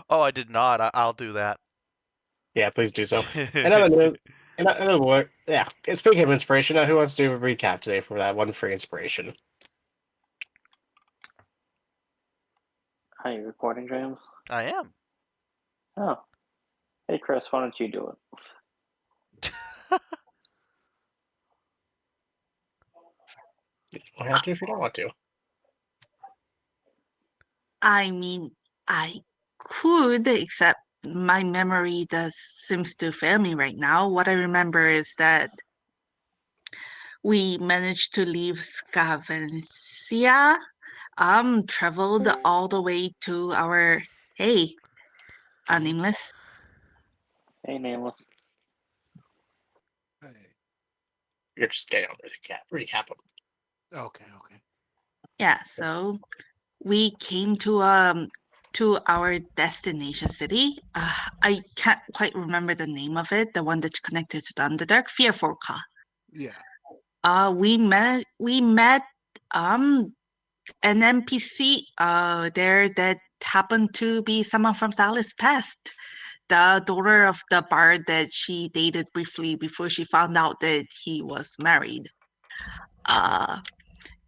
Oh, I did not. I'll do that. Yeah, please do so. Another new, another word. Yeah, speaking of inspiration, who wants to do a recap today for that one free inspiration? Are you recording, James? I am. Oh. Hey, Chris, why don't you do it? You don't have to if you don't want to. I mean, I could, except my memory does seems to fail me right now. What I remember is that we managed to leave Scavencia, traveled all the way to our nameless. Hey, Nameless. Hey. You're just getting on with recap them. Okay, okay. Yeah, so we came to our destination city. I can't quite remember the name of it, the one that's connected to the Underdark, Fearforka. Yeah. We met an NPC there that happened to be someone from Sally's past, the daughter of the bard that she dated briefly before she found out that he was married. Uh,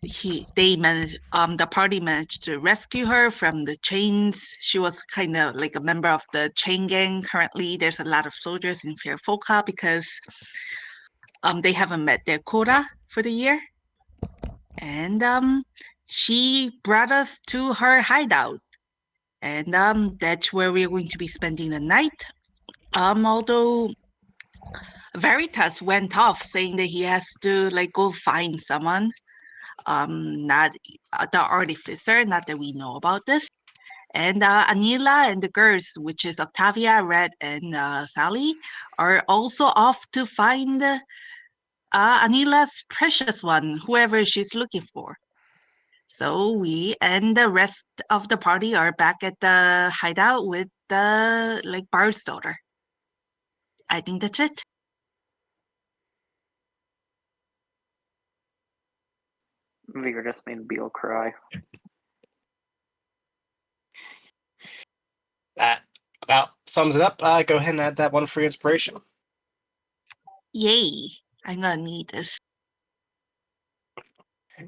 the party managed to rescue her from the chains. She was kind of like a member of the chain gang. Currently, there's a lot of soldiers in Fairfolka because they haven't met their quota for the year. And she brought us to her hideout. And that's where we're going to be spending the night. Although Veritas went off saying that he has to like go find someone. Not the artificer, not that we know about this. And Anila and the girls, which is Octavia, Red, and Sally, are also off to find Anila's precious one, whoever she's looking for. So we and the rest of the party are back at the hideout with the Bard's daughter. I think that's it. Vigor just made Beal cry. That about sums it up. Go ahead and add that one free inspiration. Yay! I'm gonna need this.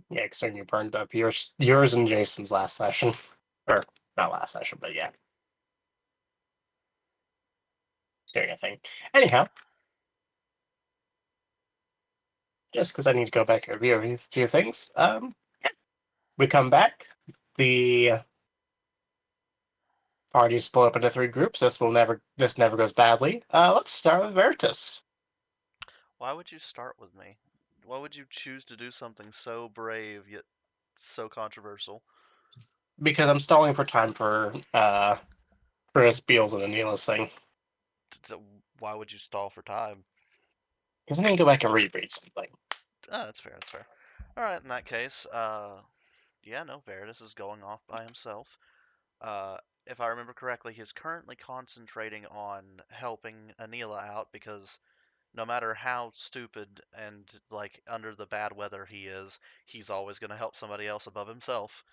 Yeah, considering you burned up yours and Jason's last session. Or not last session, but yeah. Doing a thing. Anyhow, just because I need to go back and review a few things. Yeah. We come back. The party is split up into three groups. This never goes badly. Let's start with Veritas. Why would you start with me? Why would you choose to do something so brave yet so controversial? Because I'm stalling for time for Chris Beals and Anila's thing. Why would you stall for time? Because I need to go back and reread something. That's fair, that's fair. Alright, in that case, yeah, no, Veritas is going off by himself. If I remember correctly, he's currently concentrating on helping Anila out because no matter how stupid and under the bad weather he is, he's always going to help somebody else above himself.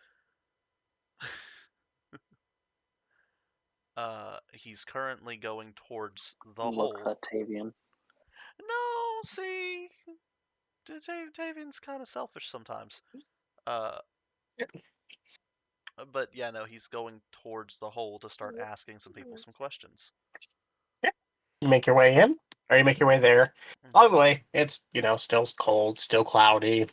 He's currently going towards the Looks hole. at Tavian. No, see, Tavian's kind of selfish sometimes. Uh, but yeah, no, he's going towards the hole to start asking some people some questions. Yeah. You make your way in, or you make your way there. Mm-hmm. Along the way, it's still cold, still cloudy,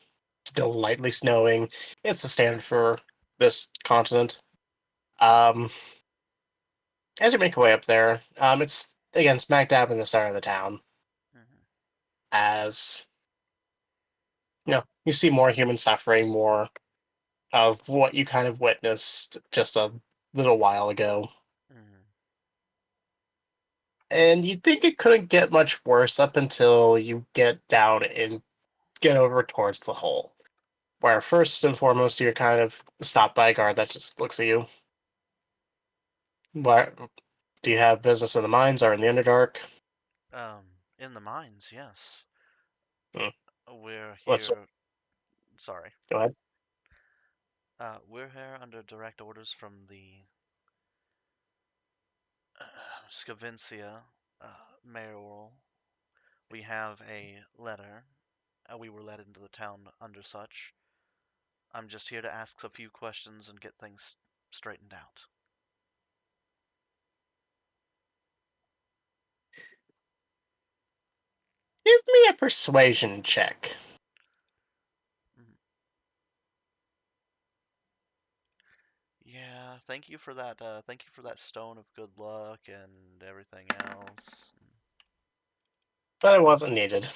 still lightly snowing. It's the standard for this continent. As you make your way up there, it's again smack dab in the center of the town. Mm-hmm. As you see more human suffering, more of what you kind of witnessed just a little while ago. Mm-hmm. And you'd think it couldn't get much worse up until you get down and get over towards the hole. Where first and foremost you're kind of stopped by a guard that just looks at you. Where do you have business in the mines or in the Underdark? In the mines, yes. Hmm. We're Let's here. Sorry. go ahead. We're here under direct orders from the Scavencia, mayoral. We have a letter. We were let into the town under such. I'm just here to ask a few questions and get things straightened out. Give me a persuasion check. Yeah, thank you for that. Thank you for that stone of good luck and everything else. But it wasn't needed.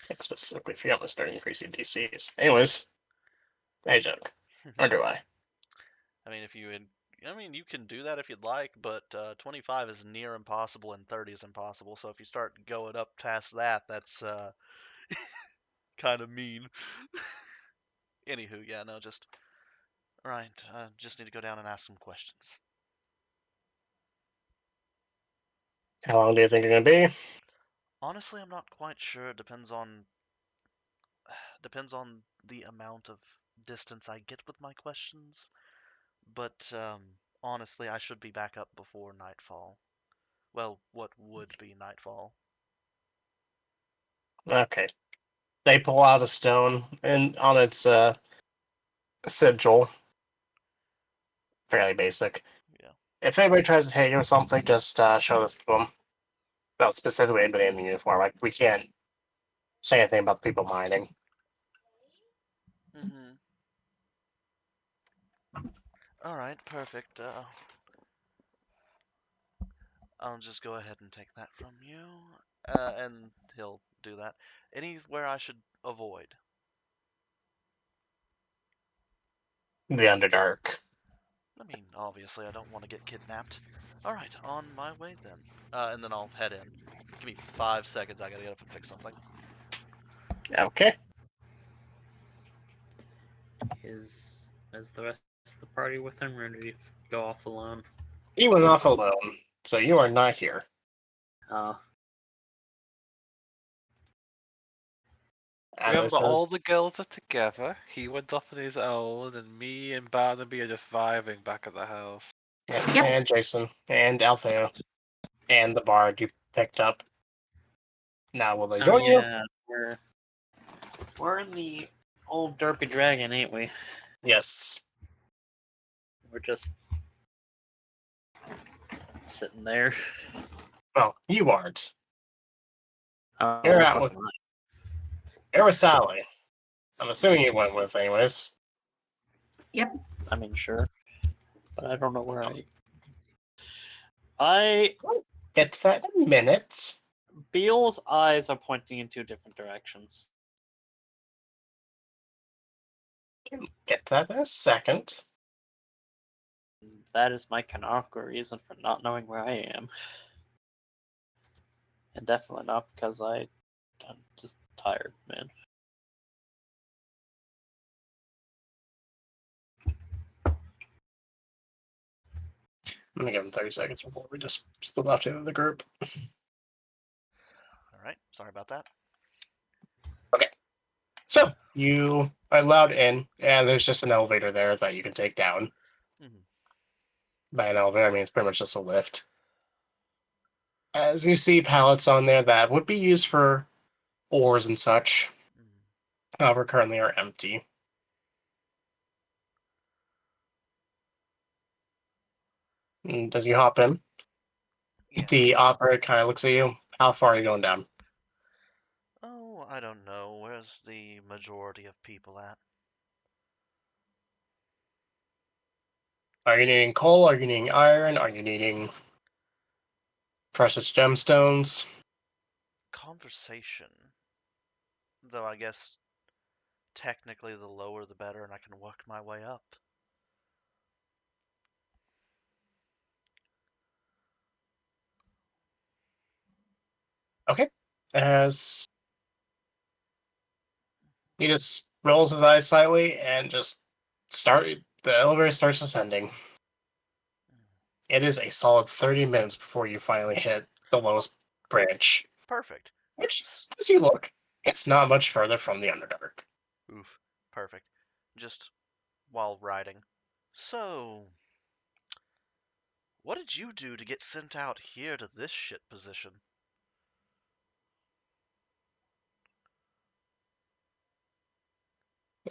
It's specifically for you to start increasing DCs. Anyways, I joke. Or do I? I mean, you can do that if you'd like, but 25 is near impossible and 30 is impossible. So if you start going up past that, that's kind of mean. Anywho, yeah, no, just right. Just need to go down and ask some questions. How long do you think you're gonna be? Honestly, I'm not quite sure. It depends on the amount of distance I get with my questions. But honestly, I should be back up before nightfall. Well, what would be nightfall. Okay. They pull out a stone and on its sigil. Fairly basic. Yeah. If anybody tries to hit you or something, just show this to them. No, specifically anybody in the uniform. Like, we can't say anything about the people mining. Mm-hmm. Alright, perfect. I'll just go ahead and take that from you. And he'll do that. Anywhere I should avoid? The Underdark. I mean, obviously I don't want to get kidnapped. Alright, on my way then. And then I'll head in. Give me 5 seconds, I gotta get up and fix something. Okay. Is the rest of the party with him, or did he go off alone? He went off alone, so you are not here. Remember, all the girls are together. He went off on his own, and me and Barnaby are just vibing back at the house. Yep. And Jason, and Althea, and the bard you picked up. Now, will they join you? Yeah, we're in the old Derpy Dragon, ain't we? Yes. We're just sitting there. Well, you aren't. Oh, You're out fuck with- mine. You're with Sally. I'm assuming you went with, anyways. I mean, sure, but I don't know where I. Get to that in a minute. Beale's eyes are pointing in two different directions. Get to that in a second. That is my canonical reason for not knowing where I am. And definitely not because I'm just tired, man. I'm gonna give him 30 seconds before we just split off to the group. Alright, sorry about that. So, you are allowed in, and there's just an elevator there that you can take down. Mhm. By an elevator, I mean it's pretty much just a lift. As you see pallets on there that would be used for ores and such, Mhm. however, currently are empty. Does you hop in? Yeah. The operator kind of looks at you. How far are you going down? Oh, I don't know. Where's the majority of people at? Are you needing coal? Are you needing iron? Are you needing precious gemstones? Conversation. Though I guess technically the lower the better, and I can work my way up. Okay. As he just rolls his eyes slightly and just the elevator starts ascending. It is a solid 30 minutes before you finally hit the lowest branch. Perfect. Which, as you look, it's not much further from the Underdark. Oof. Perfect. Just while riding, So, what did you do to get sent out here to this shit position?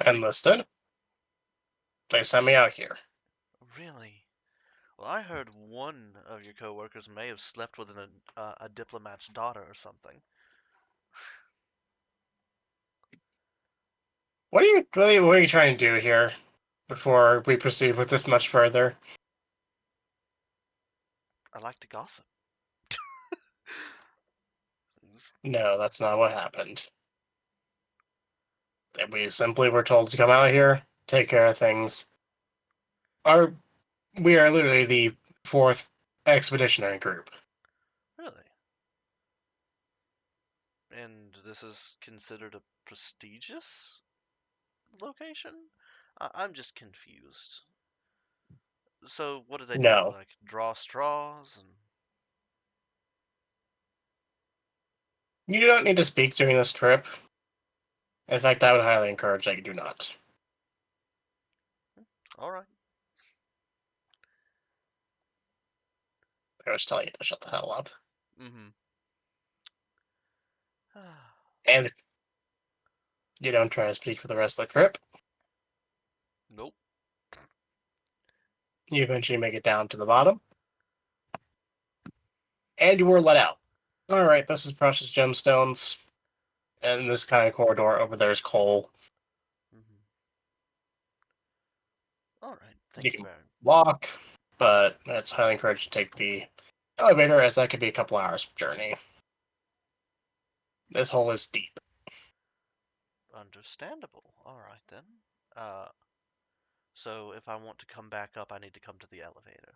Enlisted. They sent me out here. Really? Well, I heard one of your coworkers may have slept with a diplomat's daughter or something. What are you trying to do here before we proceed with this much further? I like to gossip. No, that's not what happened. We simply were told to come out here, take care of things. We are literally the 4th expeditionary group. Really? And this is considered a prestigious location? I'm just confused. So, what do they do? No. Like, draw straws and. You don't need to speak during this trip. In fact, I would highly encourage that you do not. Alright. I was telling you to shut the hell up. Mm hmm. And if you don't try to speak for the rest of the trip, Nope. you eventually make it down to the bottom. And you were let out. Alright, this is Precious Gemstones. And this kind of corridor over there is coal. Mm hmm. Alright, thank You you can very walk, but it's highly encouraged to take the elevator, as that could be a couple hours journey. This hole is deep. Understandable. Alright then. So if I want to come back up, I need to come to the elevator.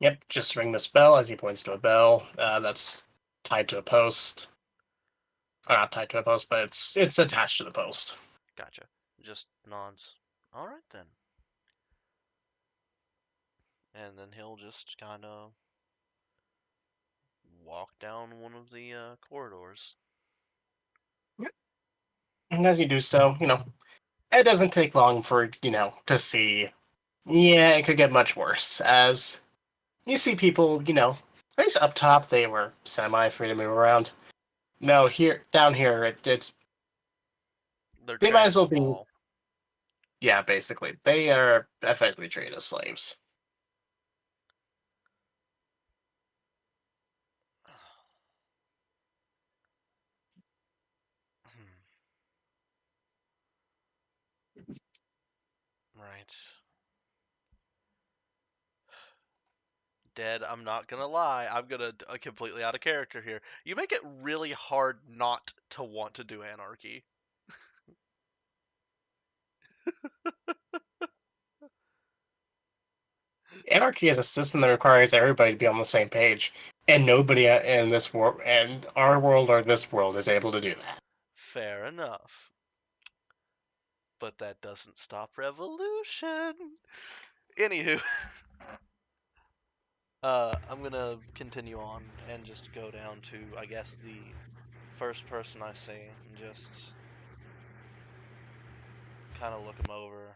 Yep, just ring this bell as he points to a bell. That's tied to a post. Or not tied to a post, but it's attached to the post. Gotcha. Just nods. Alright then. And then he'll just kind of walk down one of the corridors. And as you do so, it doesn't take long for, to see. Yeah, it could get much worse. As you see people, at least up top, they were semi-free to move around. No, down here, it's They're they might trained as to well be. fall. Yeah, basically, they are effectively treated as slaves. Right. Dead, I'm not gonna lie. I'm gonna completely out of character here. You make it really hard not to want to do anarchy. Anarchy is a system that requires everybody to be on the same page, and nobody in this world, and our world or this world, is able to do that. Fair enough. But that doesn't stop revolution. Anywho, I'm gonna continue on and just go down to, I guess, the first person I see and just kind of look him over.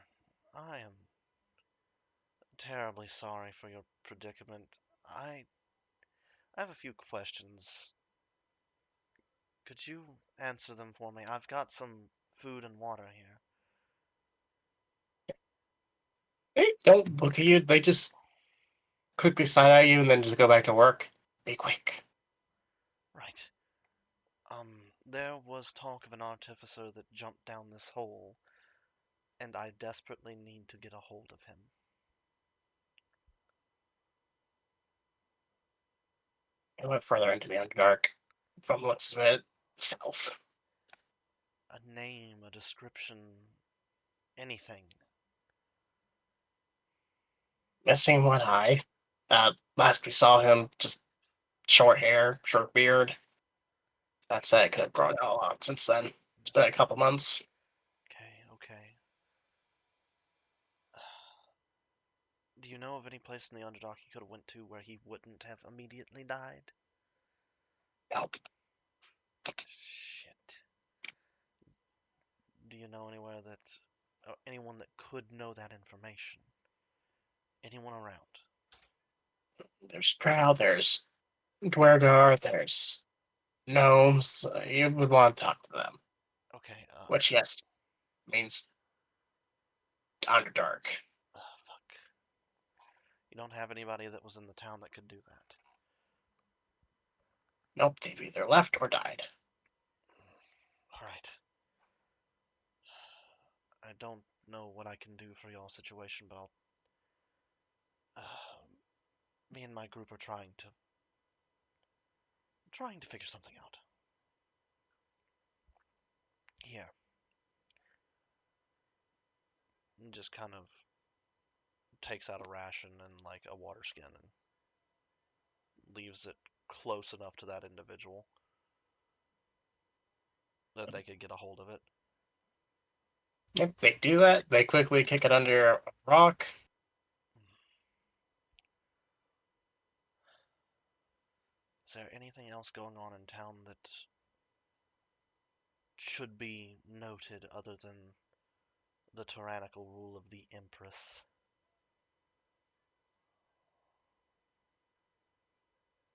I am terribly sorry for your predicament. I have a few questions. Could you answer them for me? I've got some food and water here. They don't look at you, they just quickly side eye you and then just go back to work. Be quick. Right. There was talk of an artificer that jumped down this hole, and I desperately need to get a hold of him. I went further into the Underdark, from the looks of it, south. A name, a description, anything. Missing one eye. Last we saw him, just short hair, short beard. That said, it could have grown out a lot since then. It's been a couple months. Okay. Do you know of any place in the Underdark he could have went to where he wouldn't have immediately died? Nope. Shit. Do you know anywhere that anyone that could know that information? Anyone around? There's Drow, there's Dwergar, there's gnomes. You would want to talk to them. Okay, Which, yes, means Underdark. fuck. You don't have anybody that was in the town that could do that? Nope, they've either left or died. Alright. I don't know what I can do for y'all's situation, but me and my group are trying to figure something out. Here. And just kind of takes out a ration and like a water skin and leaves it close enough to that individual that they could get a hold of it. Yep, they do that. They quickly kick it under a rock. Is there anything else going on in town that should be noted other than the tyrannical rule of the Empress?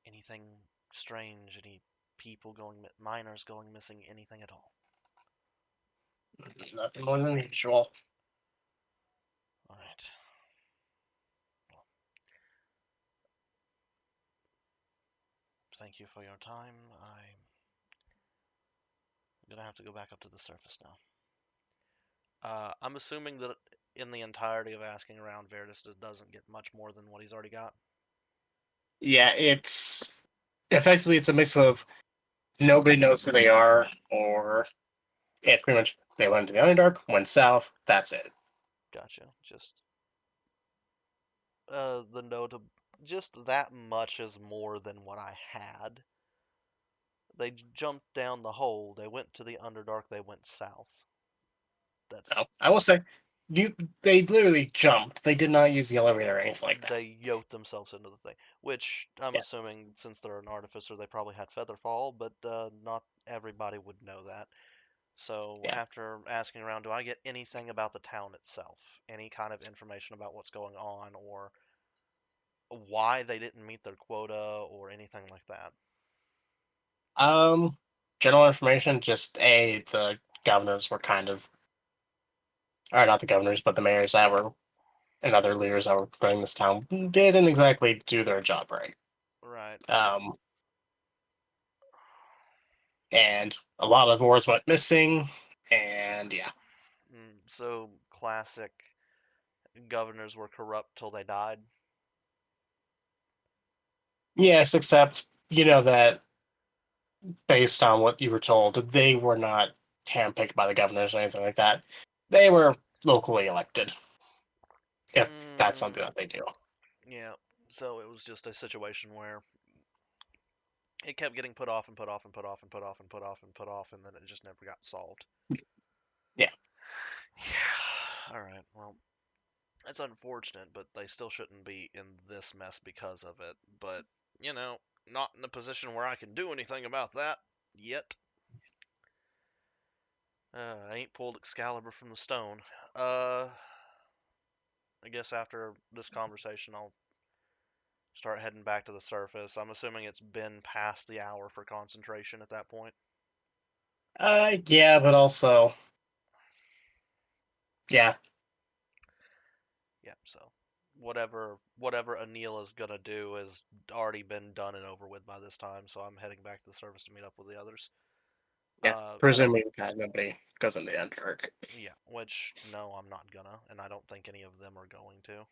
Anything strange? Any people miners going missing? Anything at all? Nothing more than usual. Alright. Well, thank you for your time. I'm gonna have to go back up to the surface now. I'm assuming that in the entirety of asking around, Verdus doesn't get much more than what he's already got. Yeah, it's effectively it's a mix of nobody knows who they are, or it's pretty much they went to the Underdark, went south, that's it. Gotcha. Just the note of just that much is more than what I had. They jumped down the hole. They went to the Underdark. They went south. That's No, I will say, they literally jumped. They did not use the elevator or anything like that. they yoked themselves into the thing, which I'm Yeah. assuming since they're an artificer, they probably had Featherfall, but not everybody would know that. So Yeah. after asking around, do I get anything about the town itself? Any kind of information about what's going on or why they didn't meet their quota or anything like that? General information, just the governors were kind of, or not the governors, but the mayors that were, and other leaders that were running this town didn't exactly do their job right. Right. And a lot of ores went missing, and yeah. So classic governors were corrupt till they died. Yes, except you know that based on what you were told, they were not handpicked by the governors or anything like that. They were locally elected. If that's something that they do. Yeah. So it was just a situation where it kept getting put off and put off and put off and put off and put off and put off, and then it just never got solved. Yeah. Yeah. All right. Well, that's unfortunate, but they still shouldn't be in this mess because of it. But you know, not in a position where I can do anything about that yet. I ain't pulled Excalibur from the stone. I guess after this conversation, I'll start heading back to the surface. I'm assuming it's been past the hour for concentration at that point. Yeah, but also, yeah. Yeah, so whatever Anil is gonna do has already been done and over with by this time, so I'm heading back to the surface to meet up with the others. Presuming that nobody goes in the Underdark. Yeah, which no, I'm not gonna, and I don't think any of them are going to.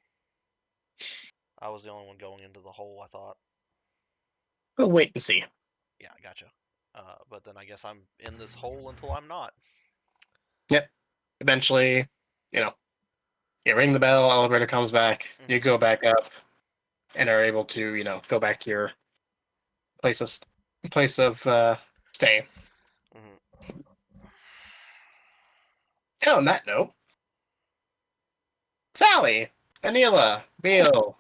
I was the only one going into the hole, I thought. We'll wait and see. Yeah, gotcha. But then I guess I'm in this hole until I'm not. Yep. Eventually, you ring the bell, elevator comes back, you go back up, and are able to, go back to your place of stay. Oh, on that note, Sally, Anila, Beal,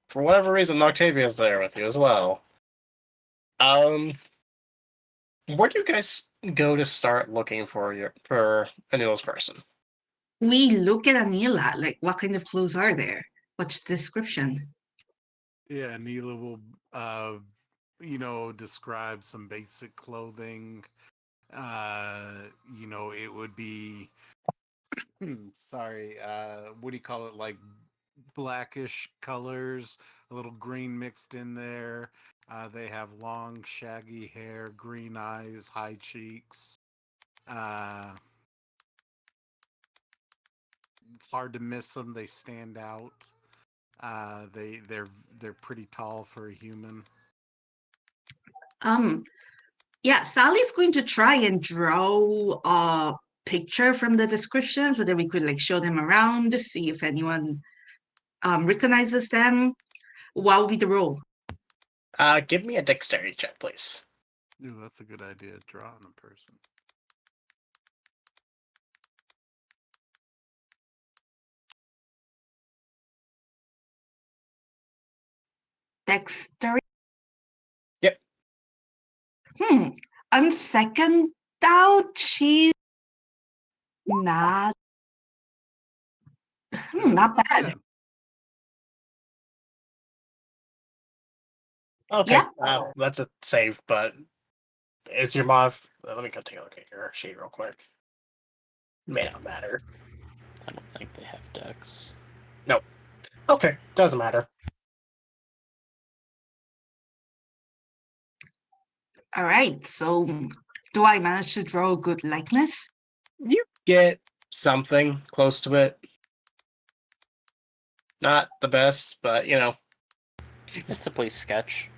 for whatever reason, Octavia's there with you as well. Where do you guys go to start looking for Anila's person? we look at Anila, like what kind of clothes are there? What's the description? Yeah, Neela will, describe some basic clothing. It would be, sorry, what do you call it? Like blackish colors, a little green mixed in there. They have long, shaggy hair, green eyes, high cheeks. It's hard to miss them. They stand out. They're pretty tall for a human. Yeah, Sally's going to try and draw a picture from the description so that we could like show them around, see if anyone recognizes them. What would be the role? Give me a dexterity check, please. Ooh, that's a good idea. Drawing a person. Dexterity? Yep. On second doubt, she's not That's not not bad. Okay, Yeah. that's a save, but is your mod... Let me go take a look at your sheet real quick. May not matter. I don't think they have decks. Nope. Okay, doesn't matter. All right. So, do I manage to draw a good likeness? You get something close to it. Not the best, but It's a place sketch.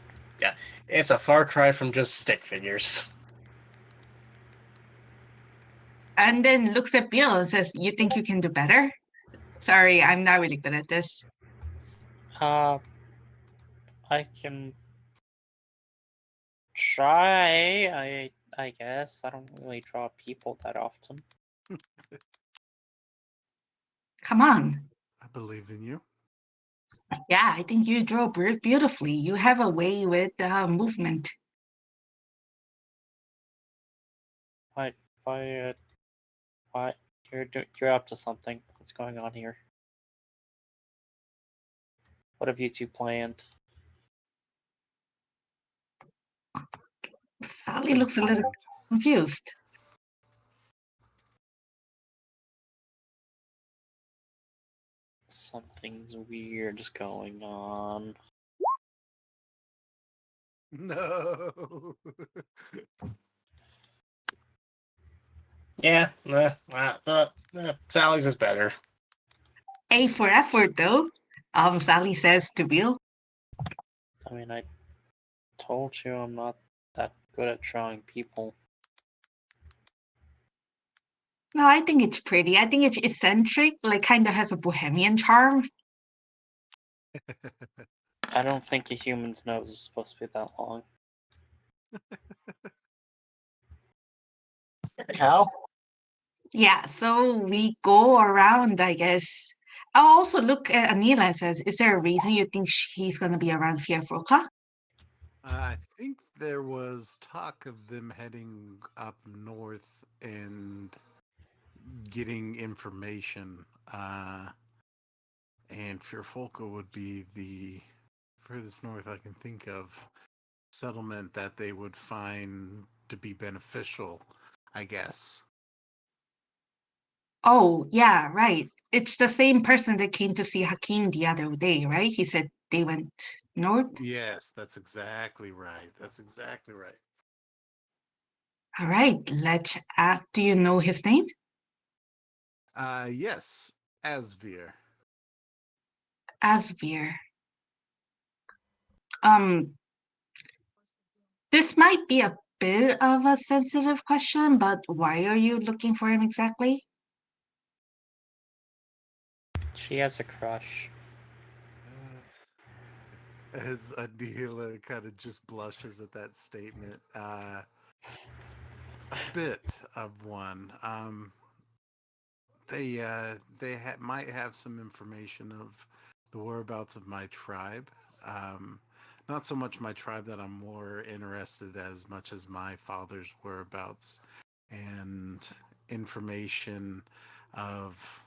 it's a far cry from just stick figures. And then looks at Bill and says, "You think you can do better?" Sorry, I'm not really good at this. I can try. I guess I don't really draw people that often. Come on. I believe in you. Yeah, I think you draw beautifully. You have a way with movement. Why? You're up to something. What's going on here? What have you two planned? Sally looks a little confused. Something's weird going on. No. Yeah, Sally's is better. A for effort, though. Sally says to Bill. I mean, I told you I'm not that good at drawing people. No, I think it's pretty. I think it's eccentric, like kind of has a bohemian charm. I don't think a human's nose is supposed to be that long. How? Yeah, so we go around, I guess. I'll also look at Anila and says, "Is there a reason you think he's gonna be around Fiafroka?" I think there was talk of them heading up north and getting information. And Firfolka would be the furthest north I can think of settlement that they would find to be beneficial, I guess. Oh, yeah, right. It's the same person that came to see Hakim the other day, right? He said they went north. Yes, that's exactly right. That's exactly right. All right, let's ask. Do you know his name? Yes, Asvir. Asvir. Um, this might be a bit of a sensitive question, but why are you looking for him exactly? She has a crush. As Adila kind of just blushes at that statement. A bit of one. Might have some information of the whereabouts of my tribe. Not so much my tribe that I'm more interested as much as my father's whereabouts and information of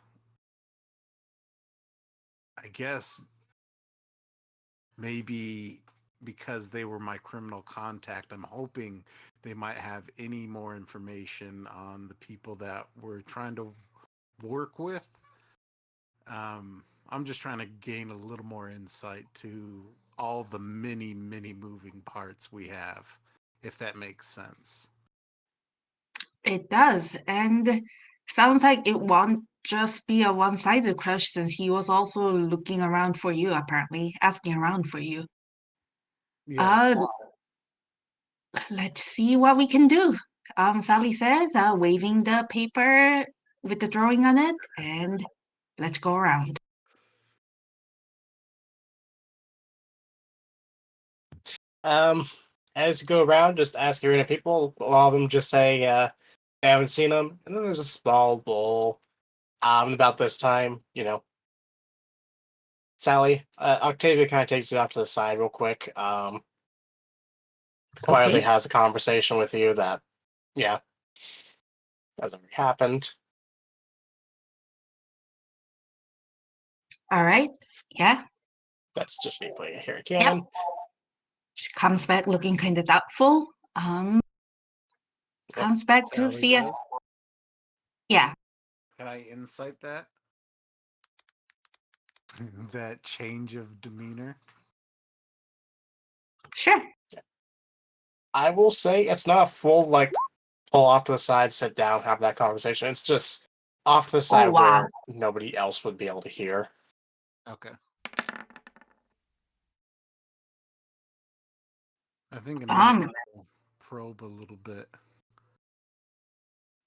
I guess maybe because they were my criminal contact, I'm hoping they might have any more information on the people that we're trying to work with. I'm just trying to gain a little more insight to all the many, many moving parts we have, if that makes sense. It does, and sounds like it won't just be a one-sided crush since he was also looking around for you, apparently, asking around for you. Yes. Let's see what we can do. Sally says, waving the paper with the drawing on it, and let's go around. As you go around, just ask arena people. A lot of them just say they haven't seen them, and then there's a small bowl. About this time, Sally, Octavia kind of takes you off to the side real quick. Quietly Okay. has a conversation with you that, yeah, hasn't really happened. All right. Yeah. That's just me playing it here again. She comes back looking kind of doubtful. Comes back to Sally see it. does. Yeah. Can I insight that? That change of demeanor? Sure. I will say it's not a full, pull off to the side, sit down, have that conversation. It's just off to the side wow. where nobody else would be able to hear. Okay. I think Um. I'm gonna probe a little bit.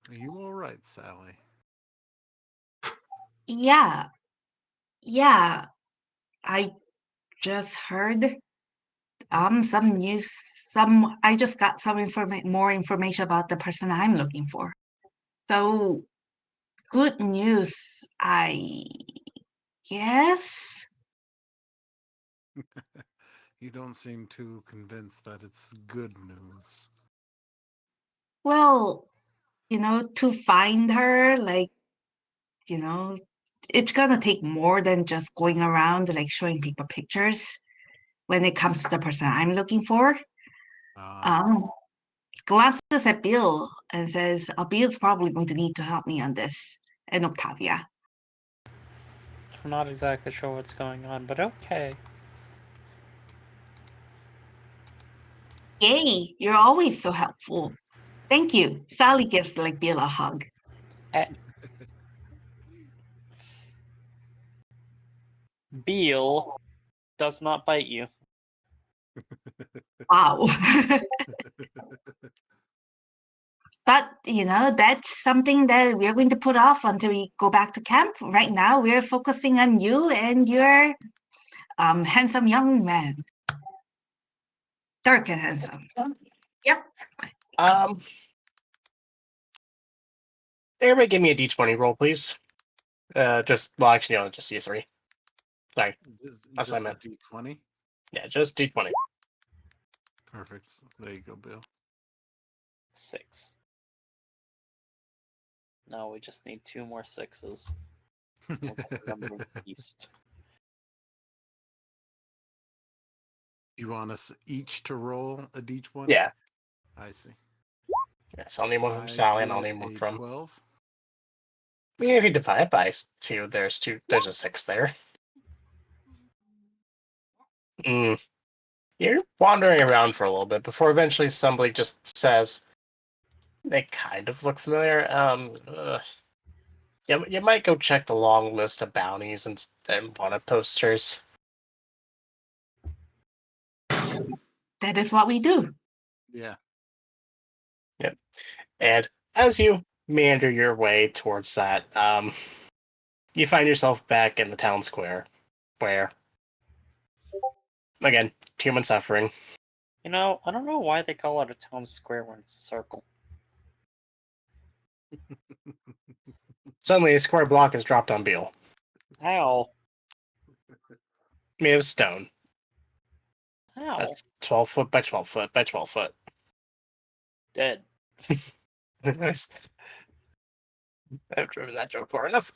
Are you all right, Sally? Yeah. Yeah. I just heard some news. I just got some more information about the person I'm looking for. So good news, I guess. You don't seem too convinced that it's good news. Well, to find her, it's gonna take more than just going around showing people pictures when it comes to the person I'm looking for. Glances at Bill and says, Bill's probably going to need to help me on this. And Octavia. I'm not exactly sure what's going on, but okay. Yay, you're always so helpful. Thank you. Sally gives Bill a hug. Beal does not bite you. Wow. But, that's something that we're going to put off until we go back to camp. Right now, we're focusing on you and your handsome young man. Dark and handsome. Yep. Everybody give me a d20 roll, please. Just you three. Sorry. Just That's what I a meant. D20? Yeah, just d20. Perfect. There you go, Bill. 6. No, we just need 2 more 6s. East. You want us each to roll a D20? Yeah. I see. Yes, I'll need one from Sally, and I'll need one from 12. If you divide it by 2, there's a 6 there. You're wandering around for a little bit before eventually somebody just says, they kind of look familiar. You might go check the long list of bounties and wanted posters. That is what we do. Yeah. Yep. And as you meander your way towards that, you find yourself back in the town square, where, again, human suffering. I don't know why they call it a town square when it's a circle. Suddenly, a square block is dropped on Beale. How? Made of stone. How? That's 12 foot by 12 foot by 12 foot. Dead. Nice. I've driven that joke far enough.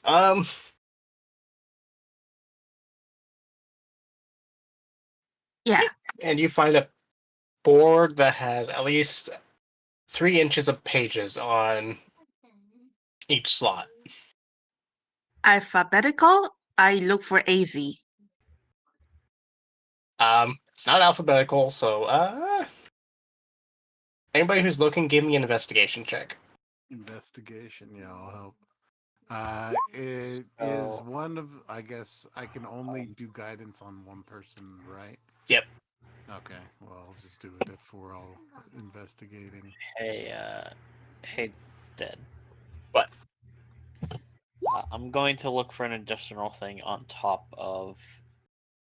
Yeah. And you find a board that has at least 3 inches of pages on each slot. Alphabetical, I look for AZ. It's not alphabetical, so anybody who's looking, give me an investigation check. Investigation, yeah, I'll help. It is So- one of, I guess I can only do guidance on one person, right? Yep. Okay, well, I'll just do it if we're all investigating. Hey, Dead. What? I'm going to look for an additional thing on top of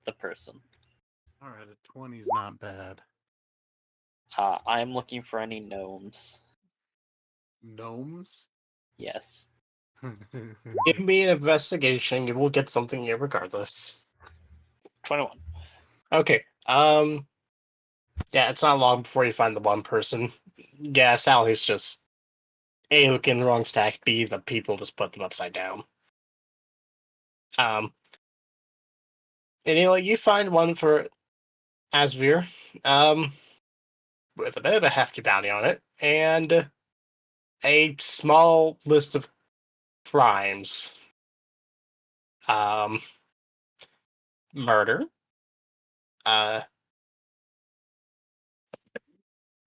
the person. All right, a 20 is not bad. I'm looking for any gnomes. Gnomes? Yes. Give me an investigation. You will get something here regardless. 21. Okay. Yeah, it's not long before you find the one person. Yeah, Sally's just A, looking in the wrong stack, B, the people just put them upside down. And you find one for Asvir, with a bit of a hefty bounty on it, and a small list of crimes. Murder.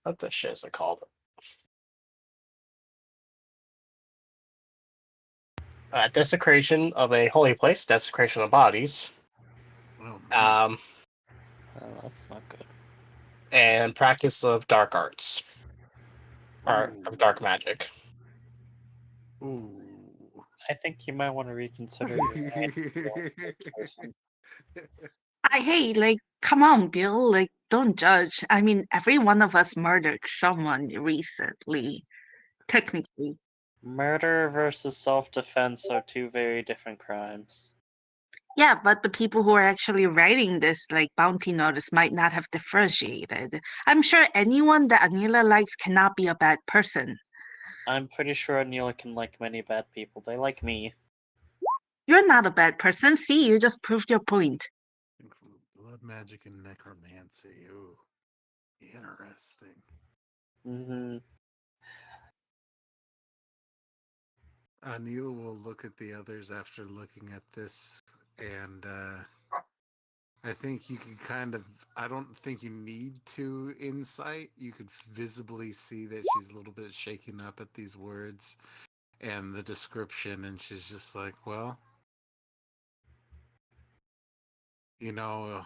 What the shit is it called? Desecration of a holy place, desecration of bodies, Oh, man. That's not good. and practice of dark arts, or of dark magic. Ooh. I think you might want to reconsider your person. Hey, like, come on, Bill. Like, don't judge. I mean, every one of us murdered someone recently, technically. Murder versus self-defense are two very different crimes. Yeah, but the people who are actually writing this, like, bounty notice might not have differentiated. I'm sure anyone that Anila likes cannot be a bad person. I'm pretty sure Anila can like many bad people. They like me. You're not a bad person. See, you just proved your point. Include blood magic and necromancy. Ooh. Interesting. Mm-hmm. Neil will look at the others after looking at this, and I think you can kind of. I don't think you need to insight. You could visibly see that she's a little bit shaken up at these words and the description, and she's just like, well, you know,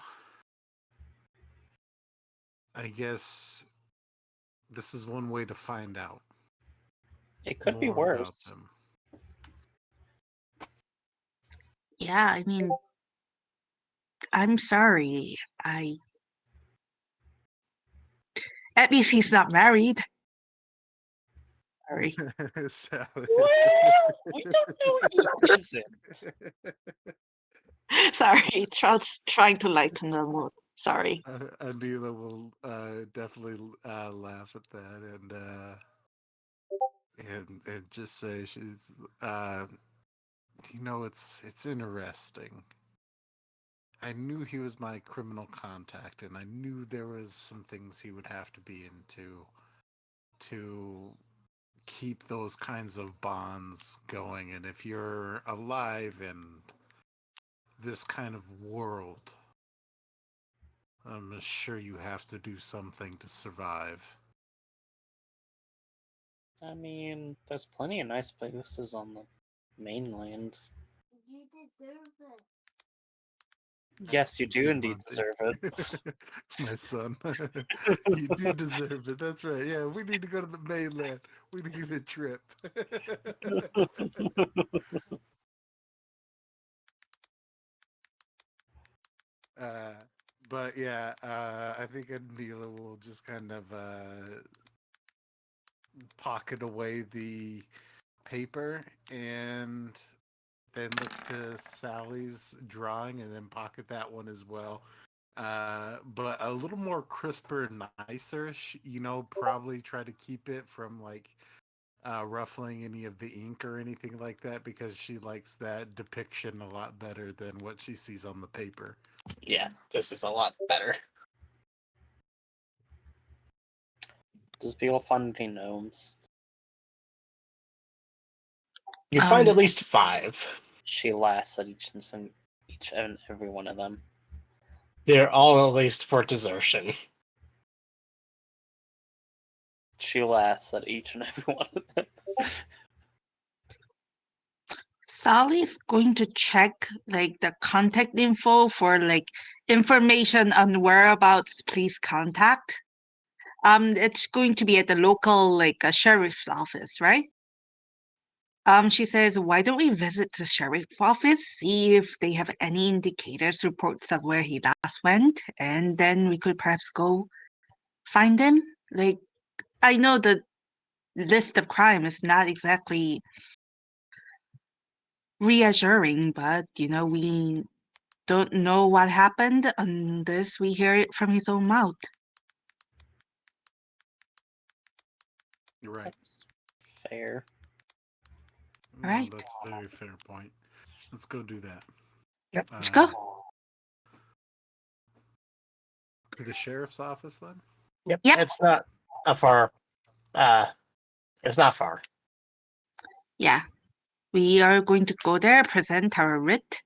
I guess this is one way to find out. It could be more about worse. them. Yeah, I mean, I'm sorry. At least he's not married. Sorry. Sally. We don't know he isn't. Sorry, trying to lighten the mood. Sorry. Anila will definitely laugh at that and just say she's it's interesting. I knew he was my criminal contact, and I knew there was some things he would have to be into to keep those kinds of bonds going. And if you're alive in this kind of world, I'm sure you have to do something to survive. I mean, there's plenty of nice places on the mainland. You deserve it. Yes, you do indeed Monty. deserve it. My son. You do deserve it. That's right. Yeah, we need to go to the mainland. We need a trip. But yeah, I think Anila will just kind of pocket away the paper and then look to Sally's drawing and then pocket that one as well. But a little more crisper, nicer. Probably try to keep it from like ruffling any of the ink or anything like that because she likes that depiction a lot better than what she sees on the paper. Yeah, this is a lot better. Does Beetle find any gnomes? You find at Um, least 5. She laughs at each and every one of them. They're all at least for desertion. She laughs at each and every one of them. Sally's going to check like the contact info for like information on whereabouts. Please contact. It's going to be at the local like sheriff's office, right? She says, why don't we visit the sheriff's office, see if they have any indicators, reports of where he last went, and then we could perhaps go find him. Like, I know the list of crime is not exactly reassuring, but you know, we don't know what happened unless we hear it from his own mouth. You're right. That's fair. No, Right. that's a very fair point. Let's go do that. Yep. Let's go. To the sheriff's office then? Yep. Yep. It's not a far. It's not far. Yeah. We are going to go there, present our writ,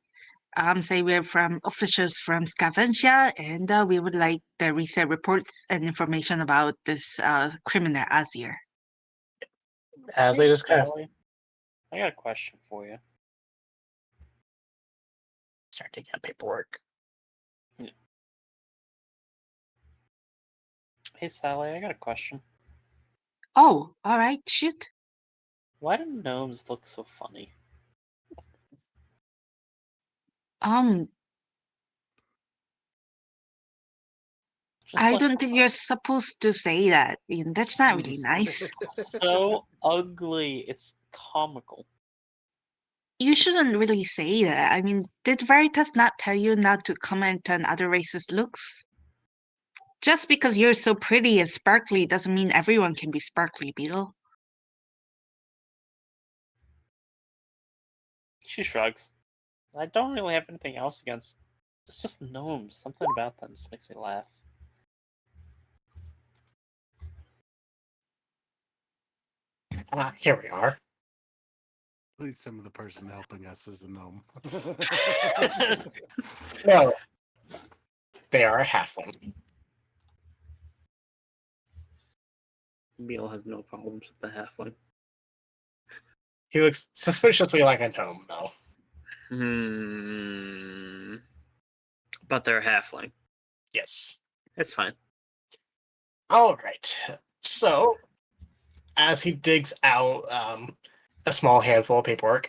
say we're from officials from Scavencia, and we would like the recent reports and information about this criminal Azir. As Hey, they just kind of Sally, I got a question for you. start taking out paperwork. Hey, Sally, I got a question. Oh, all right, shoot. Why do gnomes look so funny? Just I like don't think you're supposed to say that. That's not really nice. so ugly. It's comical. You shouldn't really say that. I mean, did Veritas not tell you not to comment on other races' looks? Just because you're so pretty and sparkly doesn't mean everyone can be sparkly, Beetle. She shrugs. I don't really have anything else against. It's just gnomes. Something about them just makes me laugh. Here we are. At least some of the person helping us is a gnome. No, they are a halfling. Beetle has no problems with the halfling. He looks suspiciously like a gnome, though. But they're halfling. Yes. It's fine. All right. So, as he digs out a small handful of paperwork,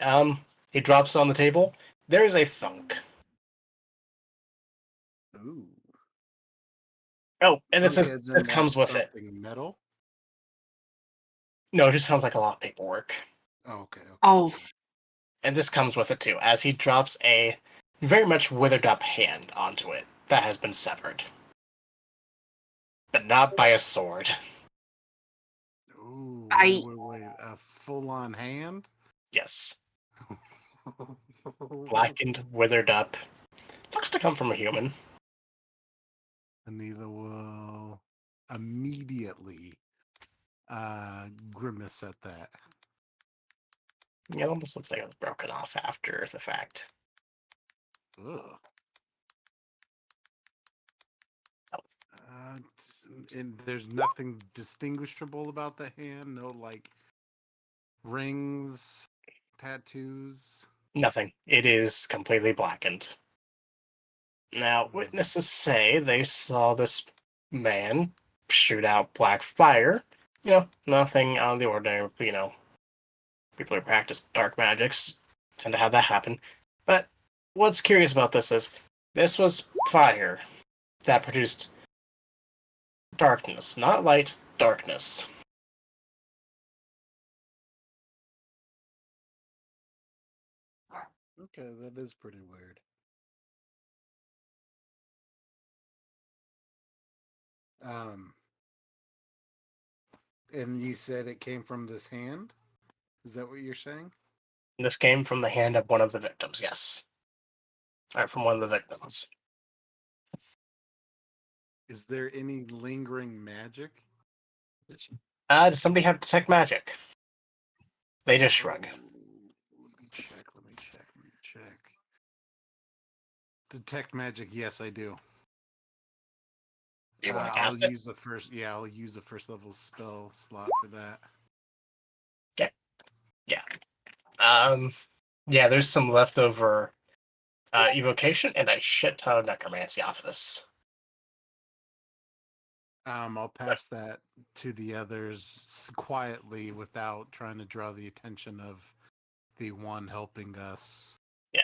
he drops it on the table. There is a thunk. Ooh. Oh, and this Okay, as in comes that's with it. something metal? No, it just sounds like a lot of paperwork. Oh, okay. Oh, And this comes with it too, as he drops a very much withered up hand onto it that has been severed. But not by a sword. Ooh, I- wait. A full-on hand? Yes. Blackened, withered up. Looks to come from a human. Anila will immediately grimace at that. It almost looks like it was broken off after the fact. Ugh. And there's nothing distinguishable about the hand? No, like, rings, tattoos? Nothing. It is completely blackened. Now, witnesses say they saw this man shoot out black fire. Nothing out of the ordinary. People who practice dark magics tend to have that happen. But what's curious about this was fire that produced darkness, not light, darkness. Okay, that is pretty weird. And you said it came from this hand? Is that what you're saying? This came from the hand of one of the victims, yes. Or from one of the victims. Is there any lingering magic Does somebody have detect magic? They just shrug. Let me check. Detect magic, yes, I do. Do you want to I'll cast it? use the first. Yeah, I'll use the first level spell slot for that. Yeah. Yeah, there's some leftover evocation and a shit ton of necromancy off of this. I'll pass that to the others quietly without trying to draw the attention of the one helping us. Yeah.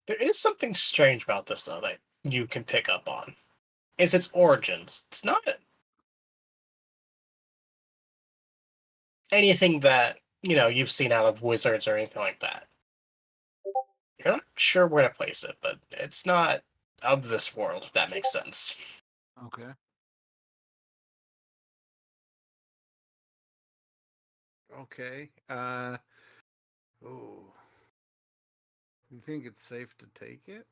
There is something strange about this, though, that you can pick up on. Is its origins. It's not anything that, you've seen out of wizards or anything like that. You're not sure where to place it, but it's not of this world, if that makes sense. Okay. Okay. Oh. You think it's safe to take it?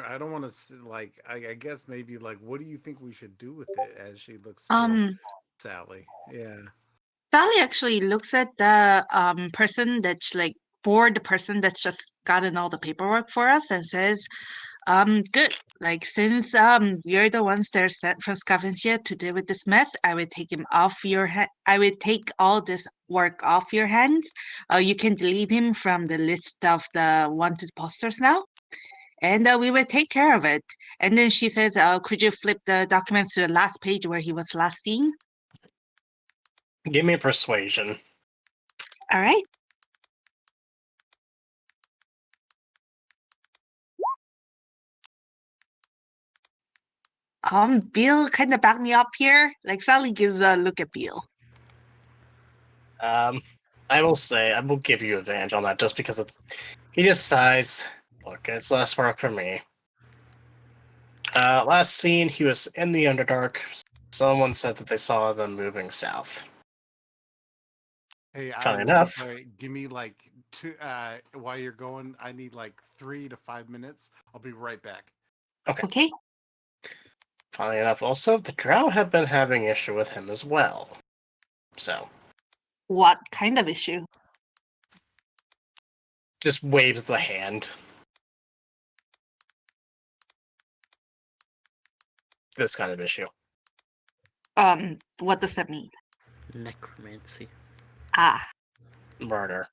I don't want to like. I guess maybe like. What do you think we should do with it? As she looks to Sally. Yeah. Sally actually looks at the person that's like the person that's just gotten all the paperwork for us and says, good. Like since you're the ones that are sent from Scavencia to deal with this mess, I would take him off your I would take all this work off your hands. You can delete him from the list of the wanted posters now. And we will take care of it. And then she says, could you flip the documents to the last page where he was last seen? Give me a persuasion. All right. Bill kind of backed me up here. Like Sally gives a look at Bill. I will say, I will give you advantage on that just because he just sighs. Look, it's less work for me. Last seen, he was in the Underdark. Someone said that they saw them moving south. Hey, Funny I'm enough. so sorry. Give me like two. While you're going, I need like 3 to 5 minutes. I'll be right back. Okay. Funny enough, also, the Drow have been having issue with him as well. So. What kind of issue? Just waves the hand. This kind of issue. What does that mean? Necromancy. Ah. Murder.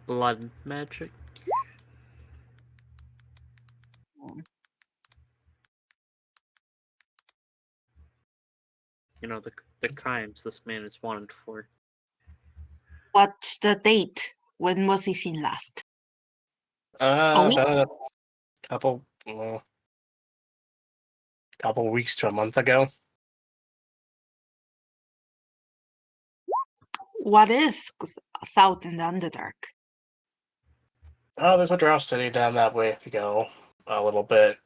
Blood magic. You know, the crimes this man is wanted for. What's the date? When was he seen last? About a couple weeks to a month ago. What is south in the Underdark? Oh, there's a Drow city down that way if you go a little bit.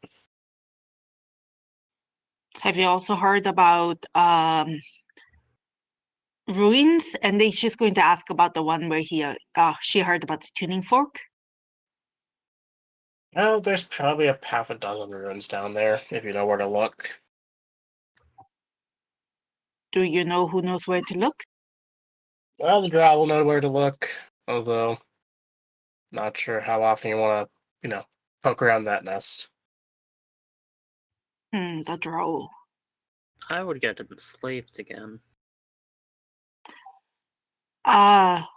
Have you also heard about ruins? And then she's going to ask about the one where she heard about the tuning fork. Oh, there's probably a half a dozen ruins down there if you know where to look. Do you know who knows where to look? Well, the Drow will know where to look, although not sure how often you want to, poke around that nest. The Drow. I would get enslaved again. Are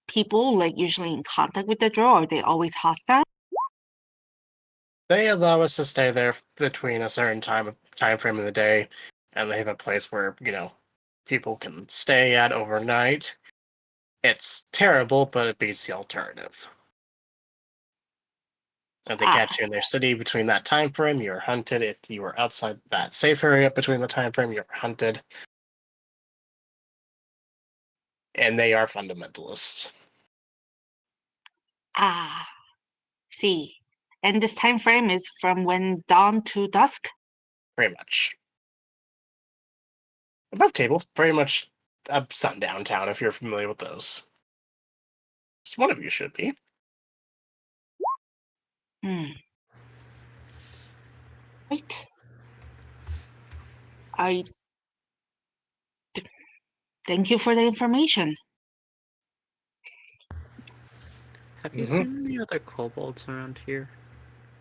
people like usually in contact with the Drow? Or are they always hostile? They allow us to stay there between a certain time frame of the day, and they have a place where, people can stay at overnight. It's terrible, but it beats the alternative. If they catch you in their city between that time frame, you're hunted. If you are outside that safe area between the time frame, you're hunted. And they are fundamentalists. See. And this time frame is from when dawn to dusk? Pretty much. Above tables, pretty much a sundown town, if you're familiar with those. One of you should be. Right. I thank you for the information. Have you Mhm. seen any other kobolds around here?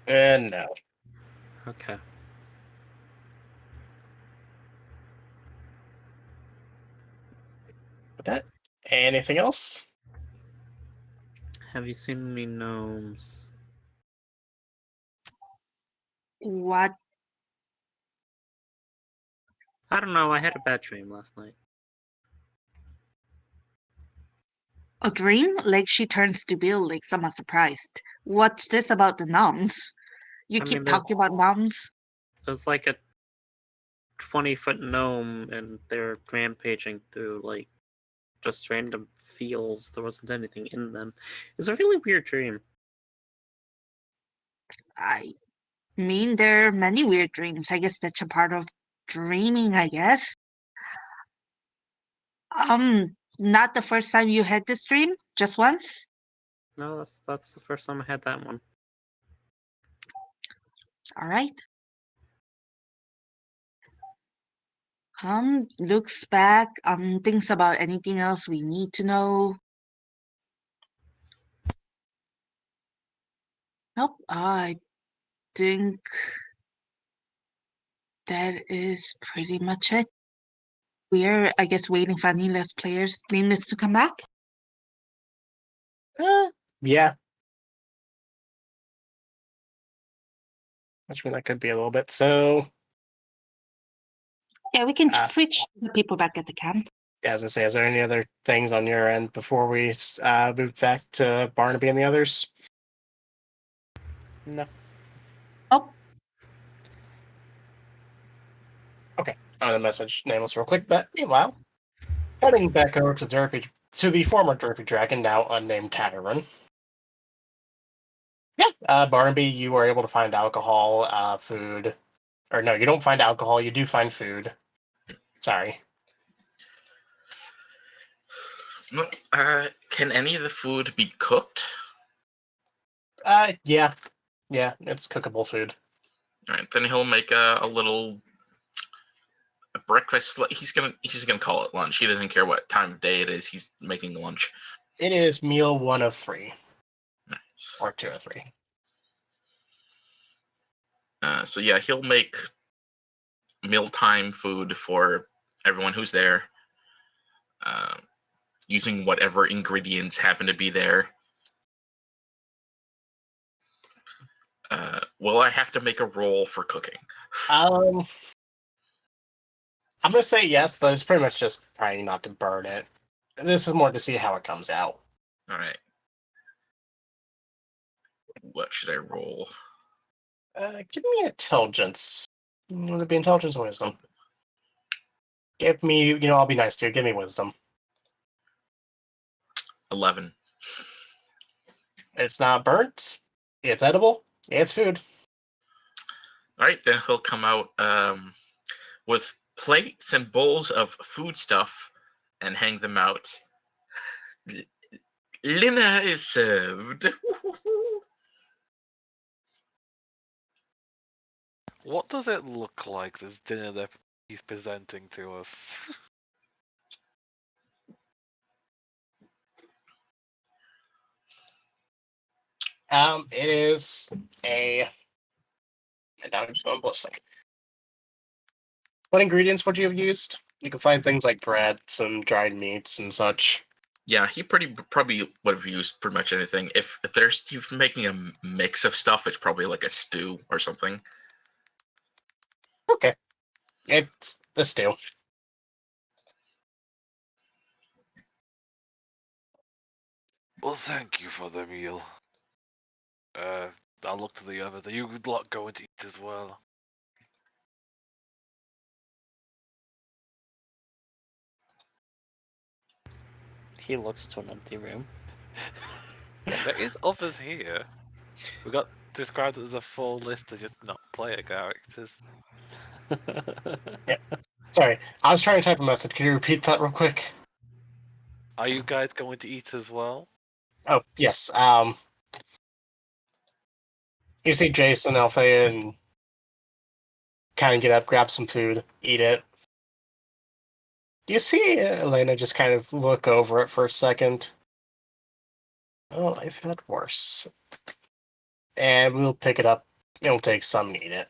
No. Okay. With that, anything else? Have you seen any gnomes? What I don't know. I had a bad dream last night. a dream? Like she turns to Bill like someone surprised. What's this about the nuns? You I keep mean, talking about nuns? there's like a 20-foot gnome, and they're rampaging through like just random fields. There wasn't anything in them. It's a really weird dream. I mean, there are many weird dreams. I guess that's a part of dreaming, I guess. Not the first time you had this dream? Just once? No, that's the first time I had that one. All right. Looks back, thinks about anything else we need to know. Nope, I think that is pretty much it. We're, I guess, waiting for Anila's players' nameless to come back. Yeah. Which means that could be a little bit. So, Yeah, we can Ah. switch the people back at the camp. as I say, is there any other things on your end before we move back to Barnaby and the others? No. Oh, Okay, I'm gonna message Nameless real quick. But meanwhile, heading back over to the former Derpy Dragon, now unnamed Tavern. Yeah, Barnaby, you were able to find alcohol, food, or no, you don't find alcohol. You do find food. Sorry. Can any of the food be cooked? Yeah, it's cookable food. All right, then he'll make a little breakfast. He's gonna call it lunch. He doesn't care what time of day it is. He's making lunch. It is meal 1 of 3, or 2 of 3. So yeah, he'll make mealtime food for everyone who's there, using whatever ingredients happen to be there. Will I have to make a roll for cooking? I'm gonna say yes, but it's pretty much just trying not to burn it. This is more to see how it comes out. All right. What should I roll? Give me intelligence. Would it be intelligence or wisdom? Give me, I'll be nice to you. Give me wisdom. 11. It's not burnt. It's edible. It's food. All right, then he'll come out with plates and bowls of food stuff and hang them out. Dinner is served. What does it look like, this dinner that he's presenting to us? It is a. And now I'm just going ballistic. What ingredients would you have used? You can find things like bread, some dried meats, and such. Yeah, he probably would have used pretty much anything. If he's making a mix of stuff, it's probably like a stew or something. Okay. It's the stew. Well, thank you for the meal. I'll look to the others. Are you lot going to eat as well? He looks to an empty room. There is others here. We got described as a full list of just not player characters. Sorry, I was trying to type a message. Can you repeat that real quick? Are you guys going to eat as well? Oh, yes. You see Jason, Althea, and kind of get up, grab some food, eat it. You see Elena just kind of look over it for a second. Oh, I've had worse. And we'll pick it up. It'll take some and eat it.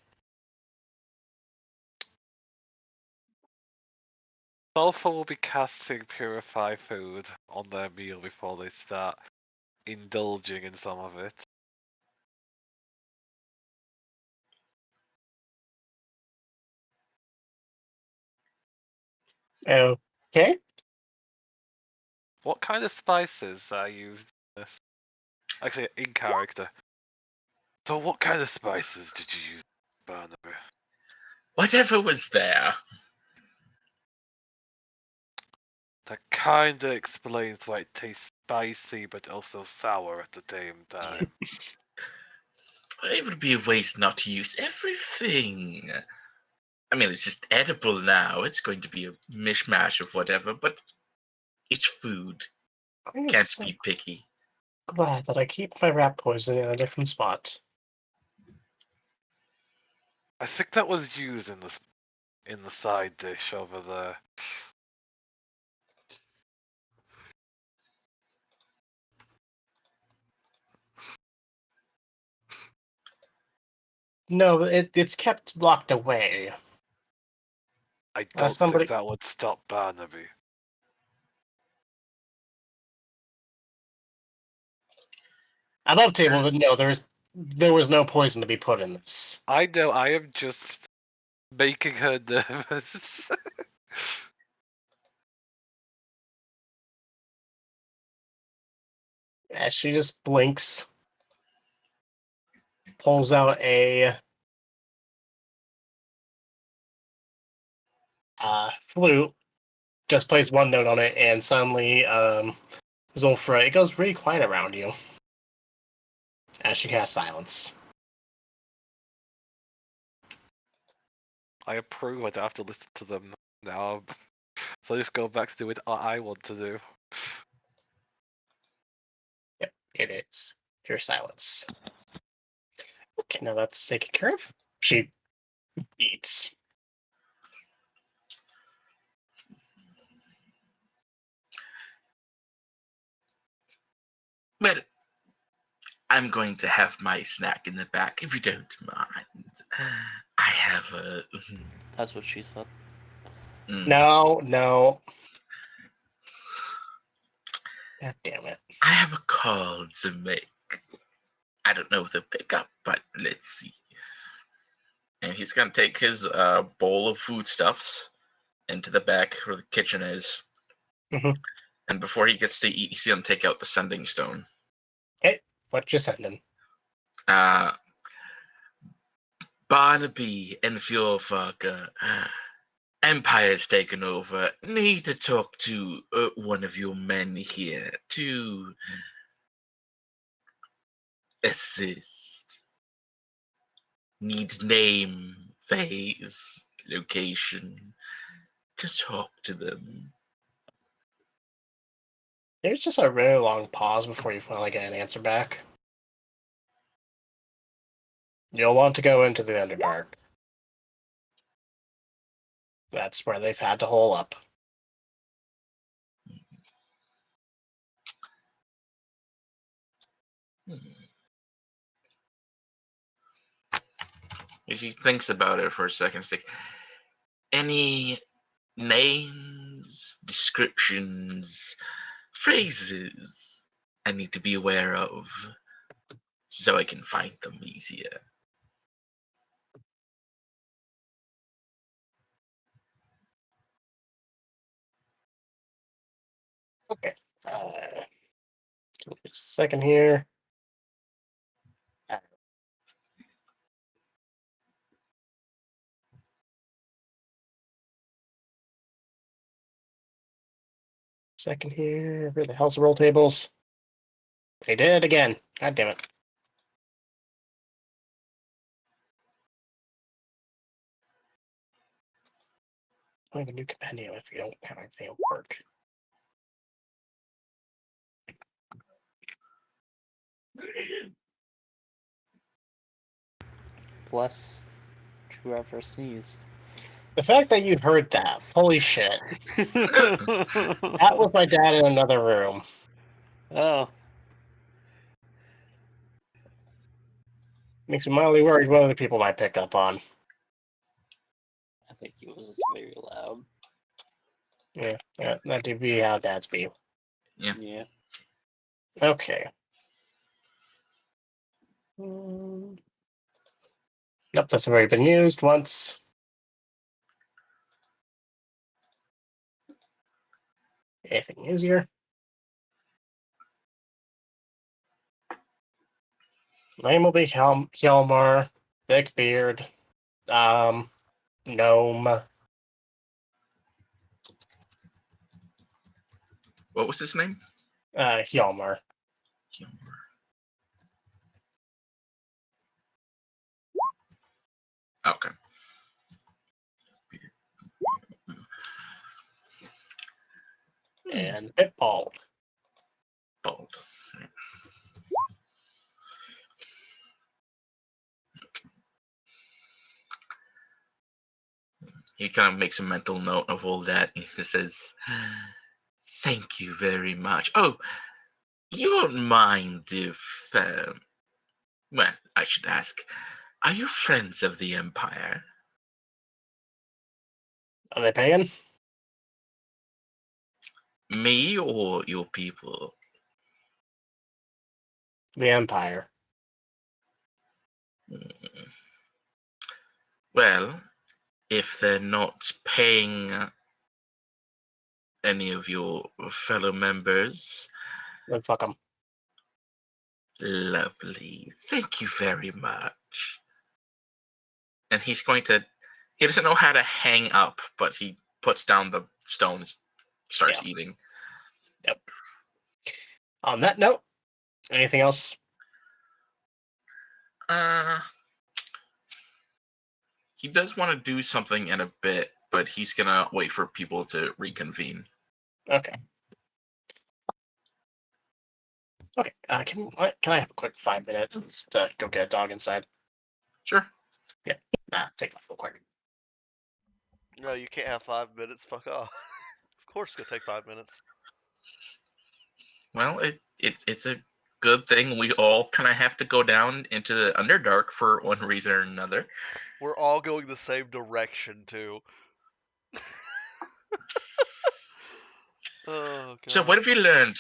Sulfur will be casting purify food on their meal before they start indulging in some of it. Okay. What kind of spices are used in this? Actually, in character. So what kind of spices did you use, Barnaby? Whatever was there. That kinda explains why it tastes spicy but also sour at the same time. It would be a waste not to use everything. I mean, it's just edible now. It's going to be a mishmash of whatever, but it's food. I'm Can't so be picky. glad that I keep my rat poison in a different spot. I think that was used in the side dish over there. No, it's kept locked away. I don't Somebody... think that would stop Barnaby. Above table, no, there was no poison to be put in this. I know, I am just making her nervous. As she just blinks, pulls out a flute, just plays one note on it, and suddenly, Zulfra, it goes really quiet around you as she casts silence. I approve, I don't have to listen to them now. So I just go back to doing what I want to do. Yep, it is. Your silence. Okay, now that's taken care of. She eats. Well, I'm going to have my snack in the back, if you don't mind. I have a... That's what she said. No. God damn it. I have a call to make. I don't know if they'll pick up, but let's see. And he's going to take his bowl of foodstuffs into the back where the kitchen is. Mhm. And before he gets to eat, he's going to take out the sending stone. Okay, what you sending? Barnaby and Fjordfucker, Empire's taken over. Need to talk to one of your men here to assist. Need name, phase, location to talk to them. There's just a really long pause before you finally get an answer back. You'll want to go into the Underdark. That's where they've had to hole up. As he thinks about it for a second, it's like, any names, descriptions, phrases I need to be aware of so I can find them easier? Okay. Just a second here. Second here. Where the hell's the roll tables? They did it again. God damn it. I have a new compendium if you don't have anything at work. Bless whoever sneezed. The fact that you heard that, holy shit. That was my dad in another room. Oh, Makes me mildly worried what other people might pick up on. I think he was just very loud. Yeah, that would be how dads be. Yeah. Okay. Nope, that's already been used once. Anything easier? Name will be Hjalmar, thick beard, gnome. What was his name? Hjalmar. Okay. And bit bald. Bald. He kind of makes a mental note of all that and he says, "Thank you very much. Oh, you won't mind if, well, I should ask, are you friends of the Empire?" Are they paying? Me or your people? The Empire. Mm. Well, if they're not paying any of your fellow members, Then fuck them. lovely. Thank you very much. And he's going to. He doesn't know how to hang up, but he puts down the stones, starts eating. Yep. On that note, anything else? He does want to do something in a bit, but he's gonna wait for people to reconvene. Okay. Okay. Can I have a quick 5 minutes to go get a dog inside? Sure. Yeah. Take that real quick. No, you can't have 5 minutes. Fuck off. Of course, it's gonna take 5 minutes. Well, it's a good thing we all kind of have to go down into the Underdark for one reason or another. We're all going the same direction too. Oh god. So what have you learned?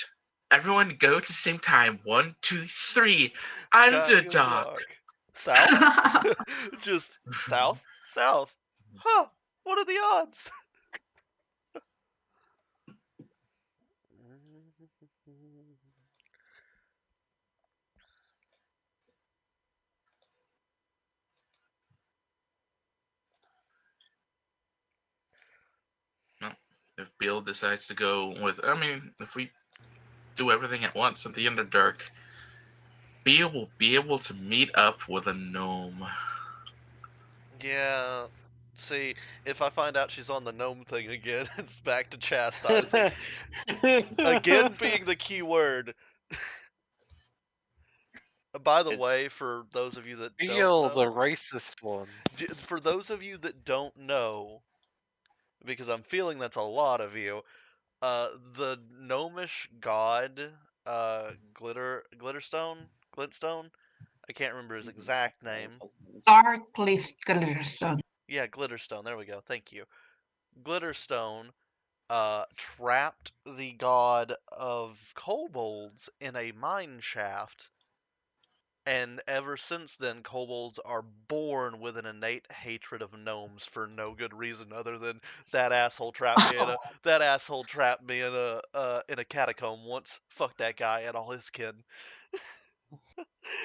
Everyone go to the same time. 1, 2, 3. Underdark. South? Just south? South. Huh. What are the odds? Well, if Bill decides to go with, I mean, if we do everything at once at the Underdark, Bill will be able to meet up with a gnome. Yeah. See, if I find out she's on the gnome thing again, it's back to chastising. Again being the key word. By the way, for those of you that don't Feel the know, racist one. for those of you that don't know, because I'm feeling that's a lot of you, the gnomish god, Glitterstone, I can't remember his exact name. Darkly Glitterstone. Yeah, Glitterstone. There we go. Thank you. Glitterstone trapped the god of kobolds in a mine shaft, and ever since then, kobolds are born with an innate hatred of gnomes for no good reason other than that asshole trapped me in a catacomb once. Fuck that guy and all his kin.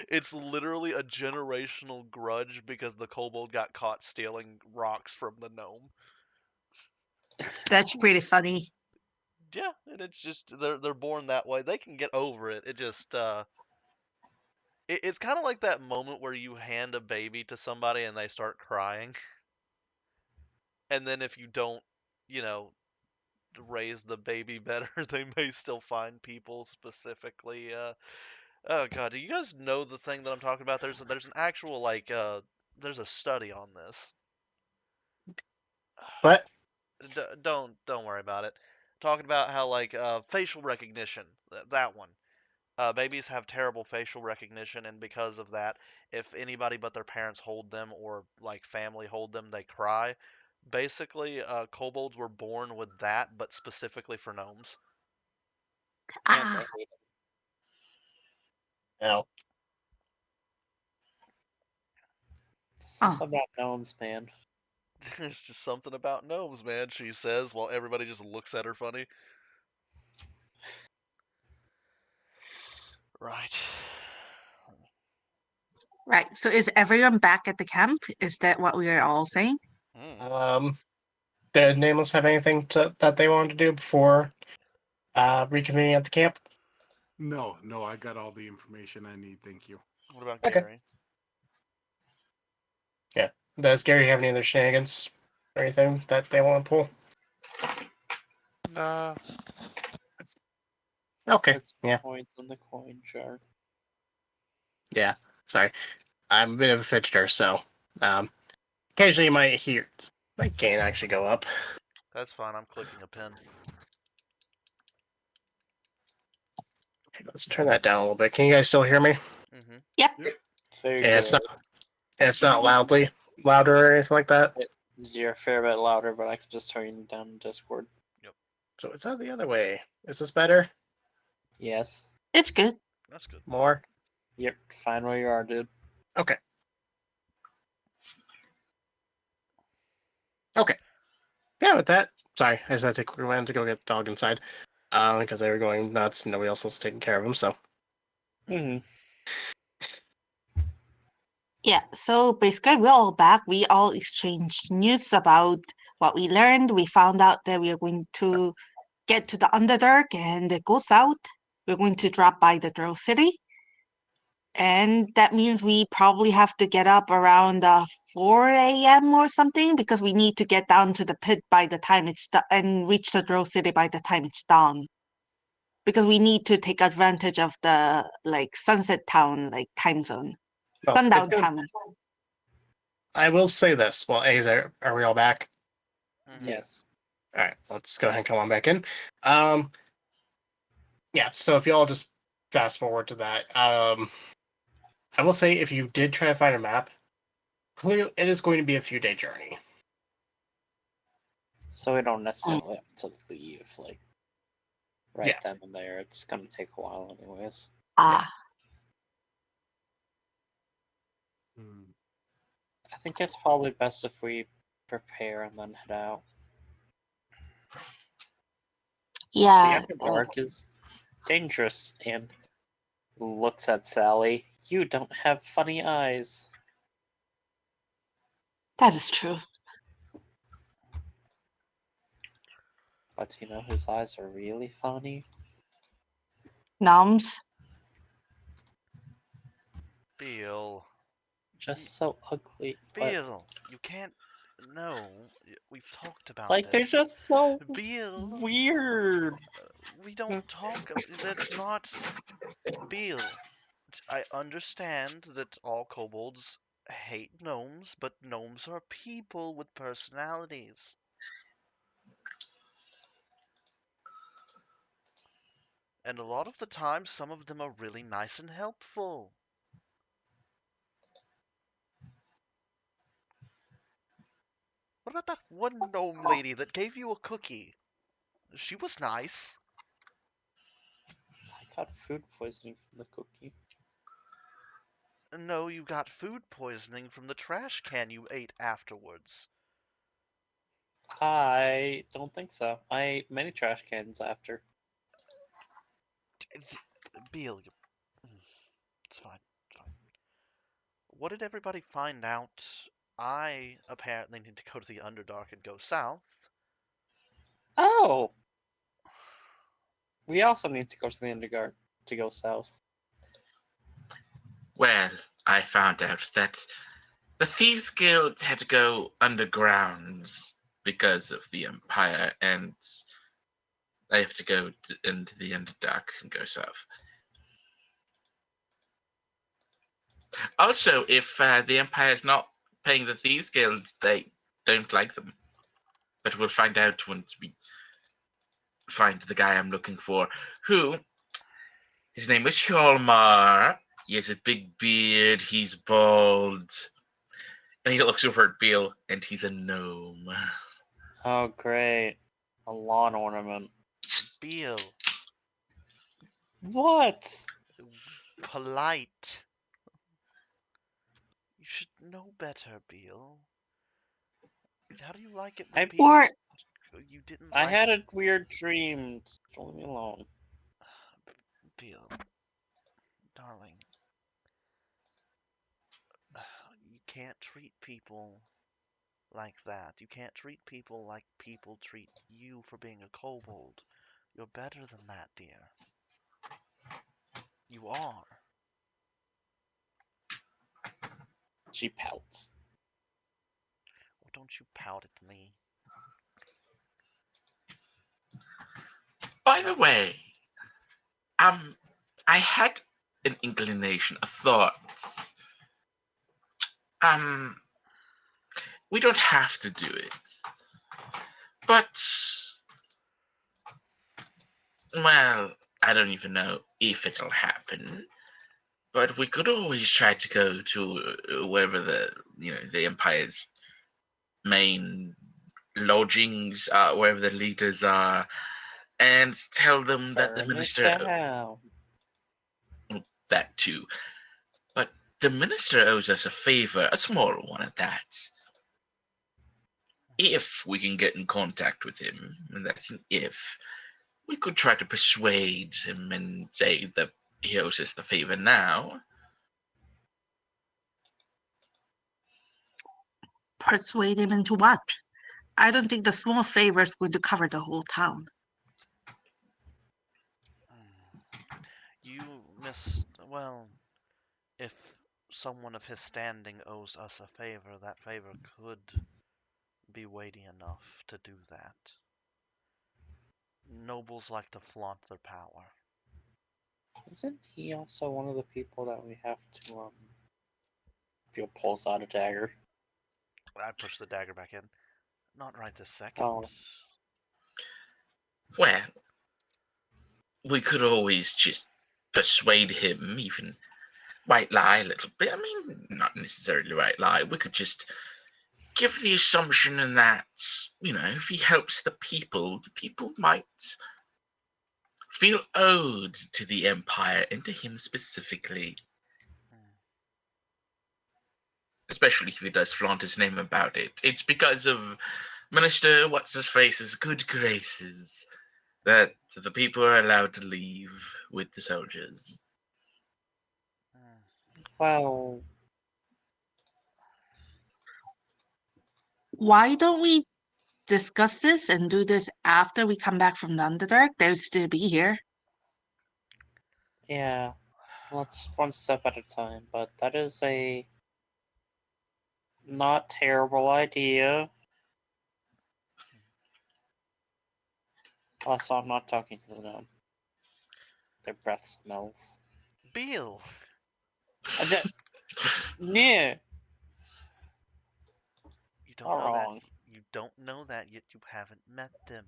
It's literally a generational grudge because the kobold got caught stealing rocks from the gnome. That's pretty funny. Yeah, and it's just they're born that way. They can get over it. It just it's kind of like that moment where you hand a baby to somebody and they start crying, and then if you don't, you know, raise the baby better, they may still find people specifically. Oh god, do you guys know the thing that I'm talking about? There's an actual there's a study on this. What? Don't worry about it. Talking about how like facial recognition, that one. Babies have terrible facial recognition, and because of that, if anybody but their parents hold them or like family hold them, they cry. Basically, kobolds were born with that, but specifically for gnomes. And Ah, I hate it. No. Something about gnomes, man. It's just something about gnomes, man, she says, while everybody just looks at her funny. Right. right. So is everyone back at the camp? Is that what we are all saying? Did Nameless have anything that they wanted to do before reconvening at the camp? No, I got all the information I need. Thank you. What about Okay. Gary? Yeah. Does Gary have any other shenanigans or anything that they want to pull? Okay. It's Yeah. coins in the coin jar. Yeah. Sorry. I'm a bit of a fidgeter, so occasionally you might hear my gain actually go up. That's fine. I'm clicking a pin. Let's turn that down a little bit. Can you guys still hear me? Mm-hmm. Yep. Very Yeah, good. it's not louder or anything like that. You're a fair bit louder, but I can just turn you down in Discord. So it's out the other way. Is this better? Yes. It's good. That's good. More? Yep. Fine where you are, dude. Okay. Okay. Yeah, with that. Sorry, I just had to take a quick minute to go get the dog inside. Because they were going nuts and nobody else was taking care of them, so. Mm-hmm. Yeah, so basically we're all back. We all exchanged news about what we learned. We found out that we are going to get to the Underdark and go south. We're going to drop by the Drow City. And that means we probably have to get up around 4 a.m. or something because we need to get down to the pit by the time it's and reach the Drow City by the time it's dawn. Because we need to take advantage of the like sunset town like time zone. Well, Sundown it's good. town. I will say this. Well, are we all back? Mhm. Yes. All right, let's go ahead and come on back in. Yeah, so if you all just fast forward to that, I will say if you did try to find a map, clearly it is going to be a few-day journey. So we don't necessarily have to leave, like, right Yeah. then and there. It's gonna take a while anyways. Ah. Hmm. I think it's probably best if we prepare and then head out. Yeah. The Underdark is dangerous and looks at Sally. You don't have funny eyes. That is true. But you know his eyes are really funny. Noms. Beal. Just so ugly. But Beal, you can't. No, we've talked about like they're this. just so Beal, weird. we don't talk. That's not. Beal, I understand that all kobolds hate gnomes, but gnomes are people with personalities. And a lot of the time, some of them are really nice and helpful. What about that one gnome lady that gave you a cookie? She was nice. I got food poisoning from the cookie. No, you got food poisoning from the trash can you ate afterwards. I don't think so. I ate many trash cans after. Beal, it's fine. It's fine. What did everybody find out? I apparently need to go to the Underdark and go south. Oh! We also need to go to the Underdark to go south. Well, I found out that the Thieves Guild had to go underground because of the Empire, and they have to go into the Underdark and go south. Also, if the Empire is not paying the Thieves Guild, they don't like them. but we'll find out once we find the guy I'm looking for, who, his name is Hjalmar. He has a big beard, he's bald, and he looks over at Beale, and he's a gnome. Oh, great. A lawn ornament. Beale, What? polite. You should know better, Beale. How do you like it when I- people? Or You didn't I like had a weird dream. Just leave me alone. Beale, darling. You can't treat people like that. You can't treat people like people treat you for being a kobold. You're better than that, dear. You are. She pouts. Well, don't you pout at me. By the way, I had an inclination, a thought. We don't have to do it, but well, I don't even know if it'll happen. But we could always try to go to wherever the Empire's main lodgings are, wherever the leaders are, and tell them that the Burn it minister down. that too. But the minister owes us a favor, a small one at that. If we can get in contact with him, and that's an if, we could try to persuade him and say that he owes us the favor now. persuade him into what? I don't think the small favor is going to cover the whole town. You well, if someone of his standing owes us a favor, that favor could be weighty enough to do that. Nobles like to flaunt their power. Isn't he also one of the people that we have to if pulls out a dagger? I push the dagger back in. Not right this second. Oh. Well, we could always just persuade him, even white lie a little bit. I mean, not necessarily white lie. We could just give the assumption that, if he helps the people might feel owed to the Empire and to him specifically. Especially if he does flaunt his name about it. It's because of Minister What's-His-Face's good graces that the people are allowed to leave with the soldiers. Well, Why don't we discuss this and do this after we come back from the Underdark? They'll still be here. yeah. Let's one step at a time, but that is a not terrible idea. Also, I'm not talking to the gnome. Their breath smells. Beale! Yeah. You don't Not know wrong. that. You don't know that yet. You haven't met them.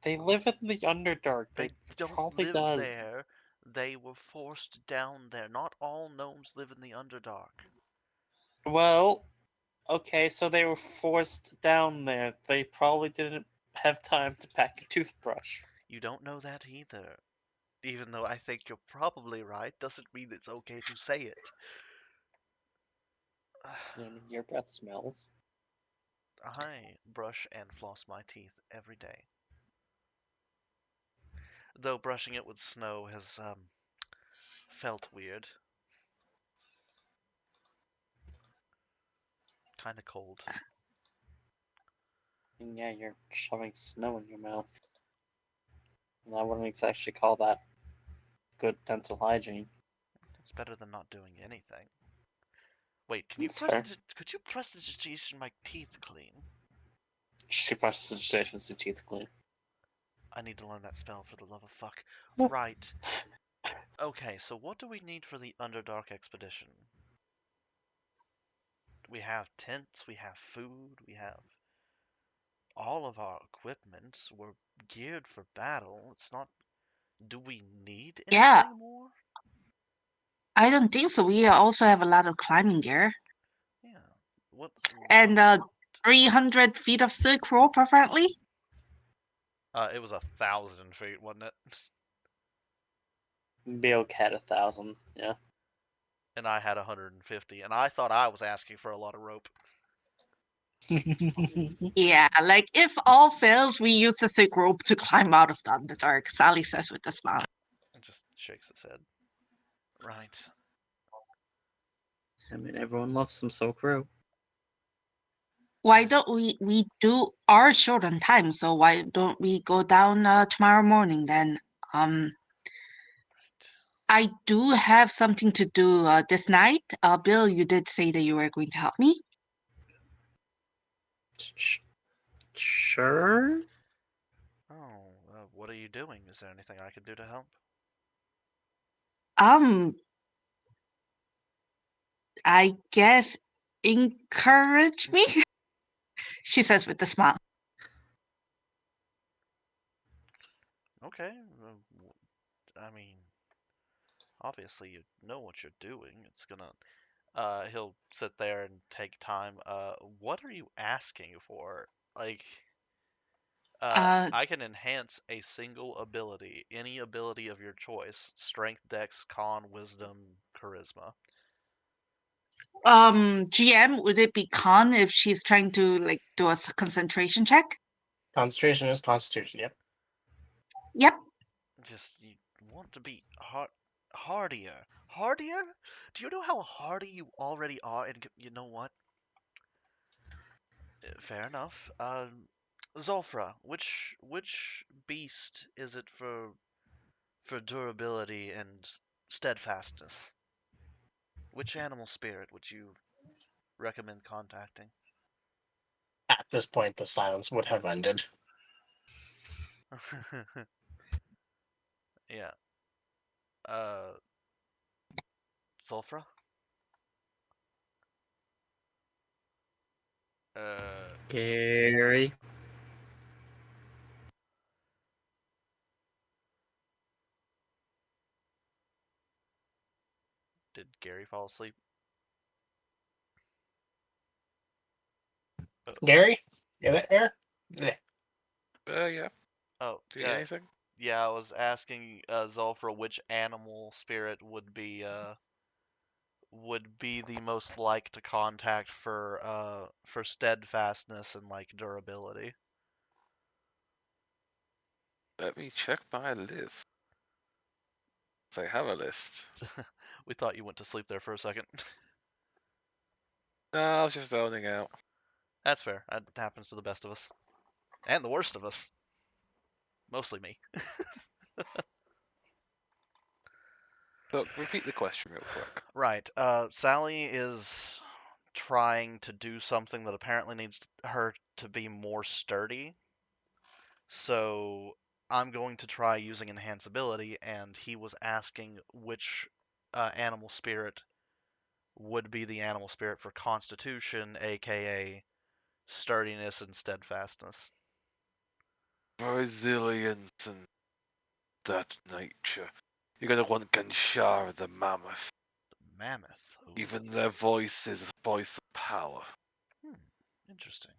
They live in the Underdark. They don't probably live does. there. They were forced down there. Not all gnomes live in the Underdark. Well, okay, so they were forced down there. They probably didn't have time to pack a toothbrush. You don't know that either. Even though I think you're probably right, doesn't mean it's okay to say it. Your breath smells. I brush and floss my teeth every day. Though brushing it with snow has felt weird. Kinda cold. And yeah, you're shoving snow in your mouth. And I wouldn't actually call that good dental hygiene. It's better than not doing anything. Wait, That's fair. could you prestidigitation my teeth clean? She brushes the stations to teeth clean. I need to learn that spell for the love of fuck. Right. Okay, so what do we need for the Underdark expedition? We have tents, we have food, we have all of our equipment. We're geared for battle. It's not. Do we need Yeah. anything more? I don't think so. We also have a lot of climbing gear. Yeah. What? And 300 feet of silk rope, apparently. It was 1,000 feet, wasn't it? Milk had 1,000. Yeah. And I had 150, and I thought I was asking for a lot of rope. Yeah, like if all fails, we use the silk rope to climb out of the Underdark, Sally says with a smile. It just shakes its head. Right. I mean, everyone loves some Silk Rope. Why don't we are short on time, so why don't we go down tomorrow morning then? I do have something to do this night. Bill, you did say that you were going to help me. Sure. Oh, what are you doing? Is there anything I can do to help? I guess encourage me, she says with a smile. Okay. I mean, obviously you know what you're doing. It's gonna. He'll sit there and take time. What are you asking for? Like, I can enhance a single ability, any ability of your choice: strength, dex, con, wisdom, charisma. GM, would it be con if she's trying to like do a concentration check? Concentration is Constitution. Yep. Yep. Just you want to be hardier. Hardier? Do you know how hardy you already are? And you know what? Fair enough. Zolfra, which beast is it for durability and steadfastness? Which animal spirit would you recommend contacting? At this point, the silence would have ended. Yeah. Zolfra? Gary. Did Gary fall asleep? Gary, you there? Yeah. Yeah. Oh, Do you need anything? yeah, I was asking Zolfra which animal spirit would be the most like to contact for steadfastness and like durability. Let me check my list. So I have a list. We thought you went to sleep there for a second. No, I was just zoning out. That's fair. That happens to the best of us. And the worst of us. Mostly me. So repeat the question real quick. Right. Sally is trying to do something that apparently needs her to be more sturdy. So I'm going to try using enhanceability, and he was asking which animal spirit would be the animal spirit for constitution, aka sturdiness and steadfastness. Resilience and that nature. You're gonna want Ganshara the mammoth. Mammoth. Ooh. Even their voice is a voice of power. Interesting.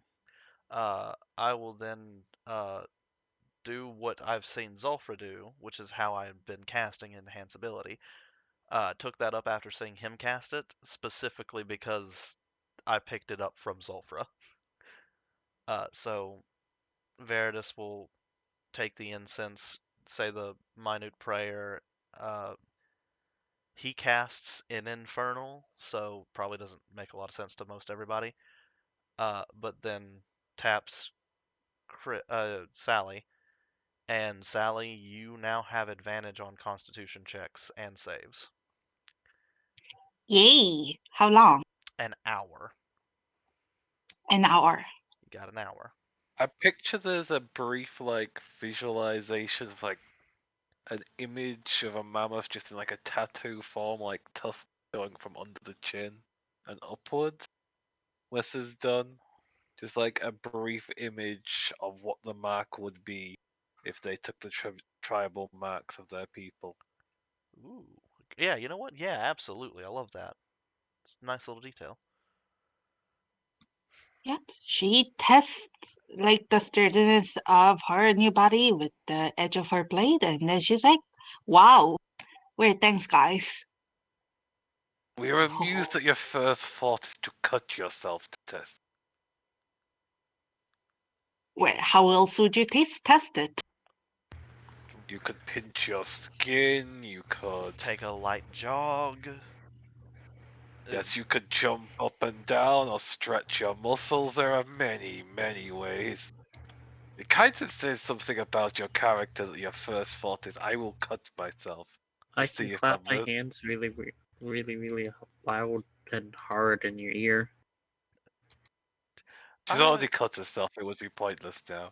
I will then do what I've seen Zulfra do, which is how I've been casting enhanceability. Took that up after seeing him cast it, specifically because I picked it up from Zulfra. So Veritas will take the incense, say the minute prayer. He casts in Infernal, so probably doesn't make a lot of sense to most everybody. But then taps Sally, and Sally, you now have advantage on Constitution checks and saves. Yay! How long? An hour. An hour. You got an hour. I picture there's a brief like visualization of like an image of a mammoth just in like a tattoo form, like tusks going from under the chin and upwards. When this is done, Just like a brief image of what the mark would be if they took the tribal marks of their people. Ooh. Yeah, you know what? Yeah, absolutely. I love that. It's a nice little detail. Yep, she tests like the sturdiness of her new body with the edge of her blade, and then she's like, "Wow, weird, thanks, guys." We are amused that your first thought is to cut yourself to test. Wait, how else would you test it? You could pinch your skin, you could... Take a light jog. Yes, you could jump up and down or stretch your muscles. There are many, many ways. It kind of says something about your character that your first thought is, I will cut myself. I See can if clap I'm my hands really, really loud and hard in your ear. She's already cut herself, it would be pointless now.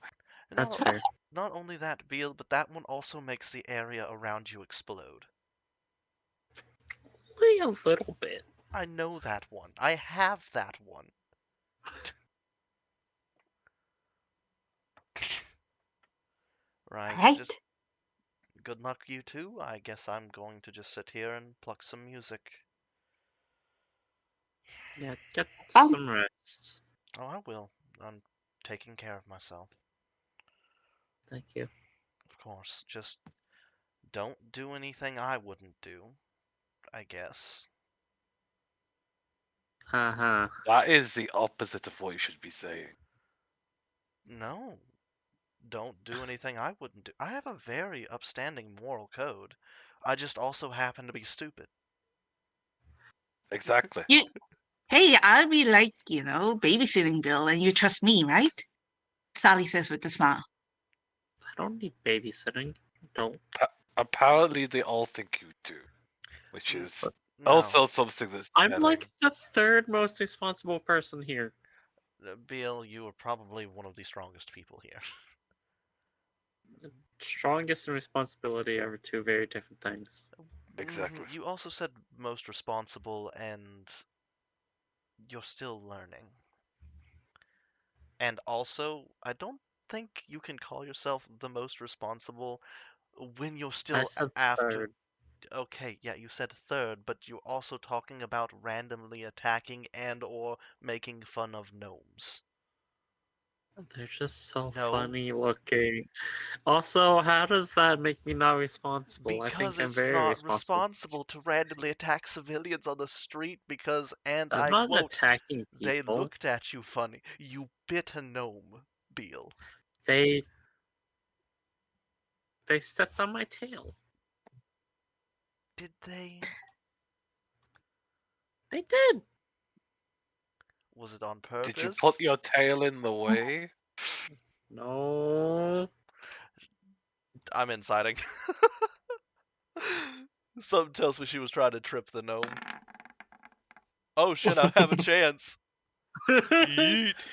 That's Not, fair. not only that, Beal, but that one also makes the area around you explode. Only a little bit. I know that one. I have that one. Right. Right? Just good luck, you two. I guess I'm going to just sit here and pluck some music. Yeah, get Um, some rest. Oh, I will. I'm taking care of myself. Thank you. Of course. Just don't do anything I wouldn't do, I guess. Haha. That is the opposite of what you should be saying. No. Don't do anything I wouldn't do. I have a very upstanding moral code. I just also happen to be stupid. Exactly. Hey, I'll be like, babysitting Bill, and you trust me, right? Sally says with a smile. I don't need babysitting. Don't. Apparently they all think you do. Which is No. also something that's I'm telling. like the third most responsible person here. Beal, you are probably one of the strongest people here. Strongest and responsibility are two very different things. Exactly. You also said most responsible, and you're still learning. And also, I don't think you can call yourself the most responsible when you're I still said after. third. Okay, yeah, you said third, but you're also talking about randomly attacking and or making fun of gnomes. They're just so No. funny looking. Also, how does that make me not responsible? I Because think I'm it's very not responsible. responsible to randomly attack civilians on the street because, and I'm I not quote, attacking they people. looked at you funny. You bit a gnome, Beal. They stepped on my tail. Did they? They did. Was it on purpose? Did you put your tail in the way? No. I'm inciting. Something tells me she was trying to trip the gnome. Oh shit, I have a chance. Yeet.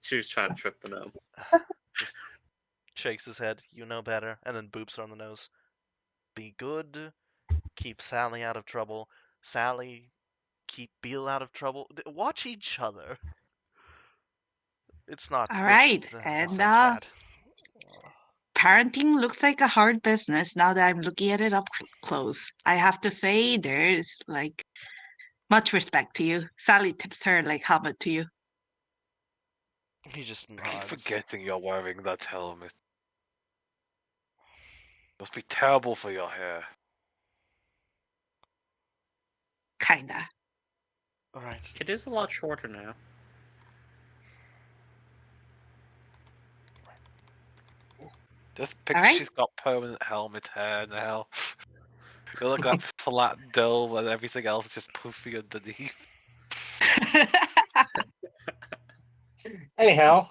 She was trying to trip the gnome. Just shakes his head, you know better, and then boops her on the nose. Be good. Keep Sally out of trouble. Sally, keep Beal out of trouble. Watch each other. It's not. All right, and bad. parenting looks like a hard business now that I'm looking at it up close. I have to say, there's like much respect to you. Sally tips her like helmet to you. He just I keep nods. forgetting you're wearing that helmet. Must be terrible for your hair. Kinda. Alright. It is a lot shorter now. Just picture Alright. she's got permanent helmet hair now. You look like flat dull and everything else is just poofy underneath. Anyhow,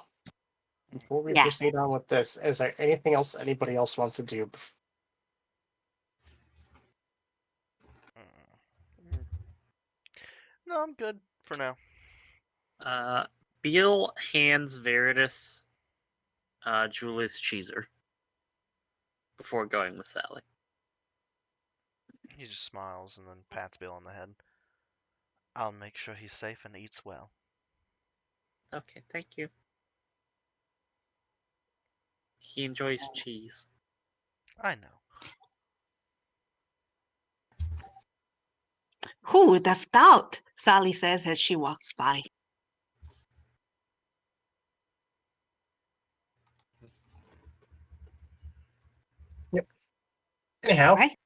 before we Yeah. proceed on with this, is there anything else anybody else wants to do? No, I'm good for now. Beal hands Veritas Julius Cheeser before going with Sally. He just smiles and then pats Beal on the head. I'll make sure he's safe and eats well. Okay, thank you. He enjoys cheese. I know. Who would have thought? Sally says as she walks by. Anyhow, Right?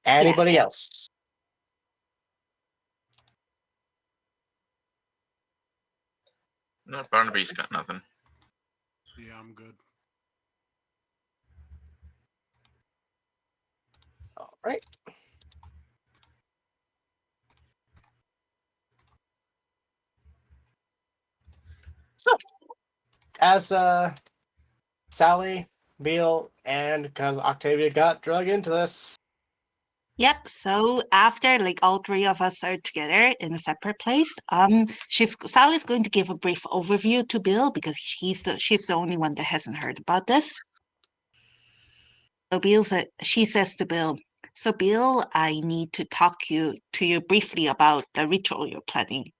anybody else? No, Barnaby's got nothing. Yeah, I'm good. All right. So, as Sally, Beale, and because Octavia got drug into this, Yep. So after like all three of us are together in a separate place, Sally's going to give a brief overview to Bill because she's the only one that hasn't heard about this. So she says to Bill, "So Bill, I need to talk to you briefly about the ritual you're planning.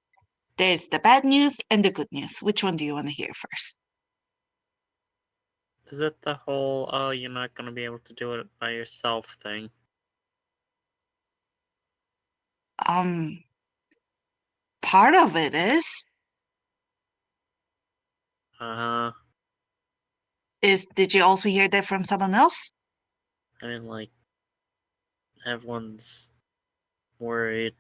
There's the bad news and the good news. Which one do you want to hear first?" Is it the whole, oh, you're not going to be able to do it by yourself thing? Part of it is did you also hear that from someone else? I mean, like, everyone's worried.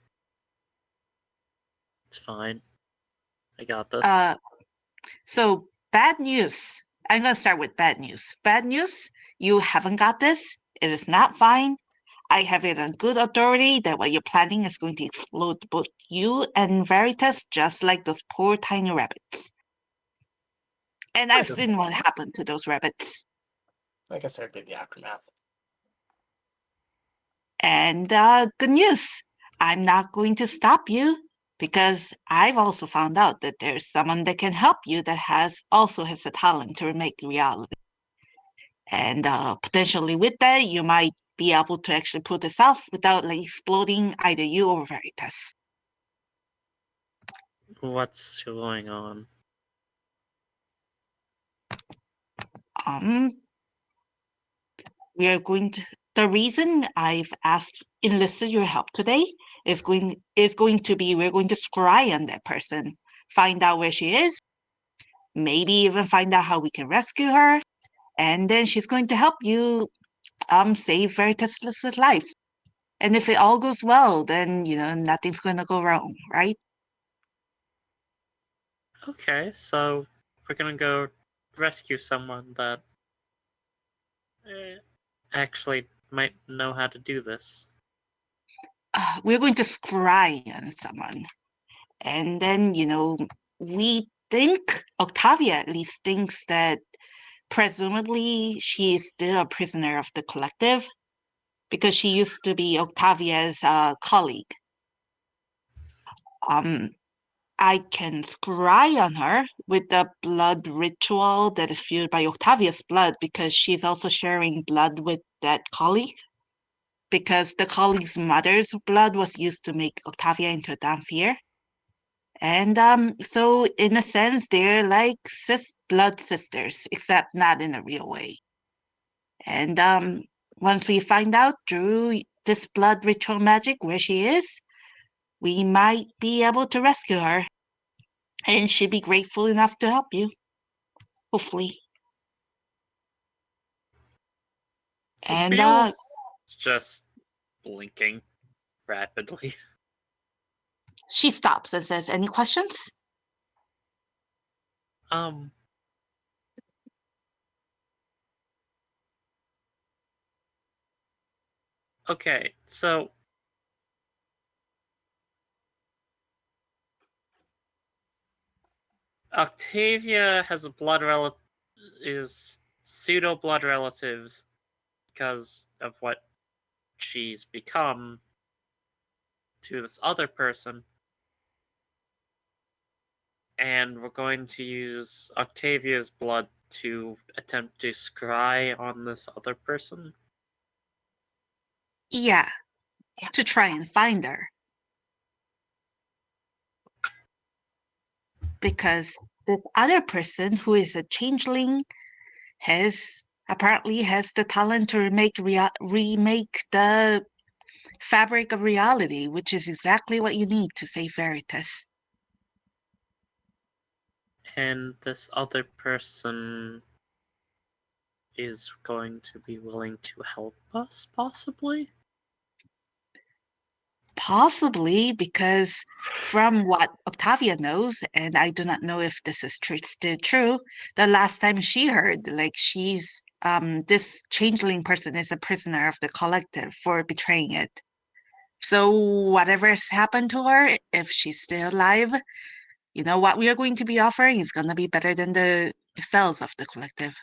It's fine. I got this. So bad news. I'm gonna start with bad news. Bad news, you haven't got this. It is not fine. I have it on good authority that what you're planning is going to explode both you and Veritas, just like those poor tiny rabbits. And I've seen what happened to those rabbits. I guess there'd be the aftermath. And good news, I'm not going to stop you because I've also found out that there's someone that can help you that also has the talent to make reality. And potentially with that, you might be able to actually pull this off without like exploding either you or Veritas. What's going on? We are going to. The reason I've enlisted your help today is going to be we're going to scry on that person, find out where she is, maybe even find out how we can rescue her, and then she's going to help you save Veritas' life. And if it all goes well, then nothing's going to go wrong, right? Okay, so we're gonna go rescue someone that actually might know how to do this. We're going to scry on someone. And then, we think, Octavia at least thinks that presumably she is still a prisoner of the collective because she used to be Octavia's colleague. I can scry on her with the blood ritual that is fueled by Octavia's blood because she's also sharing blood with that colleague. Because the colleague's mother's blood was used to make Octavia into a Dhampir. And so in a sense, they're like blood sisters, except not in a real way. And once we find out through this blood ritual magic where she is, we might be able to rescue her. And she'd be grateful enough to help you. Hopefully. And Beale's just blinking rapidly. She stops and says, "Any questions?" Okay, so Octavia has is pseudo blood relatives because of what she's become to this other person. And we're going to use Octavia's blood to attempt to scry on this other person. Yeah, to try and find her. because this other person who is a changeling apparently has the talent to remake the fabric of reality, which is exactly what you need to save Veritas. And this other person is going to be willing to help us, possibly? Possibly, because from what Octavia knows, and I do not know if this is still true, the last time she heard, like this changeling person is a prisoner of the collective for betraying it. So whatever's happened to her, if she's still alive, you know what we are going to be offering is gonna be better than the cells of the collective,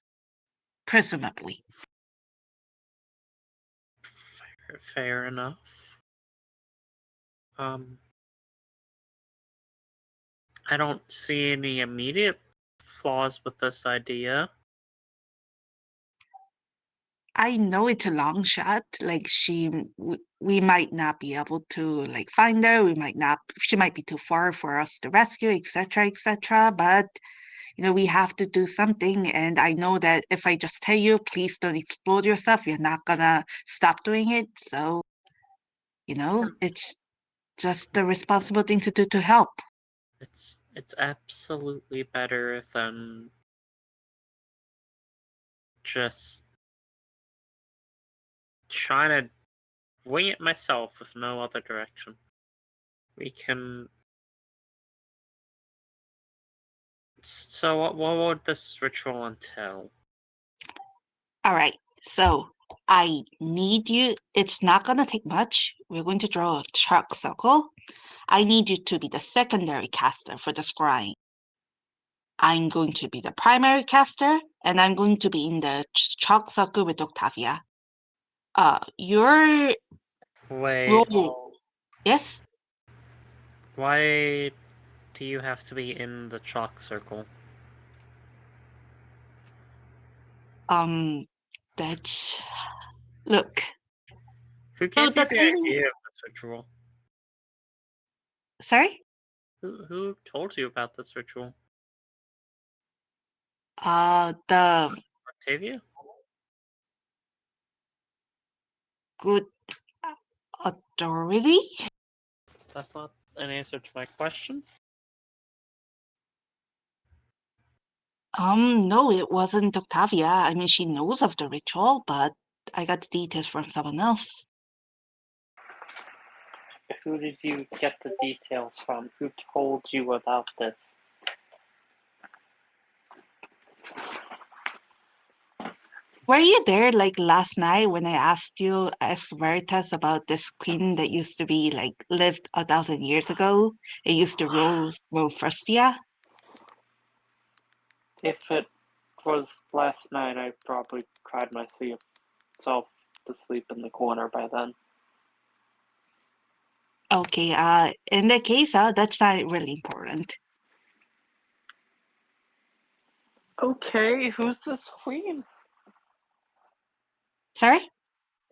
presumably. Fair enough. I don't see any immediate flaws with this idea. I know it's a long shot. Like we might not be able to like find her. We might not. She might be too far for us to rescue, etc., etc. But you know, we have to do something. And I know that if I just tell you, please don't explode yourself, you're not gonna stop doing it. So, you know, it's just the responsible thing to do to help. It's absolutely better than just trying to wing it myself with no other direction. We can. So what would this ritual entail? All right. So I need you. It's not gonna take much. We're going to draw a chalk circle. I need you to be the secondary caster for the scrying. I'm going to be the primary caster, and I'm going to be in the chalk circle with Octavia. Your Wait, role. Yes? why do you have to be in the chalk circle? That's look. Who gave you the the thing. idea of this ritual? Sorry? Who told you about this ritual? The Octavia? good authority? That's not an answer to my question. No, it wasn't Octavia. I mean, she knows of the ritual, but I got the details from someone else. Who did you get the details from? Who told you about this? Were you there like last night when I asked Veritas about this queen that used to be like lived 1,000 years ago? It used to rule Snowfirstia? If it was last night, I probably cried myself to sleep in the corner by then. Okay, in that case, that's not really important. Okay, who's this queen? Sorry?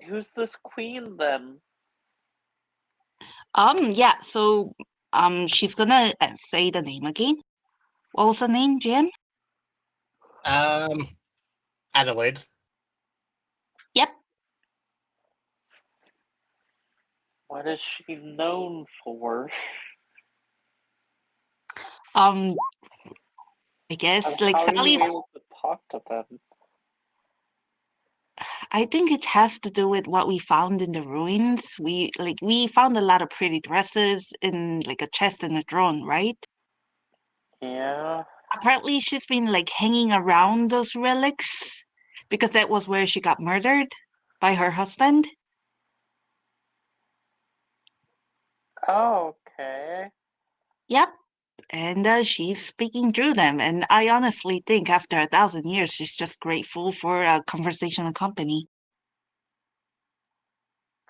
Who's this queen then? Yeah, so, she's gonna say the name again. What was the name, Jim? Adelaide. Yep. What is she known for? I guess, like, How are you Sally's, able to talk to them? I think it has to do with what we found in the ruins. We found a lot of pretty dresses in, like, a chest and a drone, right? Yeah. Apparently, she's been, like, hanging around those relics because that was where she got murdered by her husband. Oh, okay. Yep. And she's speaking through them. And I honestly think after 1,000 years, she's just grateful for a conversational company.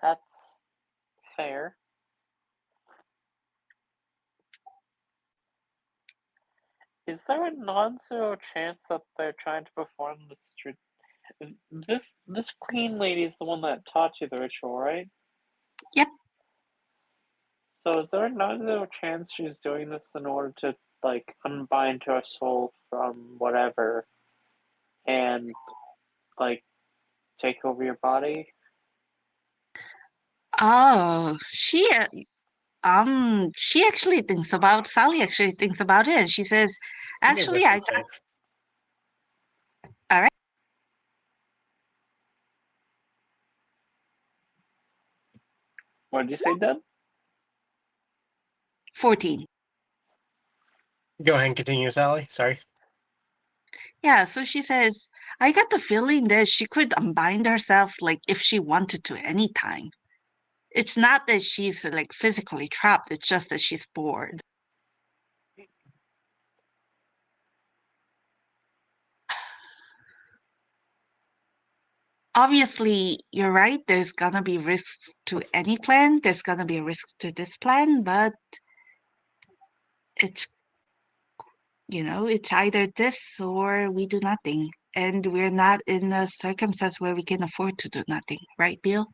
That's fair. Is there a non-zero chance that they're trying to perform this queen lady is the one that taught you the ritual, right? Yep. So is there a non-zero chance she's doing this in order to like unbind her soul from whatever and like take over your body? Oh, she actually thinks about Sally. Actually thinks about it. And she says, Give me a "Actually, I wisdom got save. all right." What did you say, Deb? 14. Go ahead and continue, Sally. Sorry. Yeah, so she says, I got the feeling that she could unbind herself like if she wanted to anytime. It's not that she's like physically trapped, it's just that she's bored. Obviously, you're right, there's gonna be risks to any plan. There's gonna be a risk to this plan, but it's it's either this or we do nothing. And we're not in a circumstance where we can afford to do nothing, right, Bill?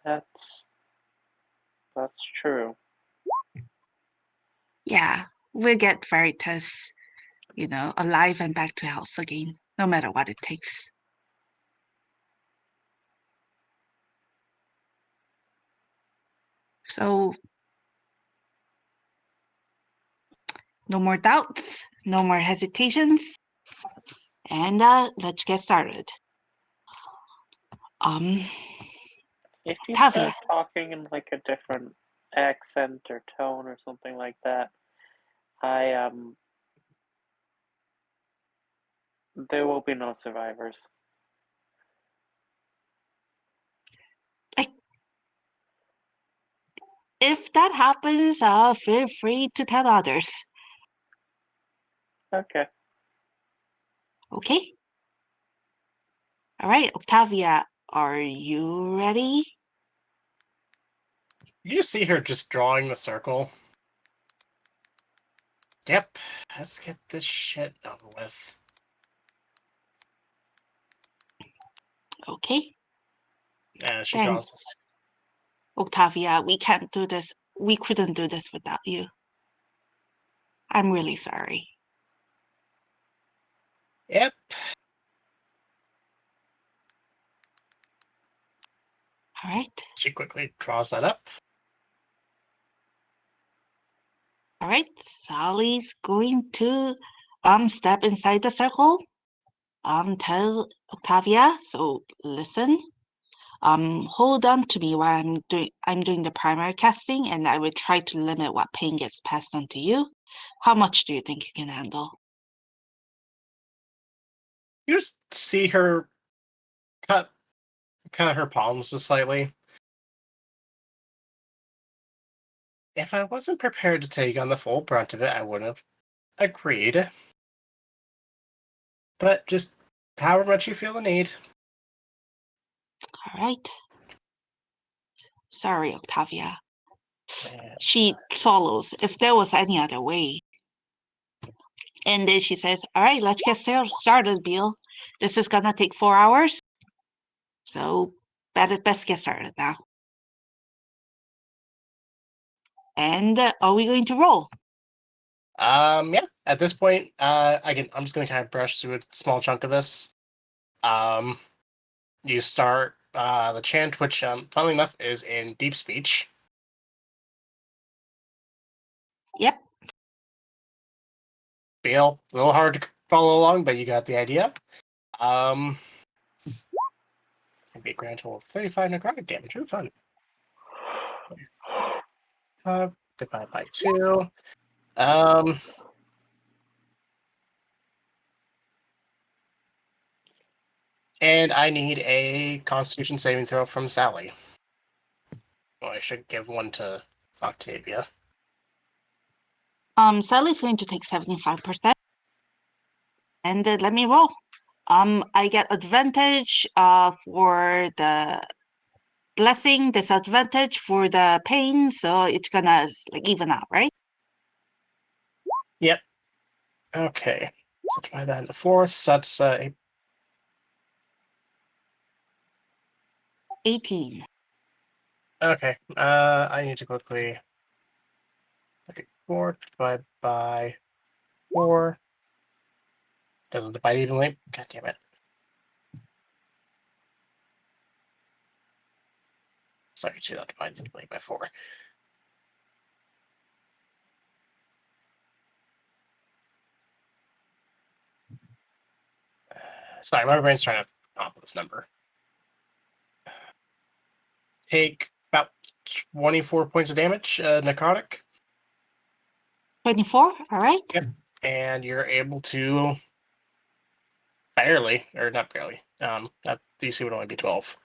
That's true. Yeah, we'll get Veritas, alive and back to health again, no matter what it takes. So, no more doubts, no more hesitations, and let's get started. If you Tavia. start talking in like a different accent or tone or something like that, there will be no survivors. If that happens, feel free to tell others. Okay. Okay? All right, Octavia, are you ready? You just see her just drawing the circle. Yep. Let's get this shit over with. Okay. She Thanks, draws. Octavia. We can't do this. We couldn't do this without you. I'm really sorry. Yep. All right. She quickly draws that up. All right. Sally's going to step inside the circle. Tell Octavia. So listen. Hold on to me while I'm doing the primary casting, and I will try to limit what pain gets passed on to you. How much do you think you can handle? You just see her cut her palms just slightly. If I wasn't prepared to take on the full brunt of it, I wouldn't have agreed. But just however much you feel the need. All right. Sorry, Octavia. She swallows. If there was any other way. And then she says, all right, let's get started, Bill. This is gonna take 4 hours. So best get started now. And are we going to roll? Yeah. At this point, again, I'm just gonna kind of brush through a small chunk of this. You start the chant, which, funnily enough, is in deep speech. Yep. Feel a little hard to follow along, but you got the idea. It'd be a grand total of 35 necrotic damage. Ooh, fun. Divided by 2. And I need a Constitution saving throw from Sally. Well, I should give one to Octavia. Sally's going to take 75%. And let me roll. I get advantage for the blessing, disadvantage for the pain, so it's gonna even out, right? Yep. Okay. So try that into 4. So that's 18. Okay. I need to quickly look at 4 divided by 4. Doesn't divide evenly. God damn it. Sorry, 2 that divides evenly by 4. Sorry, my brain's trying to come up with this number. Take about 24 points of damage, necrotic. 24. All right. Yep. And you're able to barely, or not barely, that DC would only be 12.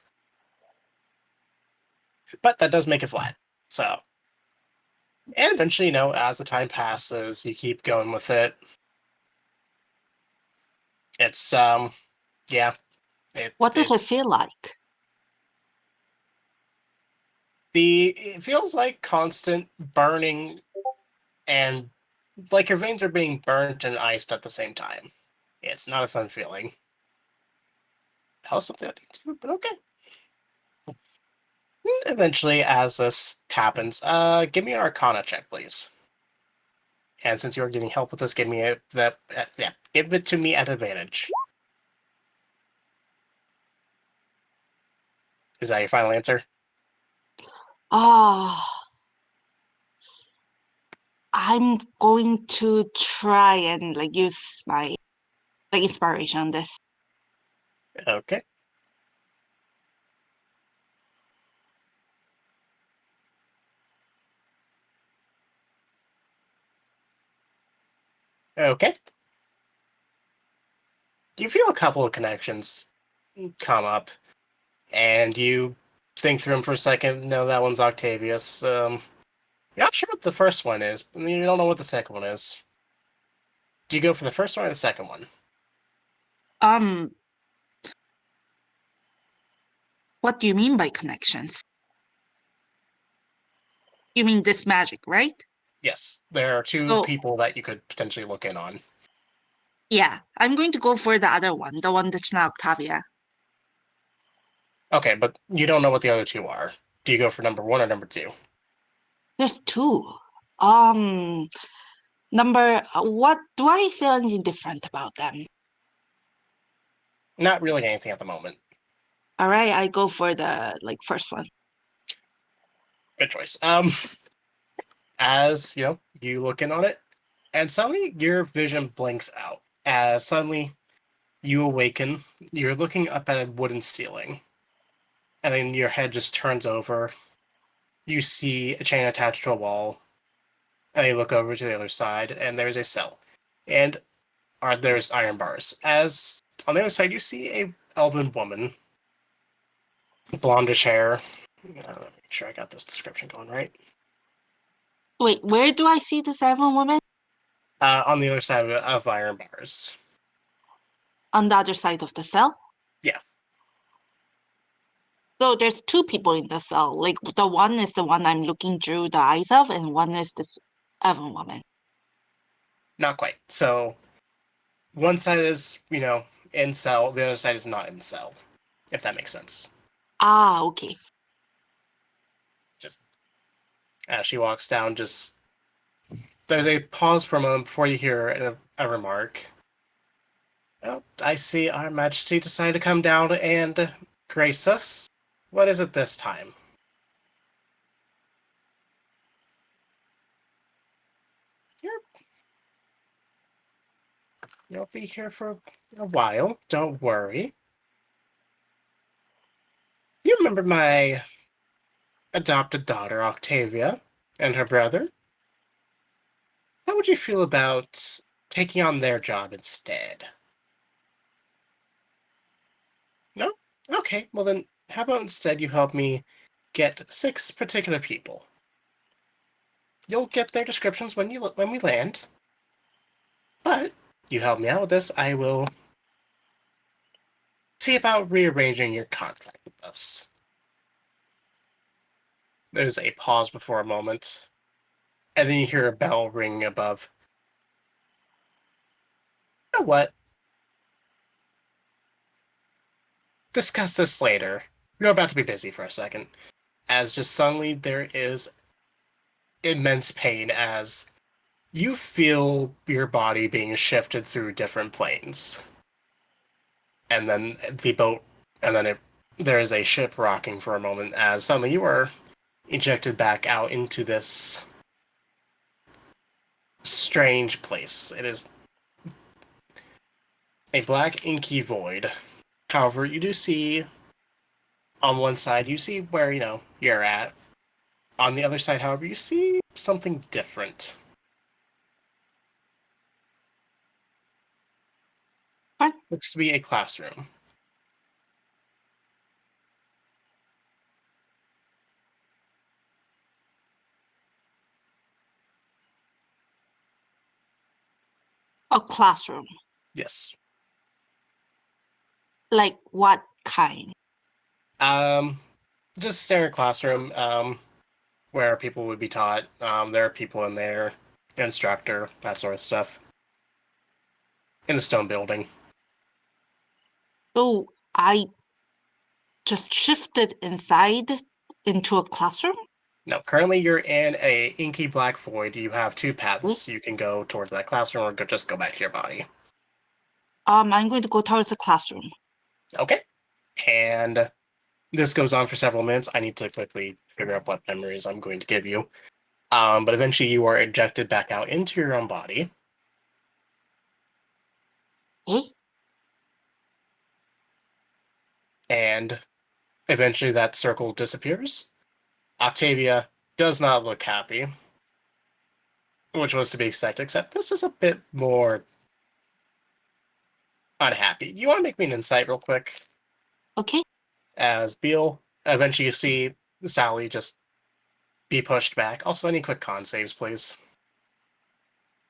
But that does make it flat. So, and eventually, as the time passes, you keep going with it. It's, yeah. What does it it's- feel like? It feels like constant burning, and like your veins are being burnt and iced at the same time. It's not a fun feeling. That was something I didn't do, but okay. Eventually, as this happens, give me an Arcana check, please. And since you are getting help with this, give me give it to me at advantage. Is that your final answer? Ah, I'm going to try and use my inspiration on this. Okay. Okay. You feel a couple of connections come up, and you think through them for a second. No, that one's Octavius. You're not sure what the first one is, and you don't know what the second one is. Do you go for the first one or the second one? What do you mean by connections? You mean this magic, right? Yes, there are two Oh. people that you could potentially look in on. Yeah, I'm going to go for the other one, the one that's not Octavia. Okay, but you don't know what the other two are. Do you go for number 1 or number 2? There's 2. What do I feel anything different about them? Not really anything at the moment. All right, I go for the first one. Good choice. As you look in on it, and suddenly your vision blinks out. As suddenly you awaken, you're looking up at a wooden ceiling, and then your head just turns over. You see a chain attached to a wall, and you look over to the other side, and there's a cell, and there's iron bars. As on the other side, you see a elven woman, blondish hair. Let me make sure I got this description going right. Wait, where do I see the 7 women? On the other side of iron bars. On the other side of the cell? Yeah. So there's 2 people in the cell. The one is the one I'm looking through the eyes of, and one is this other woman. Not quite. So one side is, in cell, the other side is not in cell, if that makes sense. Ah, okay. Just as she walks down, there's a pause for a moment before you hear a remark. Oh, I see Our Majesty decided to come down and grace us. What is it this time? You'll be here for a while, don't worry. You remember my adopted daughter, Octavia, and her brother? How would you feel about taking on their job instead? No? Okay, well then, how about instead you help me get 6 particular people? You'll get their descriptions when we land. But you help me out with this, I will see about rearranging your contract with us. There's a pause before a moment, and then you hear a bell ringing above. You know what? Discuss this later. We're about to be busy for a second. as just suddenly there is immense pain as you feel your body being shifted through different planes. And then the boat, and then there is a ship rocking for a moment as suddenly you are ejected back out into this strange place. It is a black inky void. However, you do see on one side, you see where, you're at. On the other side, however, you see something different. What? Looks to be a classroom. A classroom. Yes. Like what kind? Just standard classroom, where people would be taught. There are people in there, instructor, that sort of stuff. In a stone building. So I just shifted inside into a classroom? No, currently you're in a inky black void. You have two paths. You can go towards that classroom or just go back to your body. I'm going to go towards the classroom. Okay. And this goes on for several minutes. I need to quickly figure out what memories I'm going to give you. But eventually you are ejected back out into your own body. Eh? And eventually that circle disappears. Octavia does not look happy, which was to be expected, except this is a bit more unhappy. You want to make me an insight real quick? Okay. As Beal, eventually you see Sally just be pushed back. Also, any quick con saves, please?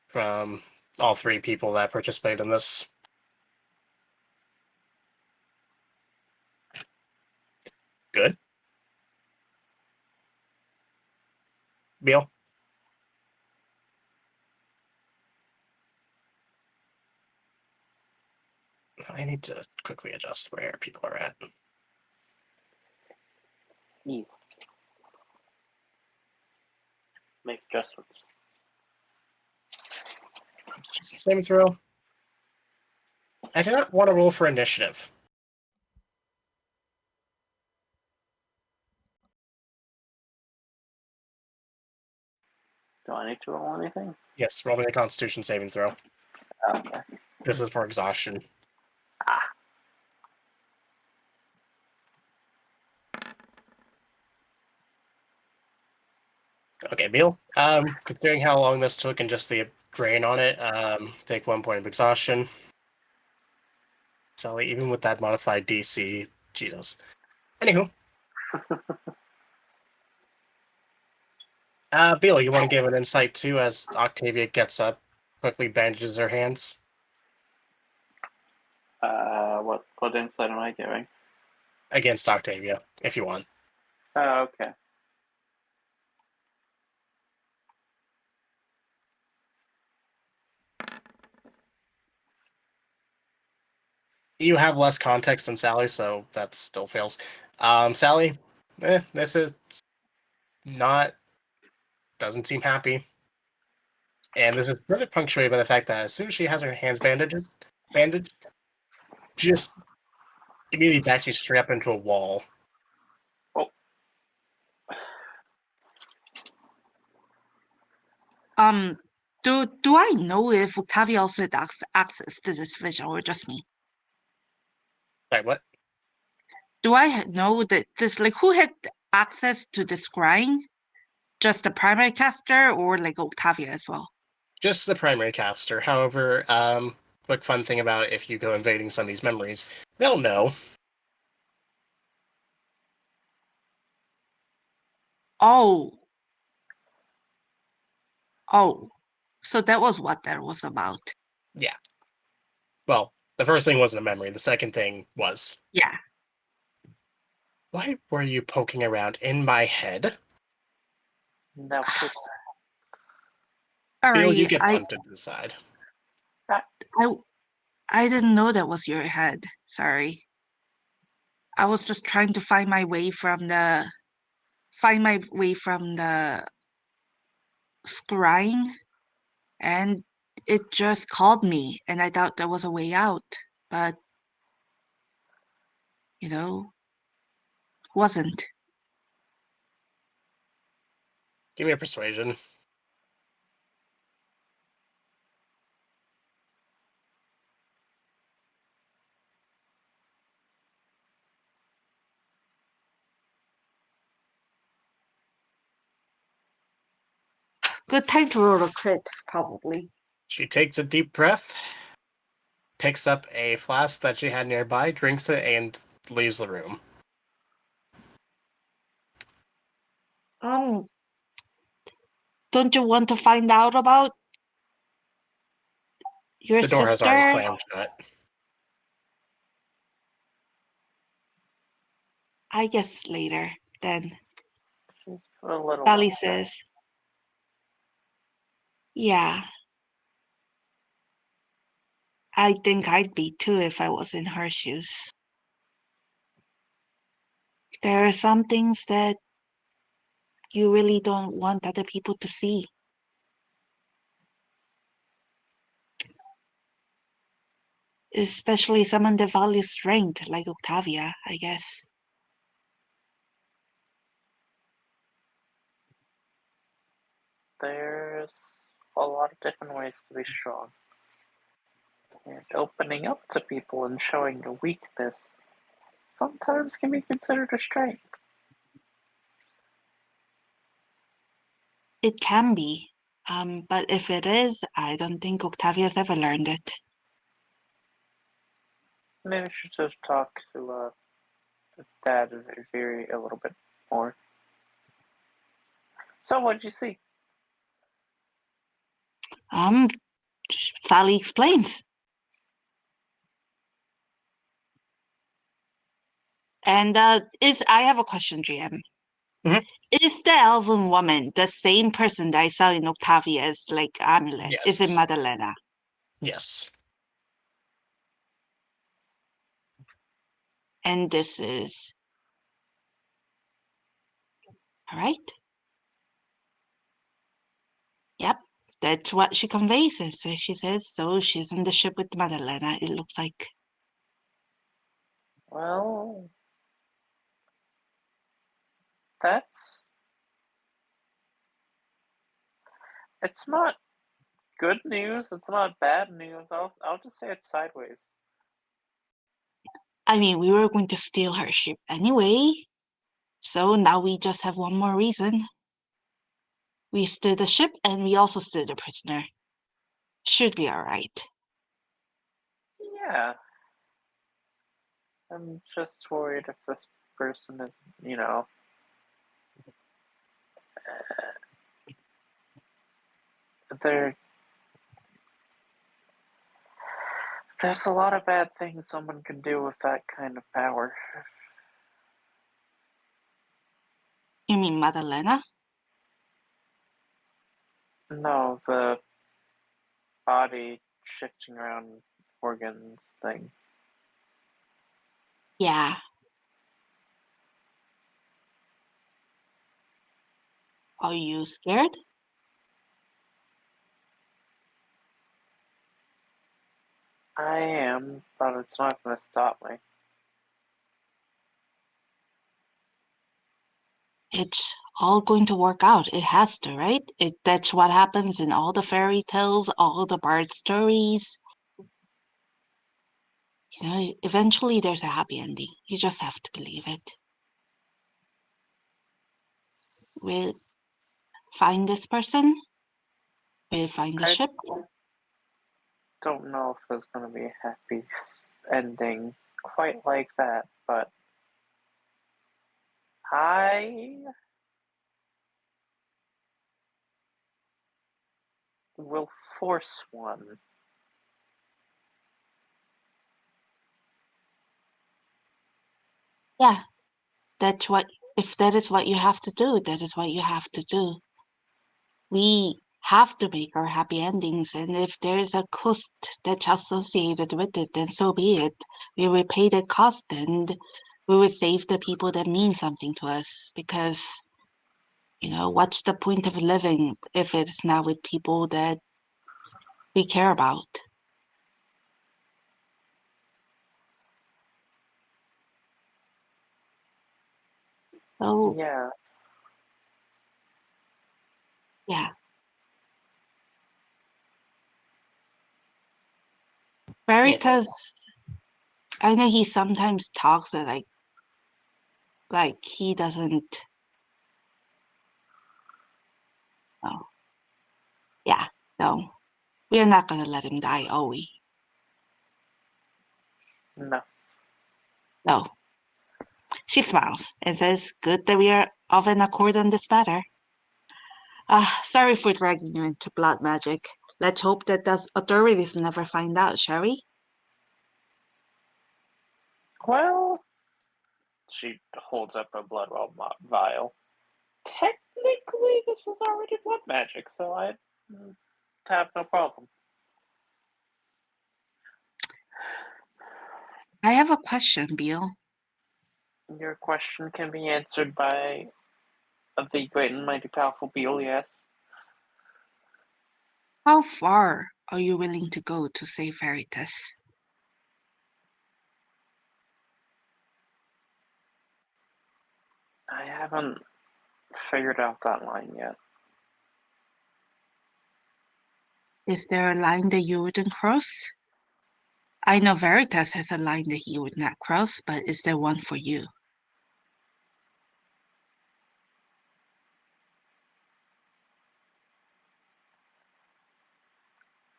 From all three people that participate in this. Good. Beal? I need to quickly adjust where people are at. Ease. Make adjustments. Saving throw. I do not want to roll for initiative. Do I need to roll anything? Yes, roll me a Constitution saving throw. Okay. This is for exhaustion. Okay, Beal. Considering how long this took and just the drain on it, take 1 point of exhaustion. Sally, even with that modified DC, Jesus. Anywho. Beal, you want to give an insight too as Octavia gets up, quickly bandages her hands? What insight am I giving? Against Octavia, if you want. Oh, okay. You have less context than Sally, so that still fails. Sally, this is doesn't seem happy. And this is further punctuated by the fact that as soon as she has her hands bandaged, she just immediately backs you straight up into a wall. Oh. Do I know if Octavia also had access to this vision or just me? Sorry, what? Do I know that this, like, who had access to the scrying? Just the primary caster or like Octavia as well? Just the primary caster. However, quick fun thing about if you go invading some of these memories, they'll know. Oh. Oh. So that was what that was about. Yeah. Well, the first thing wasn't a memory. The second thing was. Yeah. Why were you poking around in my head? No. Bill, you Sorry, get punted to the side. I didn't know that was your head. Sorry. I was just trying to find my way from the find my way from the scrying, and it just called me, and I thought there was a way out, but wasn't. Give me a persuasion. Good time to roll a crit, probably. She takes a deep breath, picks up a flask that she had nearby, drinks it, and leaves the room. Don't you want to find out about your The door has sister? already slammed shut. I guess later, then. She's put a little. Sally upset. says. Yeah. I think I'd be too if I was in her shoes. There are some things that you really don't want other people to see. Especially someone that values strength, like Octavia, I guess. There's a lot of different ways to be strong. And opening up to people and showing a weakness sometimes can be considered a strength. It can be. But if it is, I don't think Octavia's ever learned it. Maybe we should just talk to Dad and Viri a little bit more. So, what did you see? Sally explains. And I have a question, GM. Mhm. Is the elven woman the same person that I saw in Octavia's amulet? Is it Yes. Madalena? Yes. And this is all right. Yep, that's what she conveys. So she says, so she's in the ship with Madalena, it looks like. Well, it's not good news. It's not bad news. I'll just say it's sideways. I mean, we were going to steal her ship anyway, so now we just have one more reason. We steal the ship and we also steal the prisoner. Should be all right. Yeah. I'm just worried if this person is, there's a lot of bad things someone can do with that kind of power. You mean Madalena? No, the body shifting around organs thing. Yeah. Are you scared? I am, but it's not going to stop me. It's all going to work out. It has to, right? That's what happens in all the fairy tales, all the bard stories. Eventually there's a happy ending. You just have to believe it. We'll find this person. We'll find the ship. Don't know if there's going to be a happy ending quite like that, but I will force one. Yeah, if that is what you have to do, that is what you have to do. We have to make our happy endings, and if there is a cost that's associated with it, then so be it. We will pay the cost, and we will save the people that mean something to us, because You know, what's the point of living if it's not with people that we care about? So, Yeah. yeah. Veritas, I know he sometimes talks that like he doesn't. Oh, yeah, no, we're not gonna let him die, are we? No. No. She smiles and says, "Good that we are of an accord on this matter." Sorry for dragging you into blood magic. Let's hope that the authorities never find out, shall we? Well, she holds up a blood vial. Technically, this is already blood magic, so I have no problem. I have a question, Beal. Your question can be answered by the great and mighty powerful Beal, yes. How far are you willing to go to save Veritas? I haven't figured out that line yet. Is there a line that you wouldn't cross? I know Veritas has a line that he would not cross, but is there one for you?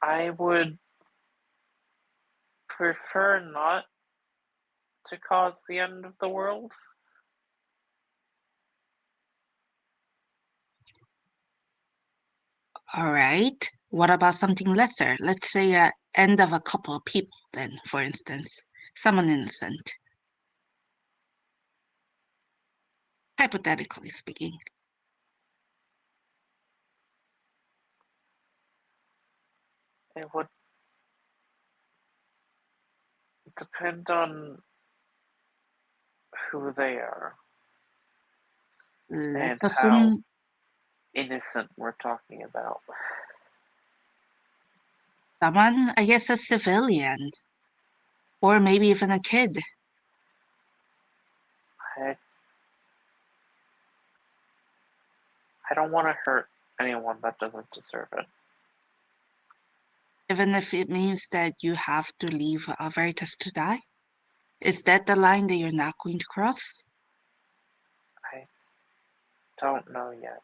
I would prefer not to cause the end of the world. All right. What about something lesser? Let's say end of a couple of people, then, for instance. Someone innocent. Hypothetically speaking. It would depend on who they are Let's and how assume innocent we're talking about. someone, I guess a civilian. Or maybe even a kid. I don't want to hurt anyone that doesn't deserve it. Even if it means that you have to leave Veritas to die? Is that the line that you're not going to cross? I don't know yet.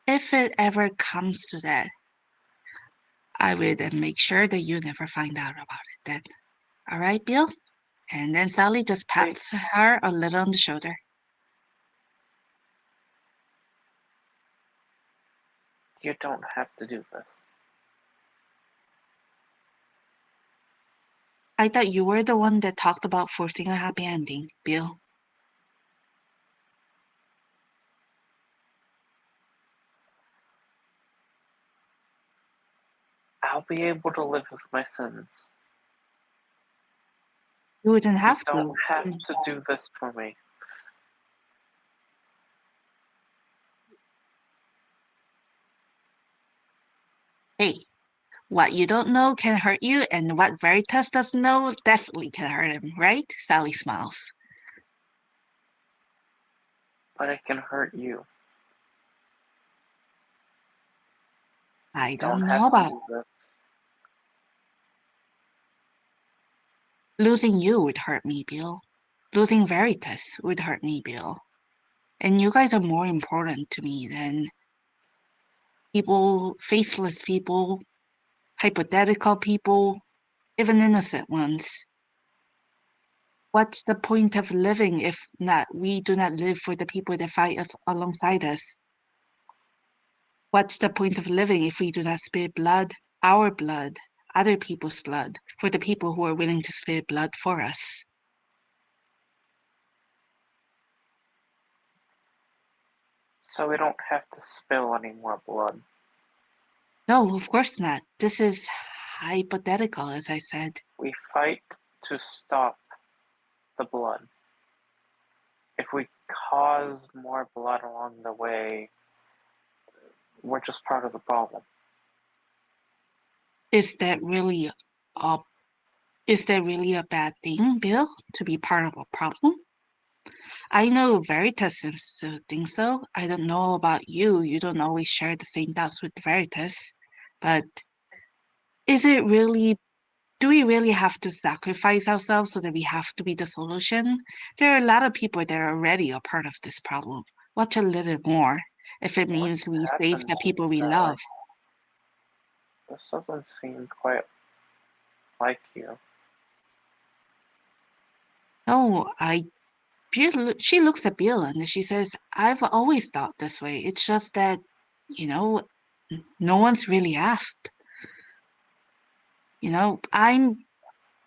If it ever comes to that, I would make sure that you never find out about it then. All right, Bill? And then Sally just pats her a little on the shoulder. You don't have to do this. I thought you were the one that talked about forcing a happy ending, Bill. I'll be able to live with my sins. You wouldn't have You don't to. have to do this for me. Hey, what you don't know can hurt you, and what Veritas doesn't know definitely can hurt him, right? Sally smiles. But it can hurt you. I Don't don't have know to about do this. losing you would hurt me, Bill. Losing Veritas would hurt me, Bill. And you guys are more important to me than people, faceless people, hypothetical people, even innocent ones. What's the point of living if not we do not live for the people that fight us alongside us? What's the point of living if we do not spill blood, our blood, other people's blood, for the people who are willing to spill blood for us? So we don't have to spill any more blood. No, of course not. This is hypothetical, as I said. We fight to stop the blood. If we cause more blood along the way, we're just part of the problem. Is that really a is that really a bad thing, Bill, to be part of a problem? I know Veritas seems to think so. I don't know about you. You don't always share the same thoughts with Veritas. But is it really, do we really have to sacrifice ourselves so that we have to be the solution? There are a lot of people that are already a part of this problem. Watch a little more if it means we save the people we love. This doesn't seem quite like you. No, she looks at Bill and she says, I've always thought this way. It's just that, no one's really asked.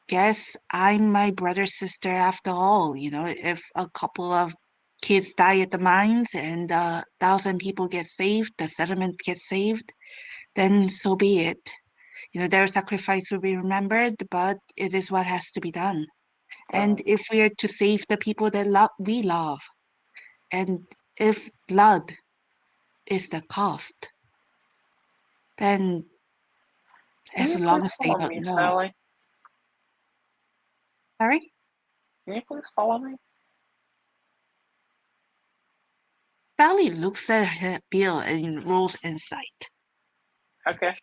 Guess I'm my brother's sister after all. If a couple of kids die at the mines and 1,000 people get saved, the settlement gets saved, then so be it. Their sacrifice will be remembered, but it is what has to be done. And if we are to save the people that we love, and if blood is the cost, then as long as they follow don't me, know. Sally? Sorry? Can you please follow me? Sally looks at Bill and rolls insight. Okay.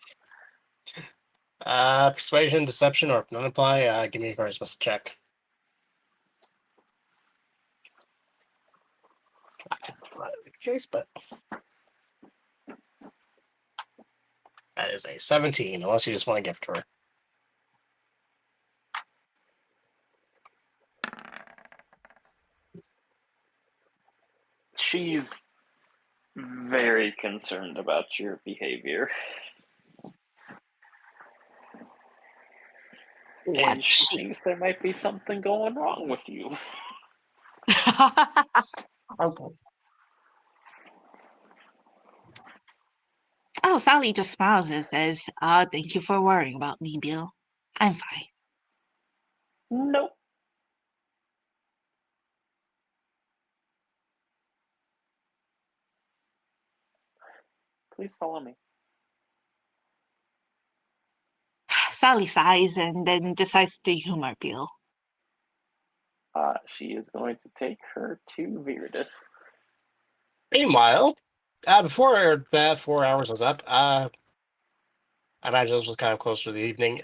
Persuasion, deception, or none apply. Give me a charisma check. Not the case, but that is a 17, unless you just want to give it to her. She's very concerned about your behavior. And she thinks there might be something going wrong with you. Okay. Oh, Sally just smiles and says, thank you for worrying about me, Bill. I'm fine. Nope. Please follow me. Sally sighs and then decides to humor Bill. She is going to take her to Viridis. Meanwhile, before that 4 hours was up, I imagine this was kind of close to the evening.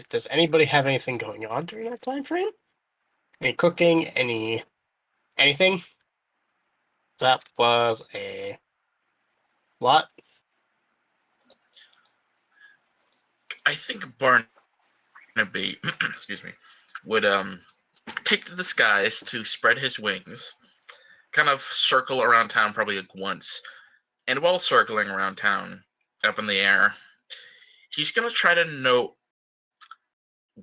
Does anybody have anything going on during that time frame? Any cooking? Anything? That was a lot. I think Barnaby, excuse me, would take to the skies to spread his wings, kind of circle around town probably like once, and while circling around town up in the air, he's gonna try to note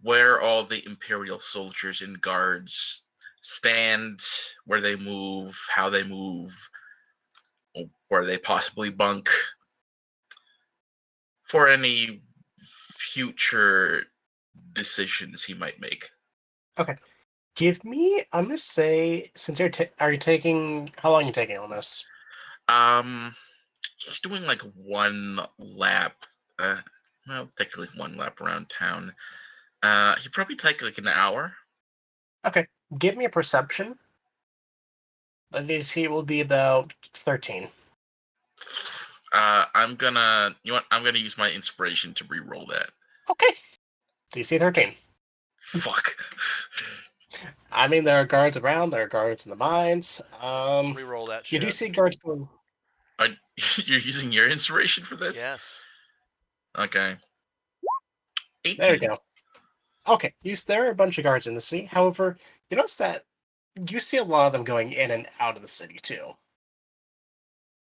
where all the Imperial soldiers and guards stand, where they move, how they move, where they possibly bunk, for any future decisions he might make. Okay. Give me, I'm going to say, since are you taking, how long are you taking on this? He's doing like one lap, technically one lap around town. He'd probably take like an hour. Okay. Give me a perception. Let me see, it will be about 13. I'm gonna use my inspiration to re-roll that. Okay. DC 13. Fuck. I mean, there are guards around. There are guards in the mines. Re-roll that shit. You do see guards going. You're using your inspiration for this? Yes. Okay. 18. There you go. Okay. There are a bunch of guards in the city. However, you notice that you see a lot of them going in and out of the city too.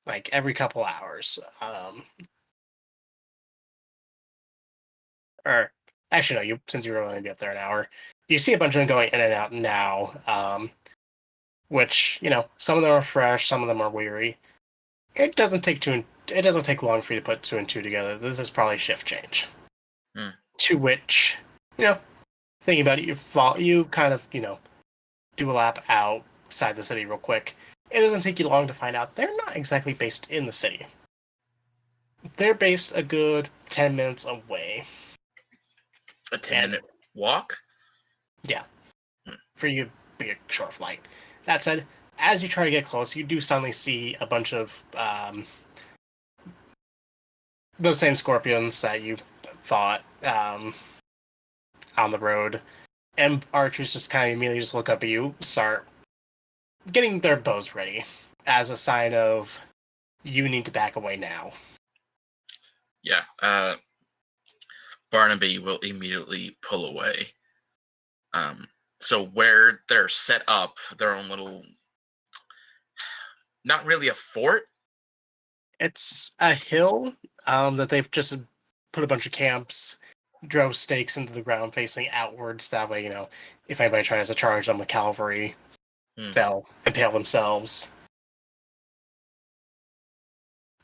Like every couple hours. Or actually, no. Since you were only be up there an hour, you see a bunch of them going in and out now. Which some of them are fresh, some of them are weary. It doesn't take long for you to put 2 and 2 together. This is probably shift change. To which, thinking about it, you kind of do a lap outside the city real quick. It doesn't take you long to find out they're not exactly based in the city. They're based a good 10 minutes away. A 10-minute walk? Yeah. For you to be a short flight. That said, as you try to get close, you do suddenly see a bunch of those same scorpions that you fought on the road. And archers just kind of immediately just look up at you, start getting their bows ready as a sign of you need to back away now. Yeah. Barnaby will immediately pull away. So where they're set up, their own little, not really a fort. It's a hill that they've just put a bunch of camps, drove stakes into the ground facing outwards. That way, if anybody tries to charge them with cavalry, they'll impale themselves.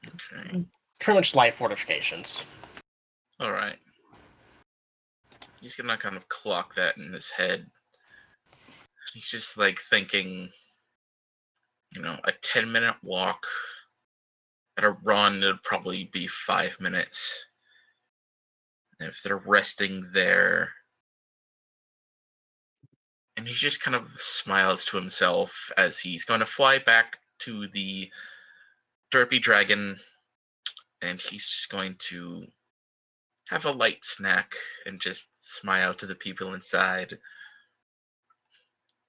Okay. Pretty much light fortifications. All right. He's gonna kind of clock that in his head. He's just like thinking, a 10-minute walk. At a run, it'd probably be 5 minutes. And if they're resting there, and he just kind of smiles to himself as he's going to fly back to the Derpy Dragon, and he's just going to have a light snack and just smile to the people inside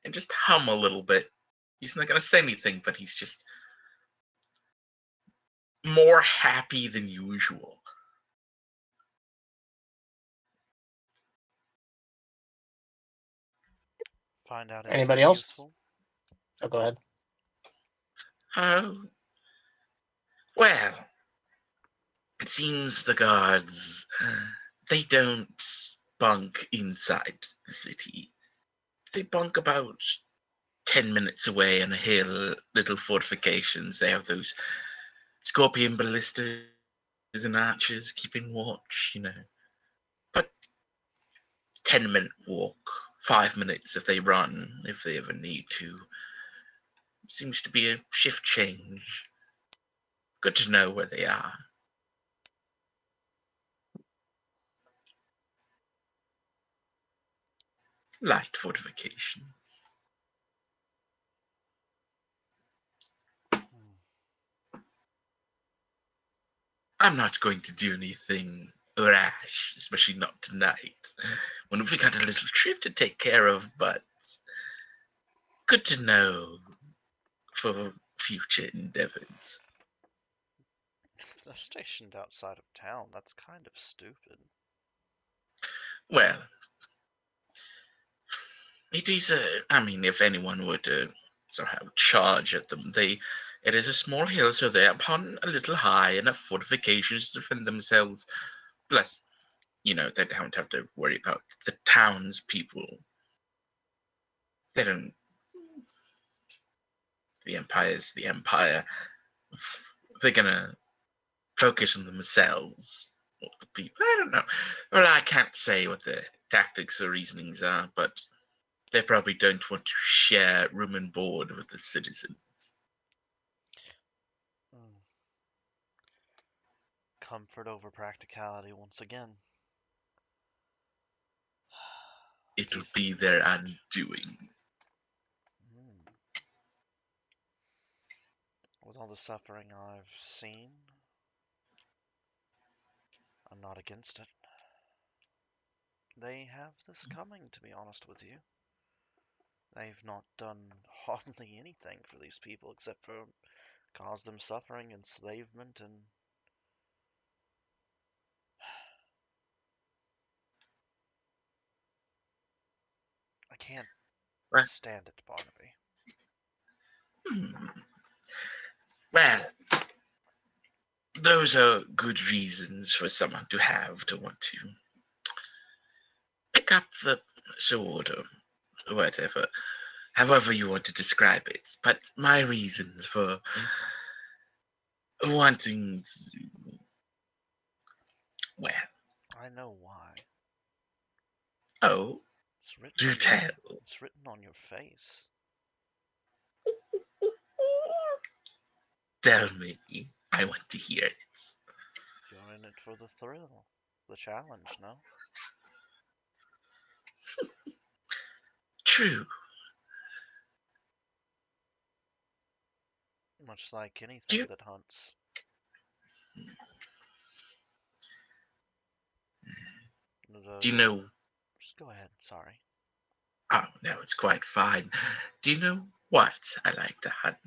and just hum a little bit. He's not going to say anything, but he's just more happy than usual. Find out Anybody anything else? useful? Oh, go ahead. Well, it seems the guards, they don't bunk inside the city. They bunk about 10 minutes away on a hill, little fortifications. They have those scorpion ballistas and archers keeping watch, But 10-minute walk, 5 minutes if they run, if they ever need to. Seems to be a shift change. Good to know where they are. Light fortifications. I'm not going to do anything rash, especially not tonight. When we've got a little trip to take care of, but good to know for future endeavors. If they're stationed outside of town, that's kind of stupid. Well, it is if anyone were to somehow charge at them, it is a small hill, so they're upon a little high, enough fortifications to defend themselves. Plus, they don't have to worry about the townspeople. They don't. The Empire's the Empire. They're gonna focus on themselves. Or the people. I don't know. Well, I can't say what their tactics or reasonings are, but they probably don't want to share room and board with the citizens. Comfort over practicality once again. It'll be their undoing. With all the suffering I've seen, I'm not against it. They have this coming, to be honest with you. They've not done hardly anything for these people except for cause them suffering, enslavement, and I can't stand it, Barnaby. Well, those are good reasons for someone to want to pick up the sword or whatever, however you want to describe it. But my reasons for wanting to, well, I know why. Oh, do tell. It's written on your face. Tell me. I want to hear it. You're in it for the thrill, the challenge, no? True. Much like Do anything you, that hunts. do you You're... know? Just go ahead, sorry. Oh, no, it's quite fine. Do you know what I like to hunt?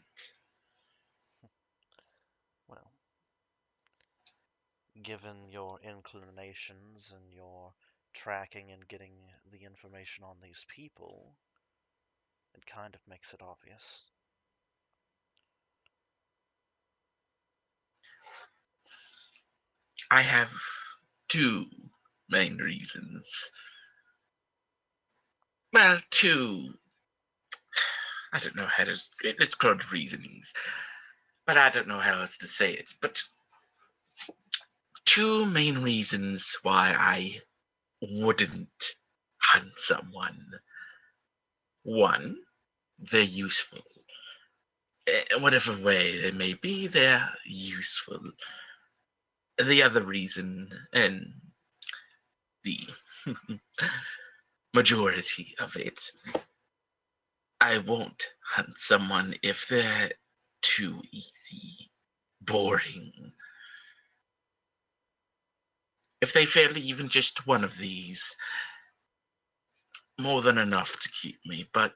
Well, given your inclinations and your tracking and getting the information on these people, it kind of makes it obvious. I have two main reasons. Well, two. I don't know how to. It's called reasonings, but I don't know how else to say it. But two main reasons why I wouldn't hunt someone. One, they're useful. In whatever way they may be, they're useful. The other reason, and the majority of it, I won't hunt someone if they're too easy, boring. If they fail even just one of these, more than enough to keep me, but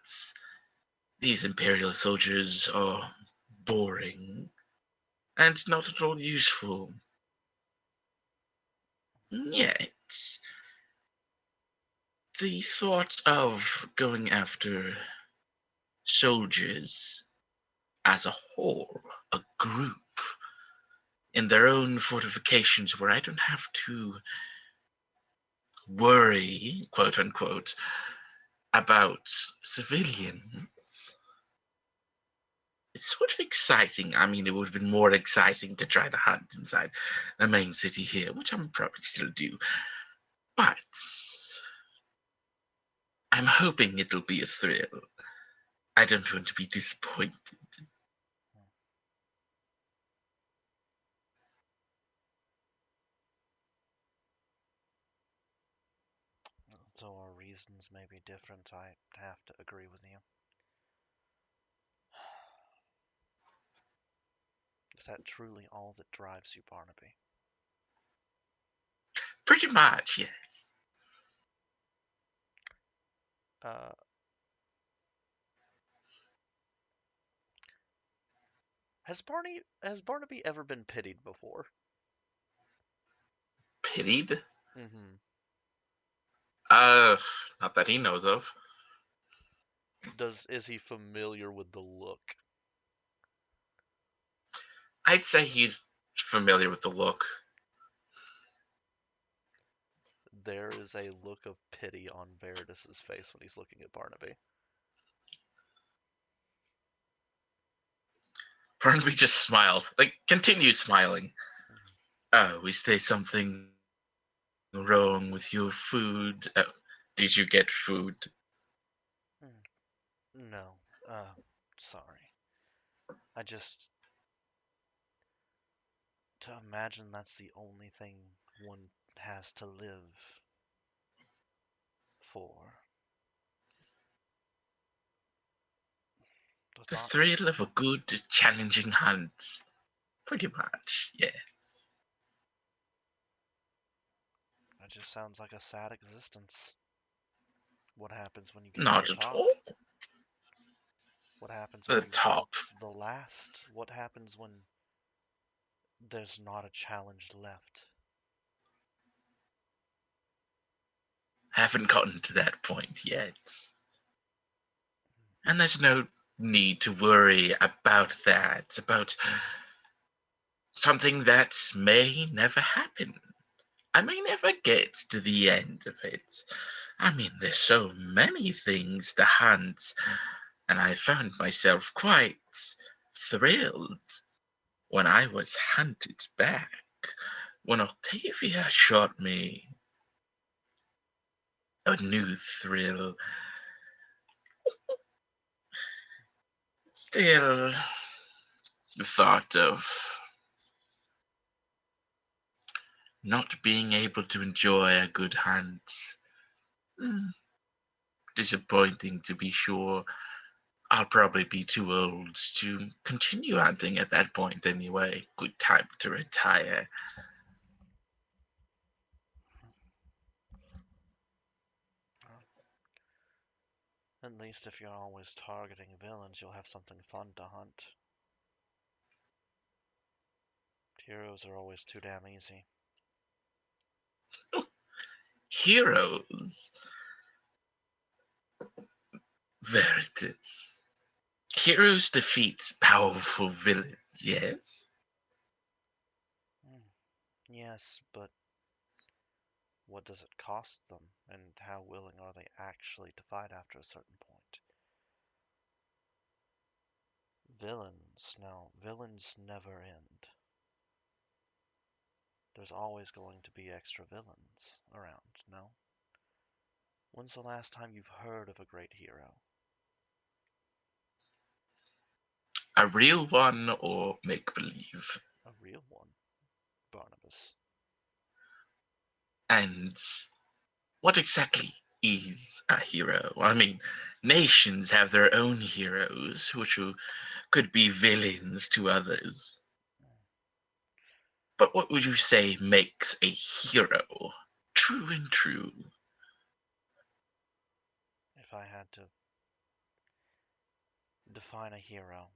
these Imperial soldiers are boring and not at all useful. Yet, the thought of going after soldiers as a whole, a group, in their own fortifications where I don't have to worry, quote unquote, about civilians. It's sort of exciting. I mean, it would have been more exciting to try to hunt inside the main city here, which I'm probably still do. But I'm hoping it'll be a thrill. I don't want to be disappointed. Though our reasons may be different, I have to agree with you. Is that truly all that drives you, Barnaby? Pretty much, yes. Has Barnaby ever been pitied before? Pitied? Mm-hmm. Not that he knows of. Is he familiar with the look? I'd say he's familiar with the look. There is a look of pity on Veritas's face when he's looking at Barnaby. Barnaby just smiles, like continues smiling. Oh, is there something wrong with your food? Oh, did you get food? No, sorry. I just... To imagine that's the only thing one has to live for. The thrill of a good, challenging hunt. Pretty much, yes. It just sounds like a sad existence. What happens when you get Not to the at top? all. What happens The when you top. the last? What happens when there's not a challenge left? Haven't gotten to that point yet. And there's no need to worry about that, about something that may never happen. I may never get to the end of it. I mean, there's so many things to hunt, and I found myself quite thrilled when I was hunted back, when Octavia shot me. A new thrill. Still, The thought of not being able to enjoy a good hunt. Disappointing, to be sure. I'll probably be too old to continue hunting at that point anyway. Good time to retire. At least if you're always targeting villains, you'll have something fun to hunt. Heroes are always too damn easy. Heroes. There it is. Heroes defeat powerful villains, yes? Yes, but what does it cost them, and how willing are they actually to fight after a certain point? Villains, no, villains never end. There's always going to be extra villains around, no? When's the last time you've heard of a great hero? A real one or make-believe? A real one, Barnabas. And what exactly is a hero? I mean, nations have their own heroes, which could be villains to others. But what would you say makes a hero? True and true. If I had to define a hero,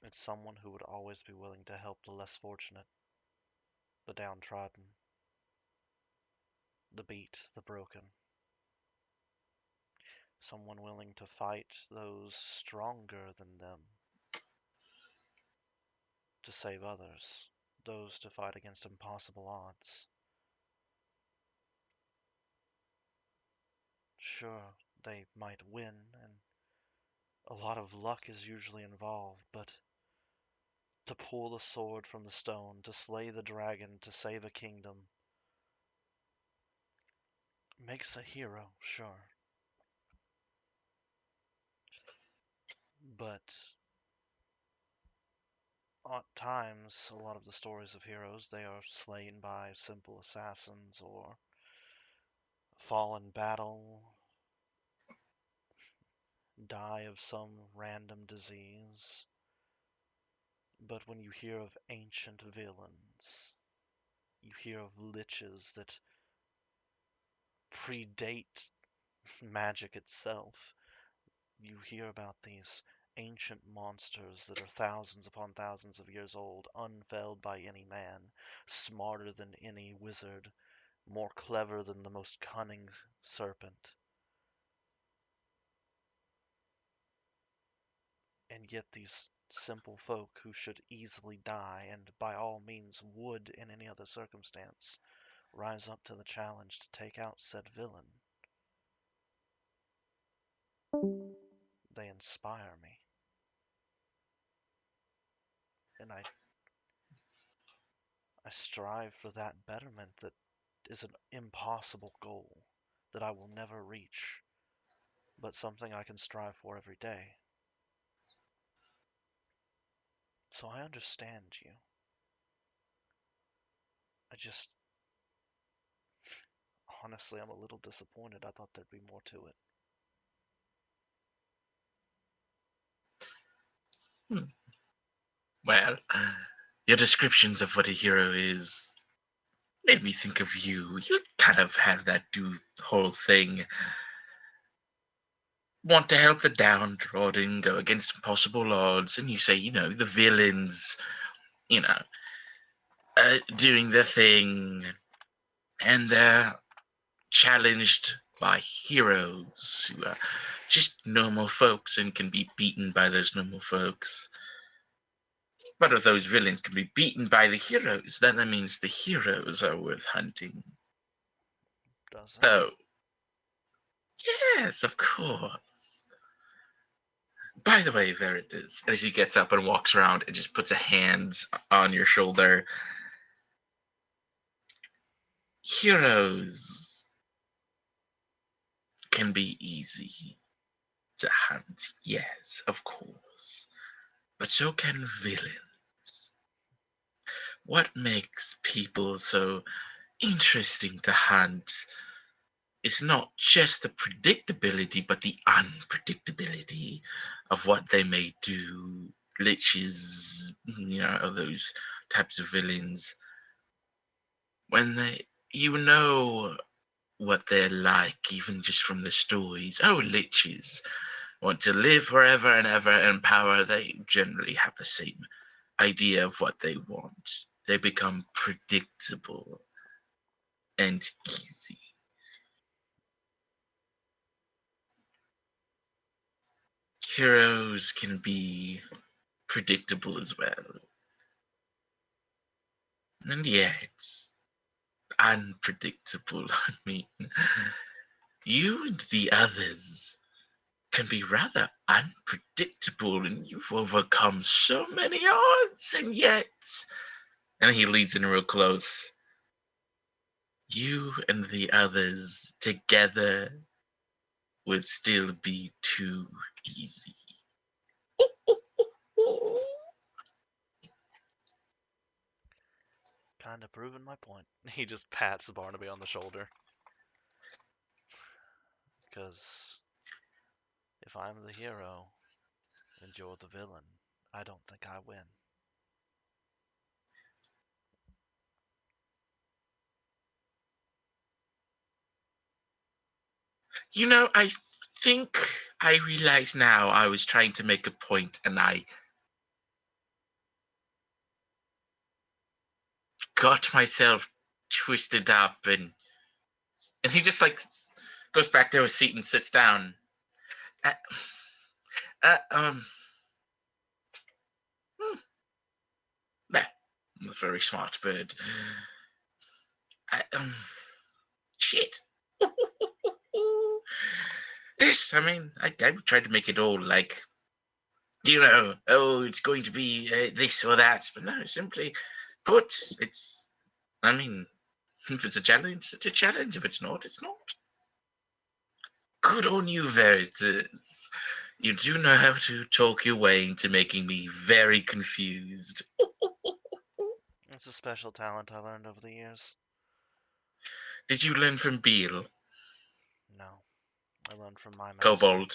it's someone who would always be willing to help the less fortunate, the downtrodden, the beat, the broken. Someone willing to fight those stronger than them, to save others, those to fight against impossible odds. Sure, they might win, and a lot of luck is usually involved, but to pull the sword from the stone, to slay the dragon, to save a kingdom, makes a hero, sure. But at times, a lot of the stories of heroes, they are slain by simple assassins or fall in battle, die of some random disease. But when you hear of ancient villains, you hear of liches that predate magic itself. You hear about these ancient monsters that are thousands upon thousands of years old, unfelled by any man, smarter than any wizard, more clever than the most cunning serpent. And yet these simple folk who should easily die, and by all means would in any other circumstance, rise up to the challenge to take out said villain. They inspire me. And I strive for that betterment that is an impossible goal that I will never reach, but something I can strive for every day. So I understand you. I just, honestly, I'm a little disappointed. I thought there'd be more to it. Well, your descriptions of what a hero is made me think of you. You kind of have that whole thing. Want to help the downtrodden, go against impossible odds, and you say, the villains, you know, doing their thing, and they're challenged by heroes who are just normal folks and can be beaten by those normal folks. But if those villains can be beaten by the heroes, then that means the heroes are worth hunting. Does it? So, yes, of course. By the way, there it is. As he gets up and walks around and just puts a hand on your shoulder. Heroes can be easy to hunt. Yes, of course. but so can villains. What makes people so interesting to hunt is not just the predictability, but the unpredictability of what they may do. Liches, those types of villains. When you know what they're like, even just from the stories. Oh, liches want to live forever and ever in power. They generally have the same idea of what they want. They become predictable and easy. Heroes can be predictable as well. And yet, unpredictable. I mean, you and the others can be rather unpredictable, and you've overcome so many odds, and yet. And he leads in real close. You and the others together would still be too easy. Kind of proving my point. He just pats Barnaby on the shoulder. Because if I'm the hero and you're the villain, I don't think I win. I think I realize now I was trying to make a point and I got myself twisted up and he just goes back to his seat and sits down. I'm a very smart bird. Shit. Yes, I mean, I tried to make it all it's going to be this or that, but no, simply put, if it's a challenge, it's a challenge. If it's not, it's not. Good on you, Veritas. You do know how to talk your way into making me very confused. It's a special talent I learned over the years. Did you learn from Beale? No. I learned from my master. Kobold.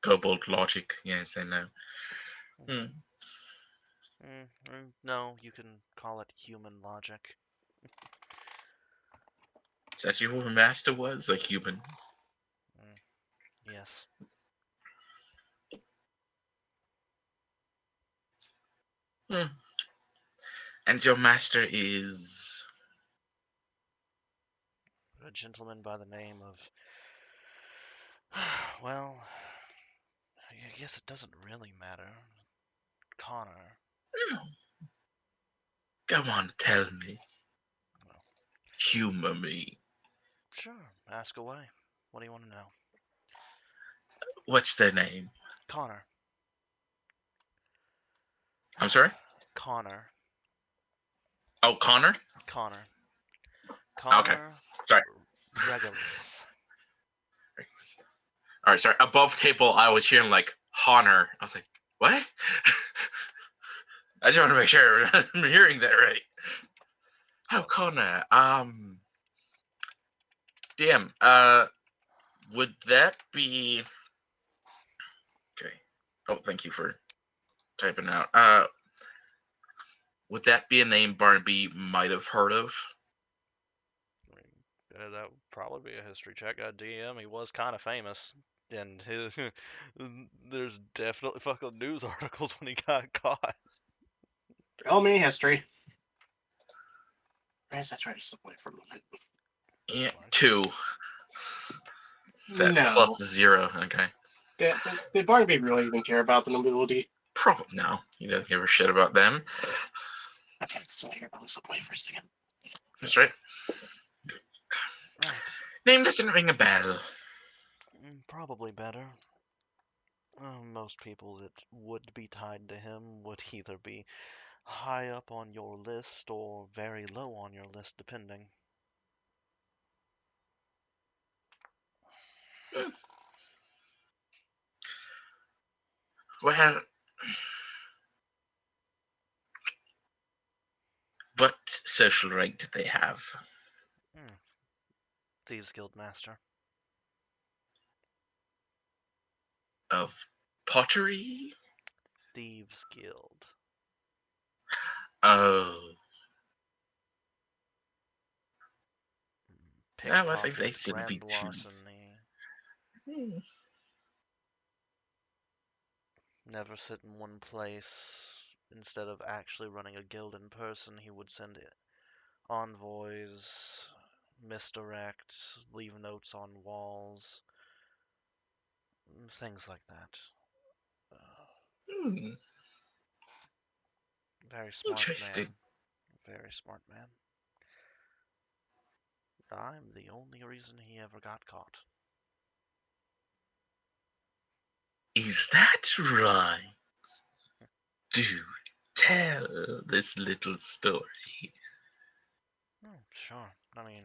Kobold logic, yes, I know. No, you can call it human logic. Is that who her master was? A human? Yes. And your master is? A gentleman by the name of... Well, I guess it doesn't really matter. Connor. Come on, tell me. Humor me. Sure, ask away. What do you want to know? What's their name? Connor. I'm sorry? Connor. Oh, Connor? Connor. Okay, sorry. Regulus. All right, sorry. Above table, I was hearing Honor. I was like, what? I just want to make sure I'm hearing that right. Oh, Connor. Damn. Would that be? Okay. Oh, thank you for typing out. Would that be a name Barnaby might have heard of? That would probably be a history check. DM, he was kind of famous. And there's definitely fucking news articles when he got caught. Tell me history. I guess I try to slip away for a moment. Yeah, 2. That No. plus 0. Okay. Did Barnaby really even care about the nobility? Probably no. He doesn't give a shit about them. Okay, so here, I'll slip away for a second. That's right. Right. Name doesn't ring a bell. Probably better. Most people that would be tied to him would either be high up on your list or very low on your list, depending. Well, social rank did they have? Thieves Guild Master. Of pottery? Thieves Guild. Oh. I think they Pickpocket, shouldn't be grand too. larceny. Hmm. Never sit in one place. Instead of actually running a guild in person, he would send envoys, misdirect, leave notes on walls, things like that. Hmm. Very smart Interesting. man. Very smart man. I'm the only reason he ever got caught. Is that right? Do tell this little story. Oh, sure. I mean,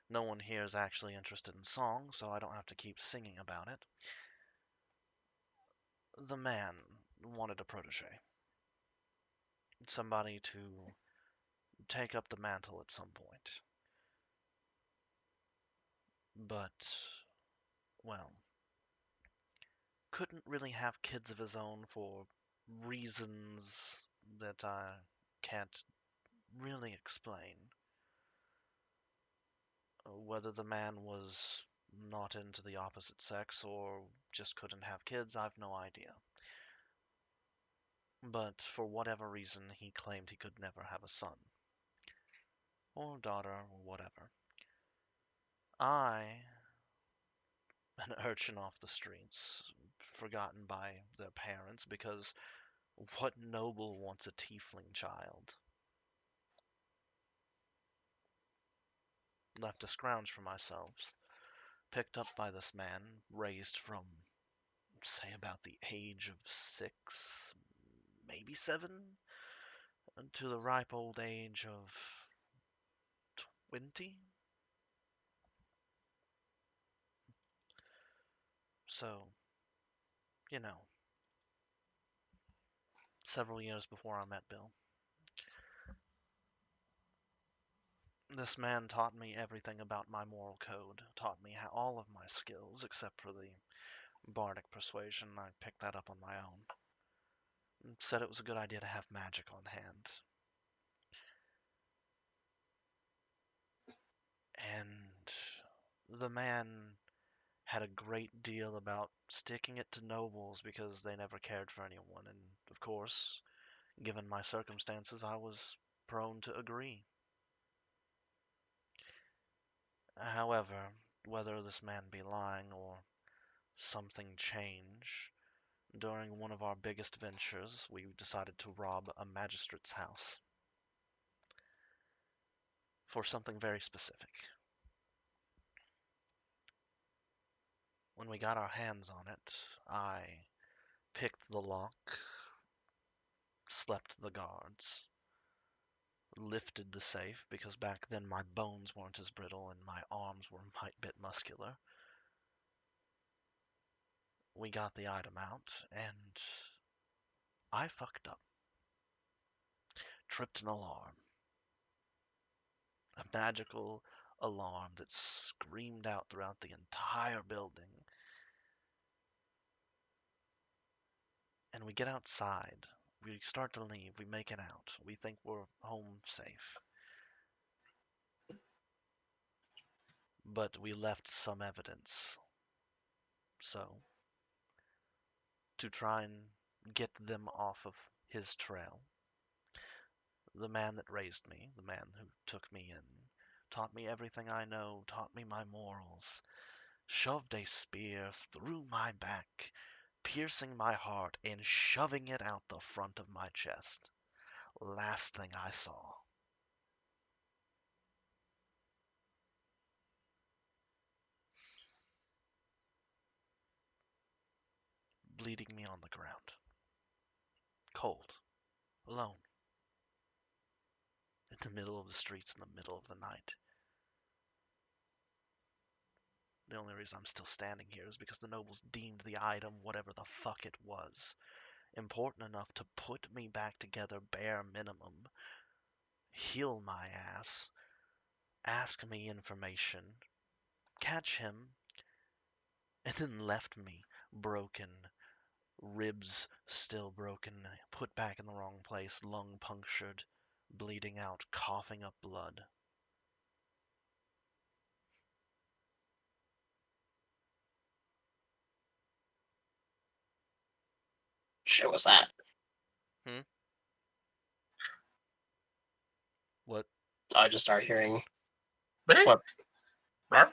no one here is actually interested in song, so I don't have to keep singing about it. The man wanted a protege. Somebody to take up the mantle at some point. But, well, couldn't really have kids of his own for reasons that I can't really explain. Whether the man was not into the opposite sex or just couldn't have kids, I've no idea. But for whatever reason, he claimed he could never have a son. Or daughter, or whatever. I, an urchin off the streets, forgotten by their parents because what noble wants a tiefling child? Left to scrounge for myself, picked up by this man, raised from, say, about the age of 6, maybe 7, to the ripe old age of 20. So, you know, several years before I met Bill. This man taught me everything about my moral code, taught me all of my skills, except for the bardic persuasion. I picked that up on my own. And said it was a good idea to have magic on hand. And the man had a great deal about sticking it to nobles because they never cared for anyone, and of course, given my circumstances, I was prone to agree. However, whether this man be lying or something change, during one of our biggest ventures, we decided to rob a magistrate's house for something very specific. When we got our hands on it, I picked the lock, slept the guards, lifted the safe because back then my bones weren't as brittle and my arms were a bit muscular. We got the item out and I fucked up. Tripped an alarm. A magical alarm that screamed out throughout the entire building. And we get outside. We start to leave. We make it out. We think we're home safe. But we left some evidence. So, to try and get them off of his trail, the man that raised me, the man who took me in, taught me everything I know, taught me my morals, shoved a spear through my back, piercing my heart and shoving it out the front of my chest. Last thing I saw. Bleeding me on the ground. Cold. Alone. In the middle of the streets in the middle of the night. The only reason I'm still standing here is because the nobles deemed the item, whatever the fuck it was, important enough to put me back together bare minimum heal my ass, ask me information, catch him, and then left me broken, ribs still broken, put back in the wrong place, lung punctured, bleeding out, coughing up blood. Shit was that? What? I just start hearing. Right? What? Right?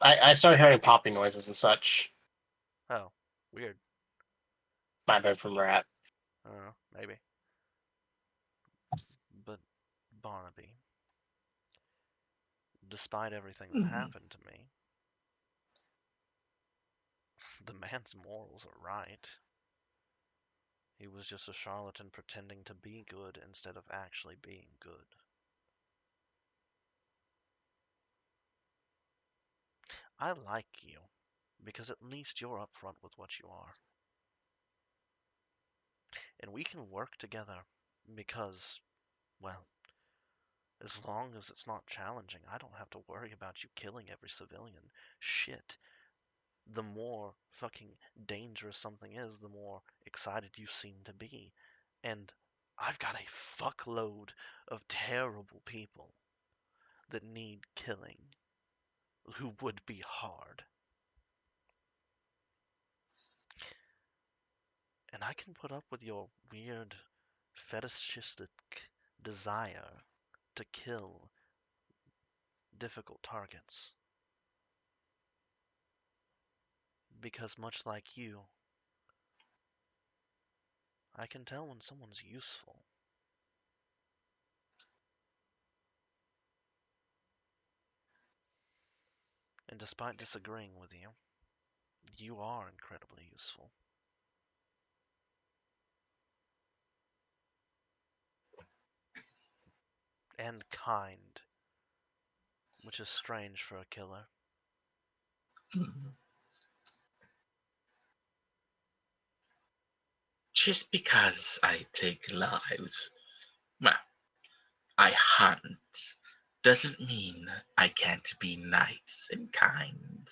I start hearing popping noises and such. Oh, weird. Might have been from Rat. I don't know, maybe. But Barnaby, despite everything that happened to me, the man's morals are right. He was just a charlatan pretending to be good instead of actually being good. I like you, because at least you're upfront with what you are. And we can work together, because, well, as long as it's not challenging, I don't have to worry about you killing every civilian. Shit. The more fucking dangerous something is, the more excited you seem to be. And I've got a fuckload of terrible people that need killing, who would be hard. And I can put up with your weird fetishistic desire to kill difficult targets. Because much like you, I can tell when someone's useful. And despite disagreeing with you, you are incredibly useful. And kind, which is strange for a killer. Just because I take lives, well, I hunt, doesn't mean I can't be nice and kind.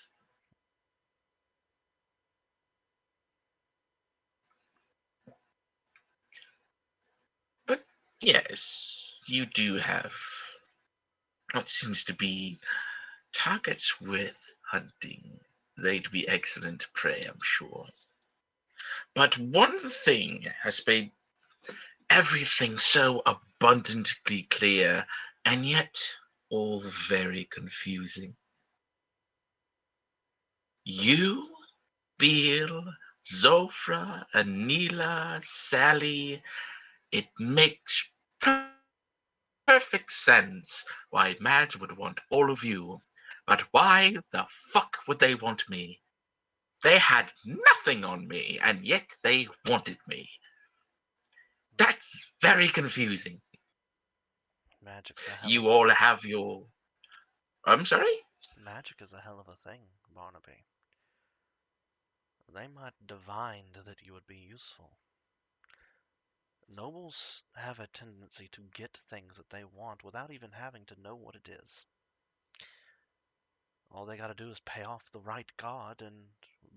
But yes, you do have what seems to be targets worth hunting. They'd be excellent prey, I'm sure. But one thing has made everything so abundantly clear, and yet all very confusing. You, Beal, Zofra, Anila, Sally, it makes perfect sense why Madge would want all of you. But why the fuck would they want me? They had nothing on me, and yet they wanted me. That's very confusing. Magic's a hell You of all have your... I'm sorry? Magic is a hell of a thing, Barnaby. They might divined that you would be useful. Nobles have a tendency to get things that they want without even having to know what it is. All they gotta do is pay off the right god, and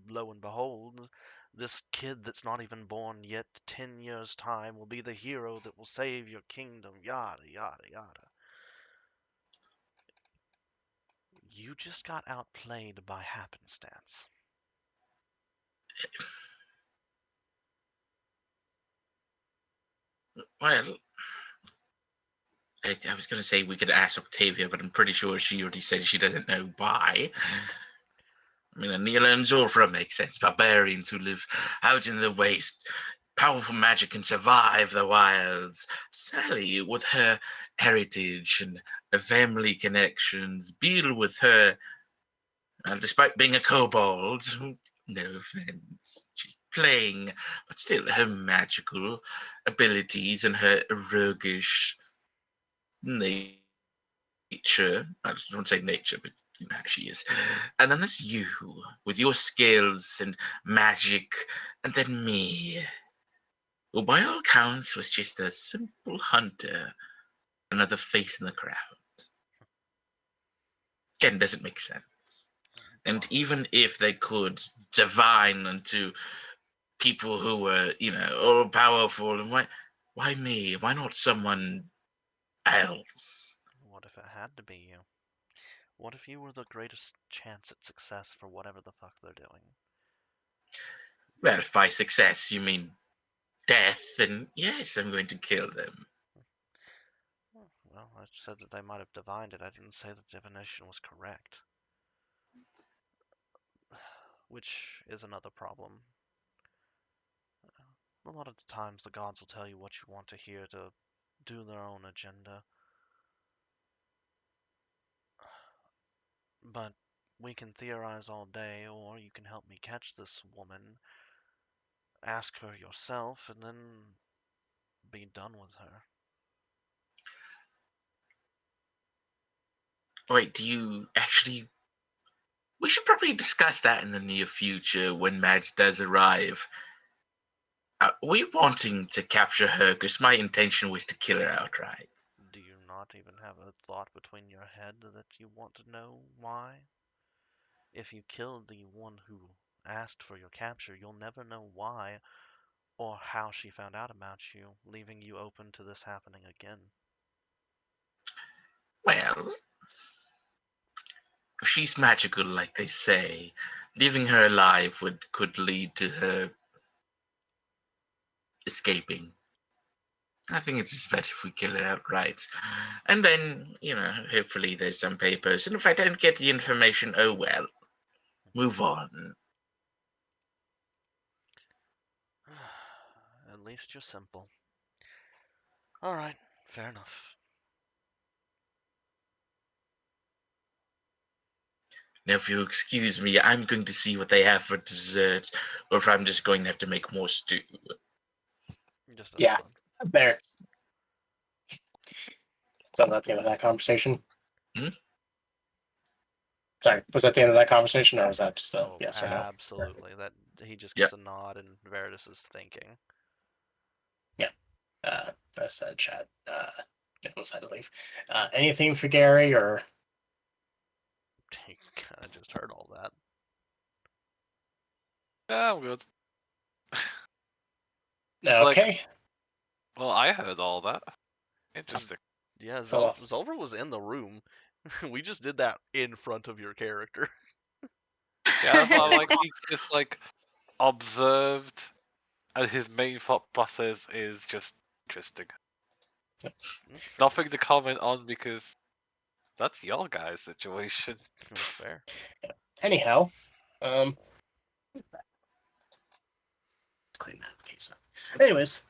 lo and behold, this kid that's not even born yet, 10 years' time, will be the hero that will save your kingdom, yada, yada, yada. You just got outplayed by happenstance. Well, I was going to say we could ask Octavia, but I'm pretty sure she already said she doesn't know why. I mean, Anila and Zulfra make sense. Barbarians who live out in the waste. Powerful magic can survive the wilds. Sally, with her heritage and family connections. Beal, with her, despite being a kobold, no offense, she's playing, but still her magical abilities and her roguish nature. I don't want to say nature, but You know how she is. And then there's you, with your skills and magic, and then me, who by all accounts was just a simple hunter, another face in the crowd. Again, doesn't make sense. And even if they could divine unto people who were, all powerful, and why me? Why not someone else? What if it had to be you? What if you were the greatest chance at success for whatever the fuck they're doing? Well, if by success you mean death, then yes, I'm going to kill them. Well, I said that they might have divined it. I didn't say the divination was correct. Which is another problem. A lot of the times the gods will tell you what you want to hear to do their own agenda. But we can theorize all day, or you can help me catch this woman, ask her yourself, and then be done with her. Wait, do you actually... We should probably discuss that in the near future when Mads does arrive. We wanting to capture her because my intention was to kill her outright. Do you not even have a thought between your head that you want to know why? If you killed the one who asked for your capture, you'll never know why or how she found out about you, leaving you open to this happening again. Well, if she's magical, like they say, leaving her alive could lead to her escaping. I think it's just better if we kill her outright. And then, hopefully there's some papers. And if I don't get the information, oh well. Move on. At least you're simple. Alright, fair enough. Now, if you excuse me, I'm going to see what they have for dessert, or if I'm just going to have to make more stew. Just Yeah, there. So that's the end of that conversation. Hmm? Sorry, was that the end of that conversation, or was that just a yes or no? Absolutely. That he just Yep. gets a nod, and Veritas is thinking. Yeah. I said chat. Almost had to leave. Anything for Gary or? He kind of just heard all that. Yeah, I'm good. Okay. Well, I heard all that. Interesting. Yeah, Cool. Zulver was in the room. We just did that in front of your character. Yeah, that's why I'm like, he's just like observed, and his main thought process is just interesting. Nothing to comment on because that's your guy's situation. That's fair. Anyhow, clean that case up. Anyways,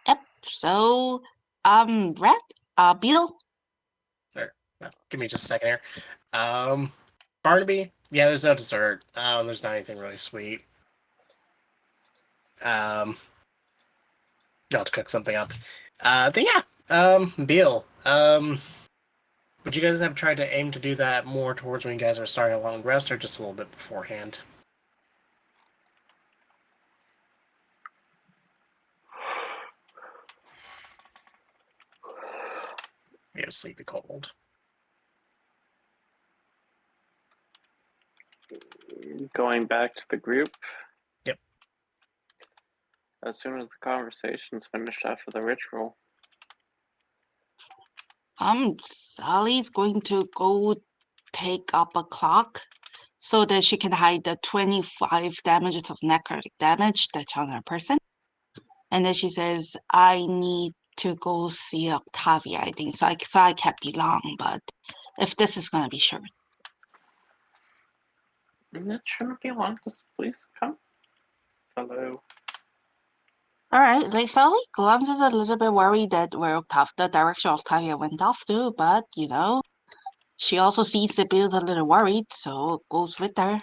Yep. So, Red, Beetle. give me just a second here. Barnaby, yeah, there's no dessert. There's not anything really sweet. I'll have to cook something up. Then yeah, Beal. Would you guys have tried to aim to do that more towards when you guys are starting a long rest, or just a little bit beforehand? You have sleepy cold. Going back to the group. Yep. As soon as the conversation's finished after the ritual. Sally's going to go take up a clock so that she can hide the 25 damages of necrotic damage that's on her person. And then she says, I need to go see Octavia, I think. So I can't be long, but if this is going to be short. It shouldn't be long. Just please come. Hello. All right, like Sally glances a little bit worried that where the direction Octavia went off to, but she also sees that Bill's a little worried, so goes with her.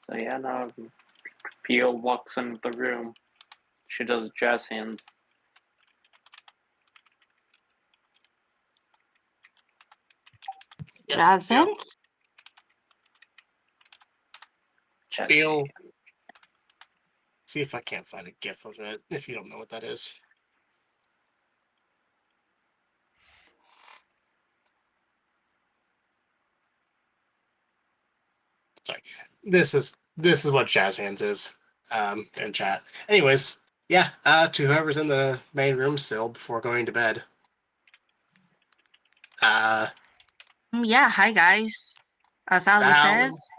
So yeah, now Peel walks into the room. She does jazz hands. Present? Just Bill, see if I can't find a GIF of it. If you don't know what that is. Sorry, this is what Jazz Hands is. In chat. Anyways, yeah. To whoever's in the main room still before going to bed. Yeah, hi guys. As Ali says.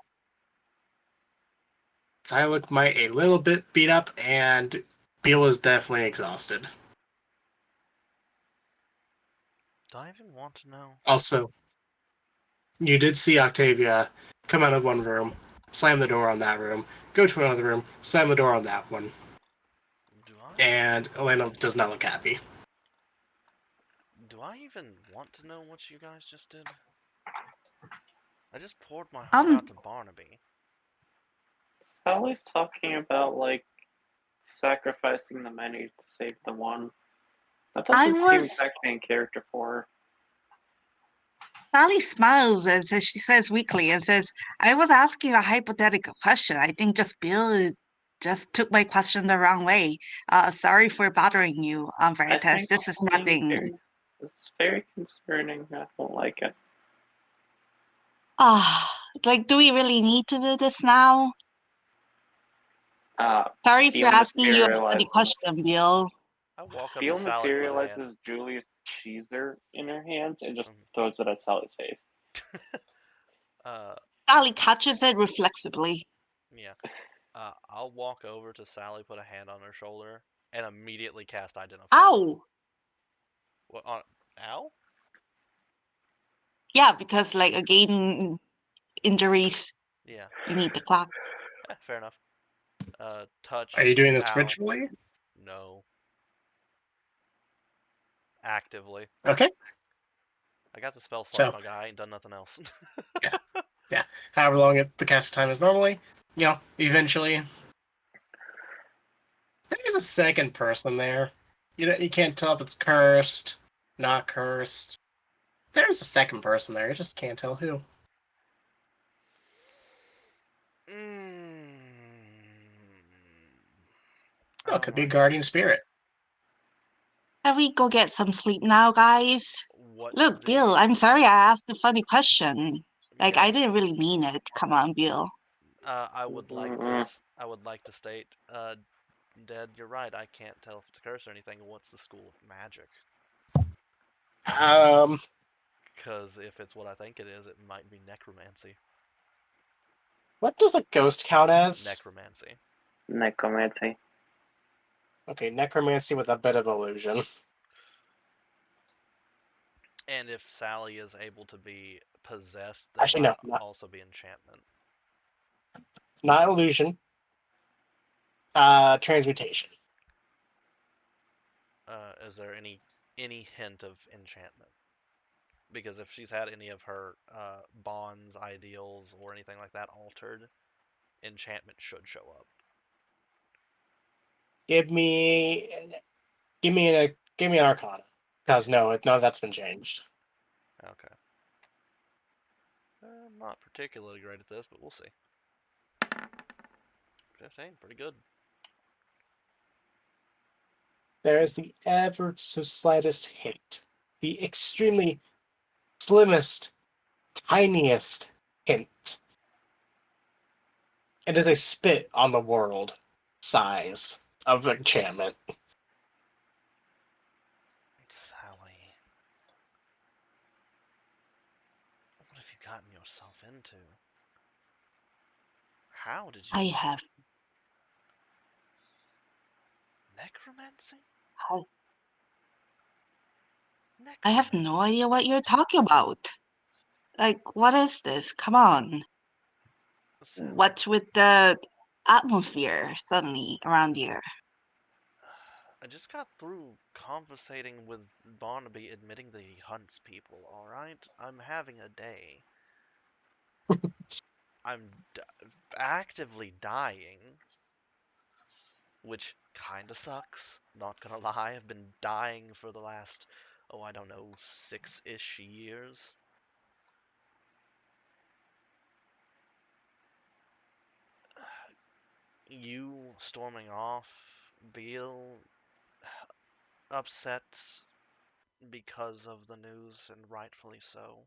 I look a little bit beat up, and Beal is definitely exhausted. Do I even want to know? Also, you did see Octavia come out of one room, slam the door on that room, go to another room, slam the door on that one. Do I? And Elena does not look happy. Do I even want to know what you guys just did? I just poured my heart Um, out to Barnaby. Sally's talking about like sacrificing the many to save the one. That I doesn't seem was exactly in character for her. Sally smiles and says she says weakly and says, I was asking a hypothetical question. I think just Bill just took my question the wrong way. Sorry for bothering you, I Veritas. think This is it's nothing. very concerning. I don't like it. Like, do we really need to do this now? Sorry for Beal asking you a funny materializes. question, Bill. I walk up Beal to Sally, put a hand. materializes Julius Caesar in her hands and just throws it at Sally's face. Sally catches it reflexively. Yeah. I'll walk over to Sally, put a hand on her shoulder, and immediately cast Identify. Ow! What? Ow? Yeah, because like again, injuries. Yeah. You need the clock. Fair enough. Touch. Are you doing this ow. ritually? No. Actively. Okay. I got the spell slot, So- my guy. I ain't done nothing else. Yeah. However long the cast time is normally, eventually. There's a second person there. You can't tell if it's cursed, not cursed. There's a second person there. You just can't tell who. Oh, it could be Guardian Spirit. Can we go get some sleep now, guys? What Look, Bill, I'm sorry I asked a funny question. Like, Yeah. I didn't really mean it. Come on, Bill. I would like to. I would like to state, Dad, you're right. I can't tell if it's a curse or anything. What's the school of magic? Because if it's what I think it is, it might be necromancy. What does a ghost count as? Necromancy. Necromancy. Okay, necromancy with a bit of illusion. And if Sally is able to be possessed, then Actually, no, might also be enchantment. Not illusion. Transmutation. Is there any hint of enchantment? Because if she's had any of her bonds, ideals, or anything like that altered, enchantment should show up. Give me an Arcana, because no, that's been changed. Okay. I'm not particularly great at this, but we'll see. 15, pretty good. There is the ever so slightest hint, the extremely slimmest, tiniest hint. It is a spit on the world size of enchantment. Sally. What have you gotten yourself into? How did you... I have. Necromancy? I have no idea what you're talking about. Like, what is this? Come on. What's with the atmosphere suddenly around here? I just got through conversating with Barnaby admitting that he hunts people, alright? I'm having a day. I'm actively dying. Which kinda sucks. Not gonna lie, I've been dying for the last, I don't know, 6-ish years. you storming off, Beal, upset because of the news, and rightfully so.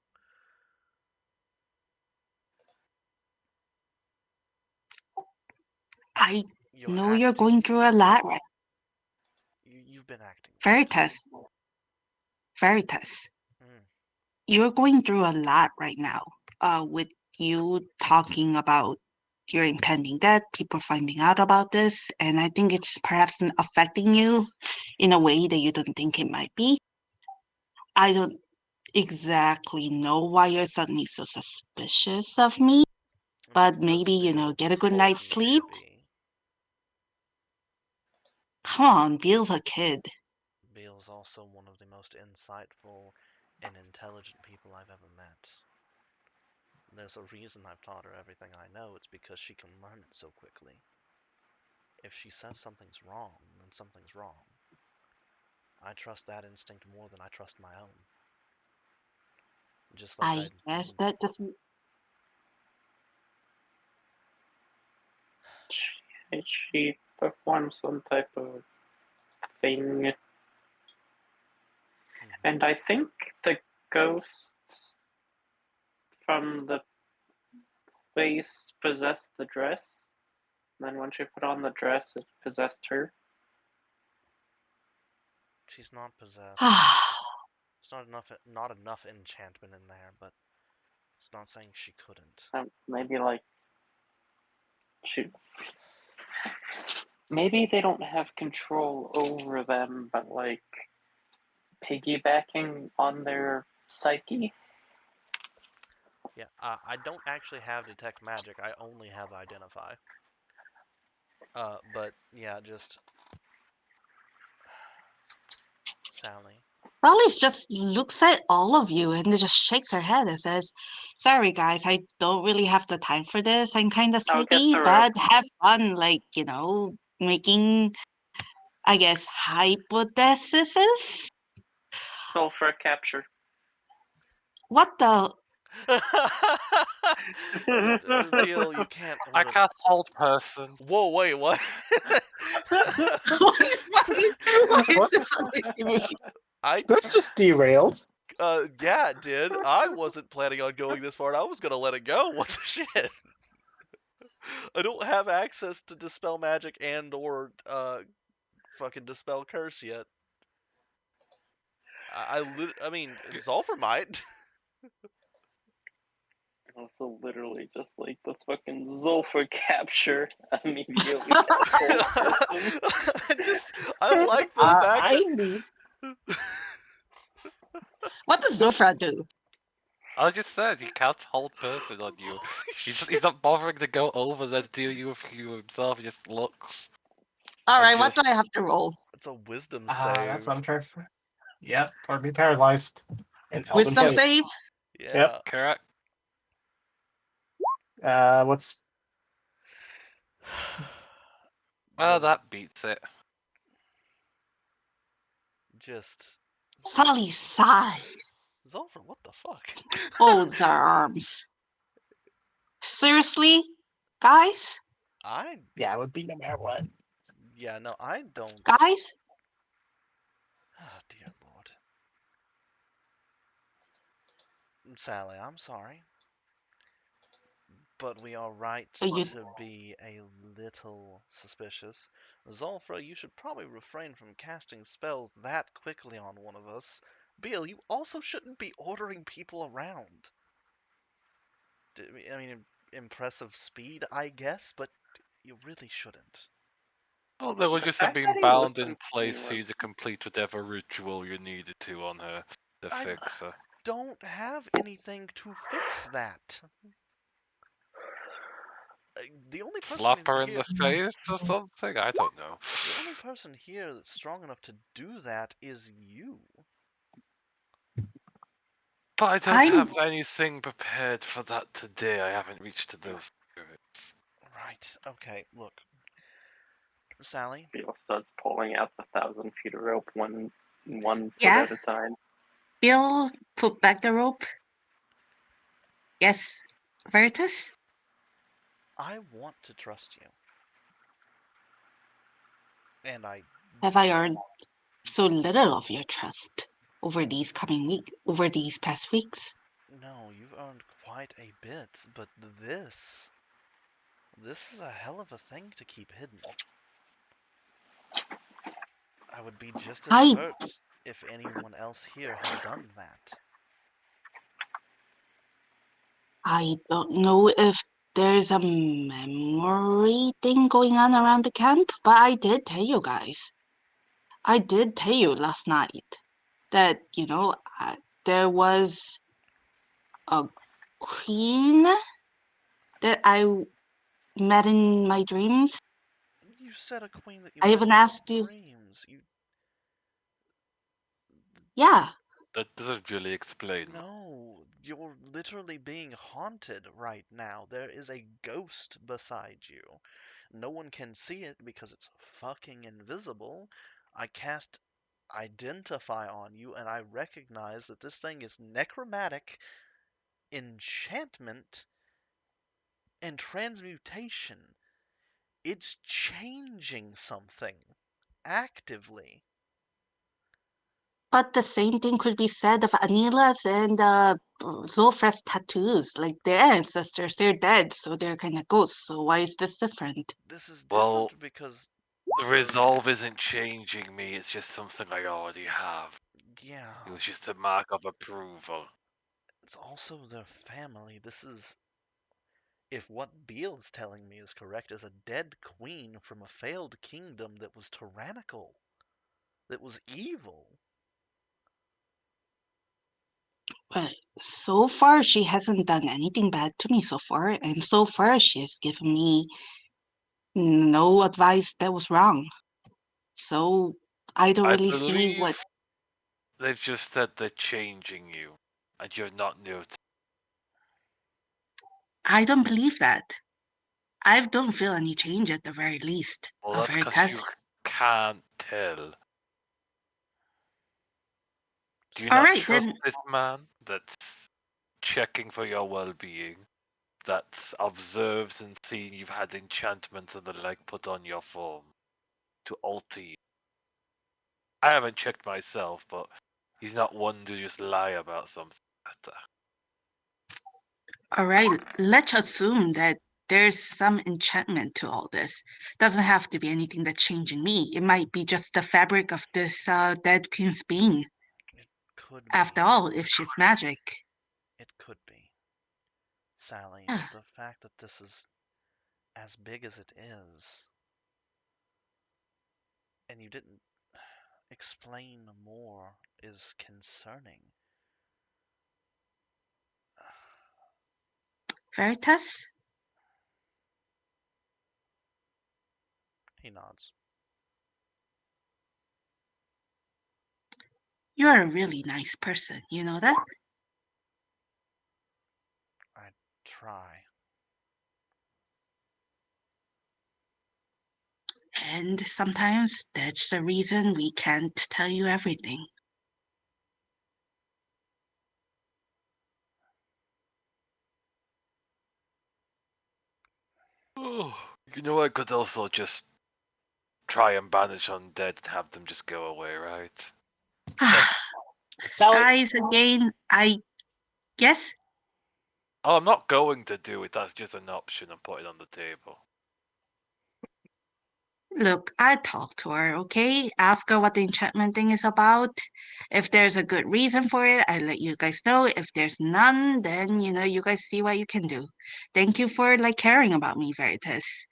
I You know have you're to. going through a lot, right? You've been acting weird. Veritas, Mm. you're going through a lot right now. With you talking about your impending death, people finding out about this, and I think it's perhaps affecting you in a way that you don't think it might be. I don't exactly know why you're suddenly so suspicious of me, but Because maybe, Beal get a good told night's me sleep. to be. Come on, Bill's a kid. Beal's also one of the most insightful and intelligent people I've ever met. There's a reason I've taught her everything I know. It's because she can learn it so quickly. If she says something's wrong, then something's wrong. I trust that instinct more than I trust my own. Just like I guess that doesn't. She performs some type of thing, and I think the ghosts from the place possessed the dress. And then when she put on the dress, it possessed her. She's not possessed. There's not enough enchantment in there, but it's not saying she couldn't. Maybe maybe they don't have control over them, but piggybacking on their psyche. Yeah, I don't actually have detect magic. I only have identify. But yeah, just Sally. Sally just looks at all of you and just shakes her head and says, "Sorry, guys, I don't really have the time for this. I'm kind of I'll get sleepy, the but have fun, making, I guess, hypotheses." Sulfur capture. What the? Beal, you can't. I cast hold person. Whoa, wait, what? Why is this on That's just derailed. Yeah, it did. I wasn't planning on going this far. I was gonna let it go. What the shit? I don't have access to dispel magic and or fucking dispel curse yet. I mean, Zolfer might. Also, literally just like the fucking Zulfa capture immediately. I like the fact that. What does Zofra do? I just said he casts hold person on you. He's not bothering to go over there to deal you himself. He just looks. All right, what do I have to roll? It's a wisdom That's save. what I'm trying for. Yep, or be paralyzed. And Wisdom save? Yeah. Yep. Correct. What's? Well, that beats it. Just. Sally sighs. Zolfer, what the fuck? Folds her arms. Seriously, guys? Yeah, it would be no matter what. Yeah, no, I don't. Guys? Oh, dear Lord. Sally, I'm sorry. But we are right to be a little suspicious. Zolfra, you should probably refrain from casting spells that quickly on one of us. Beal, you also shouldn't be ordering people around. I mean, impressive speed, I guess, but you really shouldn't. Well, there would just have been bound in place for you to complete whatever ritual you needed to on her to fix her. Don't have anything to fix that. The only person Slap her in here, the face or something? I don't know. the only person here that's strong enough to do that is you. But I don't have anything prepared for that today. I haven't reached to those spirits. Right. Okay. Look, Sally. Beal starts pulling out the 1,000 feet of rope one foot Yeah? at a time. Bill, put back the rope. Yes, Veritas? I want to trust you. And Have I earned so little of your trust over these past weeks? no, you've earned quite a bit, but this is a hell of a thing to keep hidden. I would be just as I hurt if anyone else here had done that. I don't know if there's a memory thing going on around the camp, but I did tell you guys. I did tell you last night that, there was a queen that I met in my dreams. You said a queen that you I met even in your asked you. dreams. Yeah, That doesn't really explain. No, you're literally being haunted right now. There is a ghost beside you. No one can see it because it's fucking invisible. I cast Identify on you, and I recognize that this thing is necromantic, enchantment, and transmutation. It's changing something actively. but the same thing could be said of Anila's and Zolfra's tattoos. Like their ancestors, they're dead, so they're kind of ghosts. So why is this different? This is Well, different because the resolve isn't changing me, it's just something I already have. yeah, It was just a mark of approval. it's also their family. This is, if what Beale's telling me is correct, is a dead queen from a failed kingdom that was tyrannical, that was evil. But so far, she hasn't done anything bad to me so far, and so far, she has given me no advice that was wrong. So I don't I really see what. believe they've just said they're changing you, and you're not new to. I don't believe that. I don't feel any change at the very least. Well, that's because you Veritas. can't tell. Do you All not right, trust then. this man that's checking for your well-being, that observes and sees you've had enchantments and the like put on your form to alter you? I haven't checked myself, but he's not one to just lie about something like that. All right, let's assume that there's some enchantment to all this. Doesn't have to be anything that's changing me. It might be just the fabric of this dead queen's being. It could After be. all, if she's magic. It could be. Sally, Yeah. the fact that this is as big as it is, and you didn't explain more, is concerning. Veritas? He nods. You're a really nice person, you know that? I try. And sometimes that's the reason we can't tell you everything. Oh, you know, I could also just try and banish undead and have them just go away, right? Sally, Guys, again, I guess. Oh, I'm not going to do it. That's just an option I'm putting on the table. Look, I talked to her, okay? Ask her what the enchantment thing is about. If there's a good reason for it, I let you guys know. If there's none, then you guys see what you can do. Thank you for caring about me, Veritas.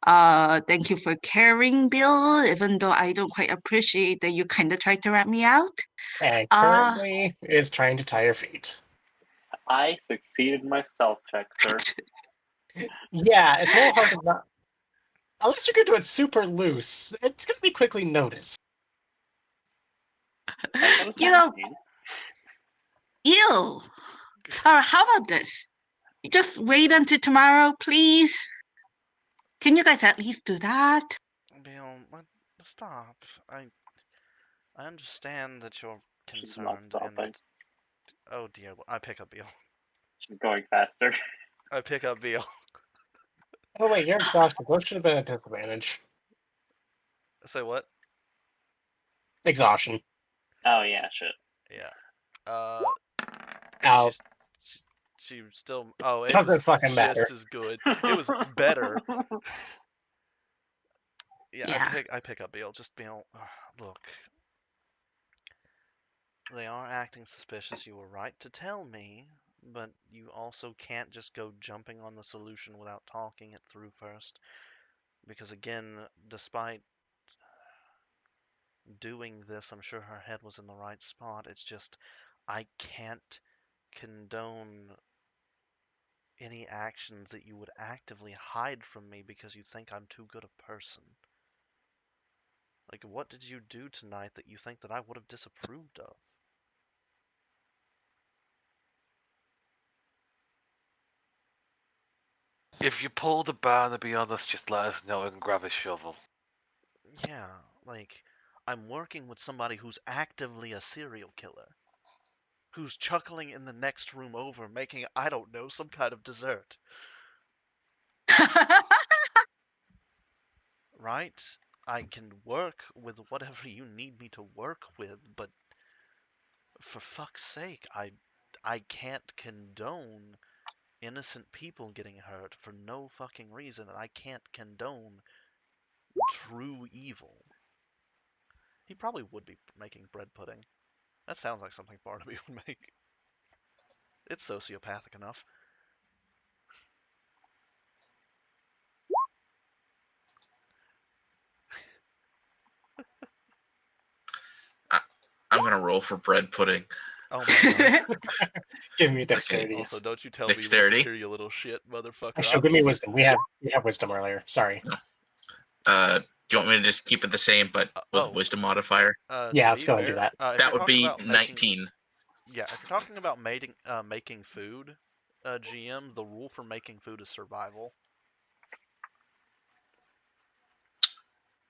Thank you for caring, Bill, even though I don't quite appreciate that you kind of tried to rat me out. and Uh, currently is trying to tie your feet. I succeeded my stealth check, sir. Yeah, it's a little hard to not. Unless you're going to do it super loose, it's going to be quickly noticed. I got a you know, 17. ew. How about this? Just wait until tomorrow, please. Can you guys at least do that? Bill, stop. I understand that you're She's not concerned stopping. and... Oh dear, I pick up Beale. She's going faster. I pick up Beale. Oh wait, you're exhausted. What should have been a disadvantage? Say what? Exhaustion. Oh yeah, shit. Yeah. Ow. She still. Oh, it Doesn't was fucking matter. just as good. It was better. Yeah, Yeah. I pick up Beal. Just Beal. Look, they are acting suspicious. You were right to tell me, but you also can't just go jumping on the solution without talking it through first. Because again, despite doing this, I'm sure her head was in the right spot. It's just I can't condone any actions that you would actively hide from me because you think I'm too good a person. Like, what did you do tonight that you think that I would have disapproved of? If you pull the Barnaby on us, just let us know and grab a shovel. Yeah, like, I'm working with somebody who's actively a serial killer. Who's chuckling in the next room over, making, I don't know, some kind of dessert. Right? I can work with whatever you need me to work with, but for fuck's sake, I can't condone innocent people getting hurt for no fucking reason, and I can't condone true evil. He probably would be making bread pudding. That sounds like something Barnaby would make. It's sociopathic enough. I'm gonna roll for bread pudding. Oh my god. Give me dexterity. Also, don't you tell me Dexterity? wisdom here, you little shit, motherfucker. Actually, give me wisdom. We have wisdom earlier. Sorry. Do you want me to just keep it the same, but with wisdom modifier? Yeah, To let's be go and do fair, that. if That you're would talking be about making, 19. yeah, if you're talking about making food, GM, the rule for making food is survival.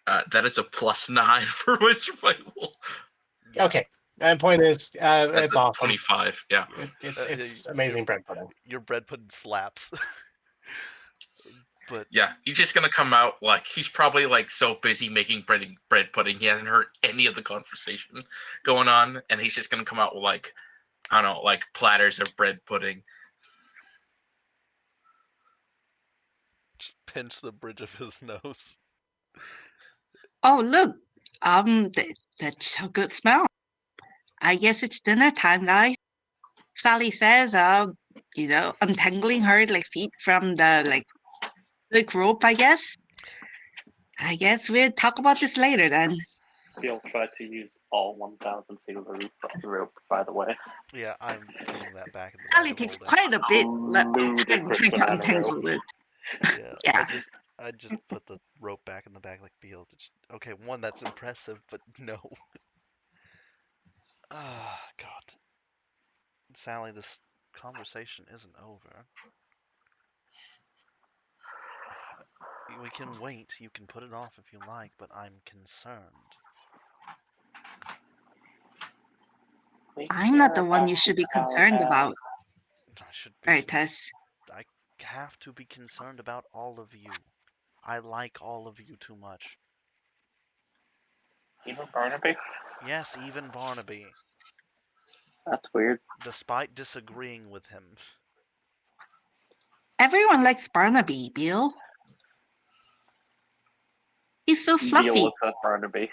That is a +9 for my survival. Yeah. Okay. And point is, it's a awesome. 25. Yeah. It's amazing bread pudding. Your bread pudding slaps. But yeah, he's just gonna come out like he's probably like so busy making bread pudding he hasn't heard any of the conversation going on, and he's just gonna come out with like I don't know, like platters of bread pudding. Just pinch the bridge of his nose. Oh, look. That's a good smell. I guess it's dinner time, guys. Sally says, untangling her feet from the rope, I guess. I guess we'll talk about this later then. He'll try to use all 1,000 feet of the rope, by the way. Yeah, I'm putting that back in the Sally bag of takes holding. quite a bit trying to amount of untangle rope. it. Yeah, Yeah. I just put the rope back in the bag like Beal. Okay, one, that's impressive, but no. Ah, God. Sally, this conversation isn't over. We can wait. You can put it off if you like, but I'm concerned. I'm not the one you should be concerned about, I should be. Veritas. I have to be concerned about all of you. I like all of you too much. Even Barnaby? Yes, even Barnaby. That's weird. Despite disagreeing with him. Everyone likes Barnaby, Bill. He's so fluffy. Deal with that, Barnaby.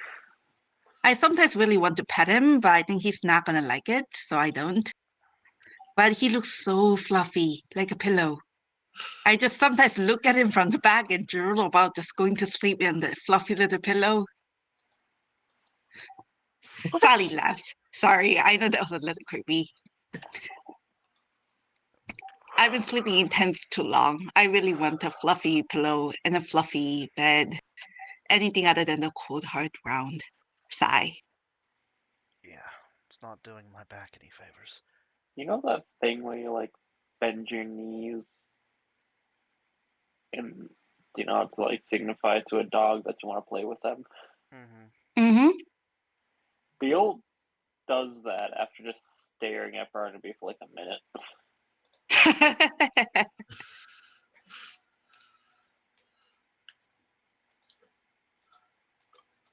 I sometimes really want to pet him, but I think he's not gonna like it, so I don't. But he looks so fluffy, like a pillow. I just sometimes look at him from the back and drool about just going to sleep in the fluffy little pillow. Sally laughs. Sorry, I know that was a little creepy. I've been sleeping in tents too long. I really want a fluffy pillow and a fluffy bed. Anything other than the cold hard ground. Sigh. Yeah, it's not doing my back any favors. You know that thing where you bend your knees and to signify to a dog that you want to play with them? Mm-hmm. Beal does that after just staring at Barnaby for a minute.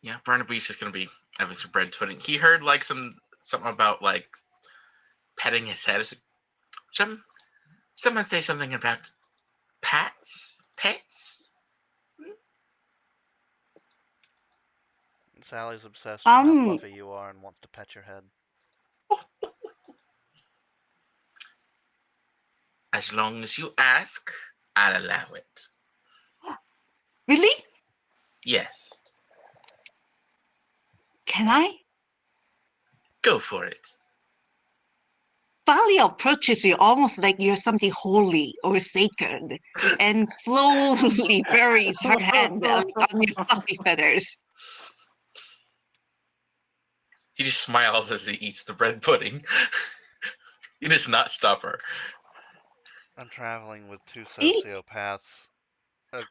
Yeah, Barnaby's just gonna be having some bread pudding. He heard like something about like petting his head. Someone say something about pets. Sally's obsessed with how Um, fluffy you are and wants to pet your head. As long as you ask, I'll allow it. really? Yes, Can I? go for it. Sally approaches you almost like you're something holy or sacred, and slowly buries her hand on your fluffy feathers. He just smiles as he eats the bread pudding. He does not stop her. I'm traveling with two Really? sociopaths, a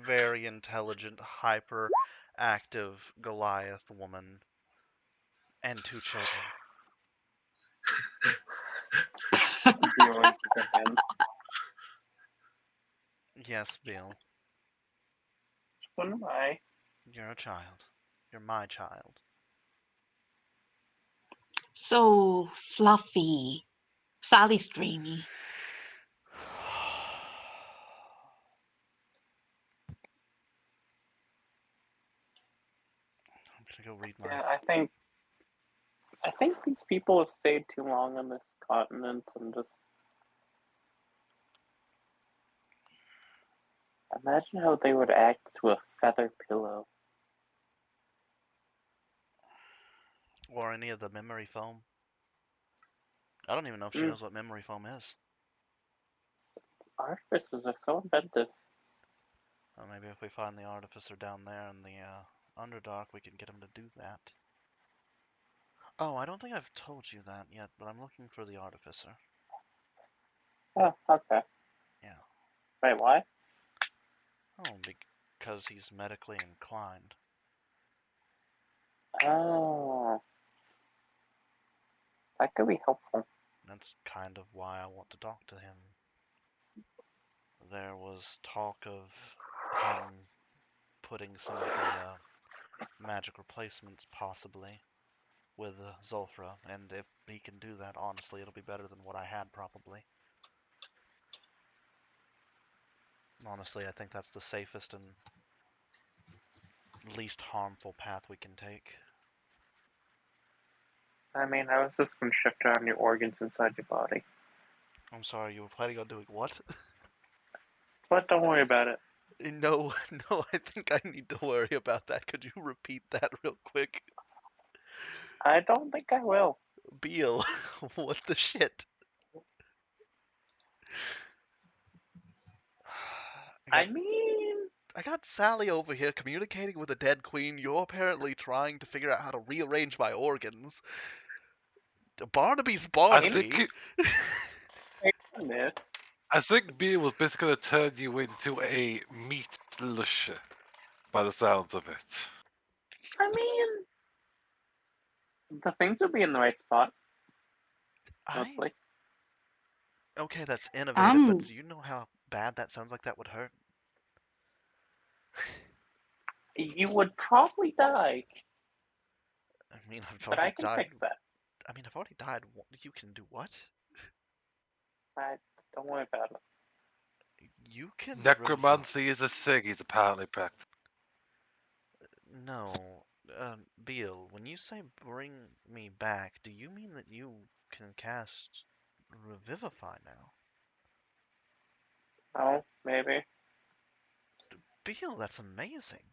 very intelligent, hyperactive Goliath woman, and two children. Yes, Bill, What am I? you're a child. You're my child. So fluffy. Sally's dreamy. I'm gonna go read my. Yeah, I think these people have stayed too long on this continent and just imagine how they would act to a feather pillow. Or any of the memory foam. I don't even know if she knows what memory foam is. Artificers are so inventive. Or maybe if we find the artificer down there in the Underdark, we can get him to do that. Oh, I don't think I've told you that yet, but I'm looking for the artificer. Oh, okay. Yeah. Wait, why? Oh, because he's medically inclined. Oh. That could be helpful. That's kind of why I want to talk to him. There was talk of him putting some of the magic replacements possibly with Zulfra, and if he can do that, honestly, it'll be better than what I had probably. Honestly, I think that's the safest and least harmful path we can take. I mean, I was just gonna shift around your organs inside your body. I'm sorry, you were planning on doing what? But don't worry about it. No, I think I need to worry about that. Could you repeat that real quick? I don't think I will. Beal, what the shit? I mean, I got Sally over here communicating with a dead queen. You're apparently trying to figure out how to rearrange my organs. Barnaby's I Barnaby. think miss. I think B was basically gonna turn you into a meat slush, by the sounds of it. I mean, the things would be in the right spot. Mostly. Okay, that's innovative, but Um, do you know how bad that sounds like that would hurt? You would probably die, I mean, I've but I already can died. fix that. I mean, I've already died. You can do what? Don't worry about it. You can. Necromancy is a thing he's apparently practicing. No, Beal. When you say bring me back, do you mean that you can cast Revivify now? Oh, maybe. Beal, that's amazing.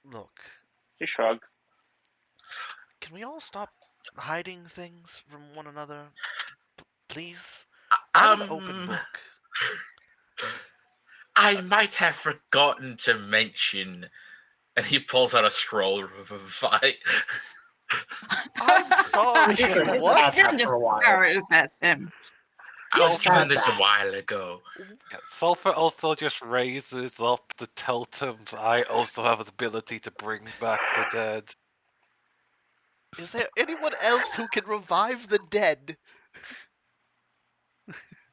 Look, She shrugs. can we all stop hiding things from one another? Please? I'm an open book. I might have forgotten to mention, and he pulls out a scroll of Revivify. I'm sorry, what? You're just stares at him. I was given this a while ago. Yeah, Sulfur also just raises up the totems. I also have the ability to bring back the dead. Is there anyone else who can revive the dead?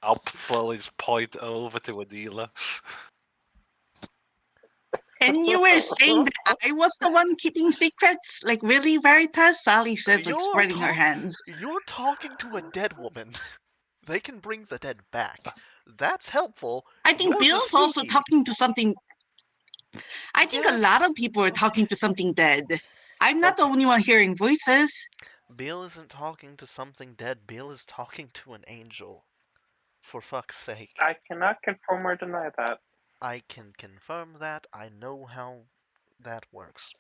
I'll slowly just point over to Anila. And you were saying that I was the one keeping secrets? Like, really, Veritas? Sally says, like, You're spreading her talk- hands. You're talking to a dead woman. They can bring the dead back. That's helpful. I think Yours is Bill's also spooky. talking to something. I think a lot Yes. of people are talking to something dead. I'm not the Okay. only one hearing voices. Bill isn't talking to something dead. Bill is talking to an angel. For fuck's sake. I cannot confirm or deny that. I can confirm that. I know how that works.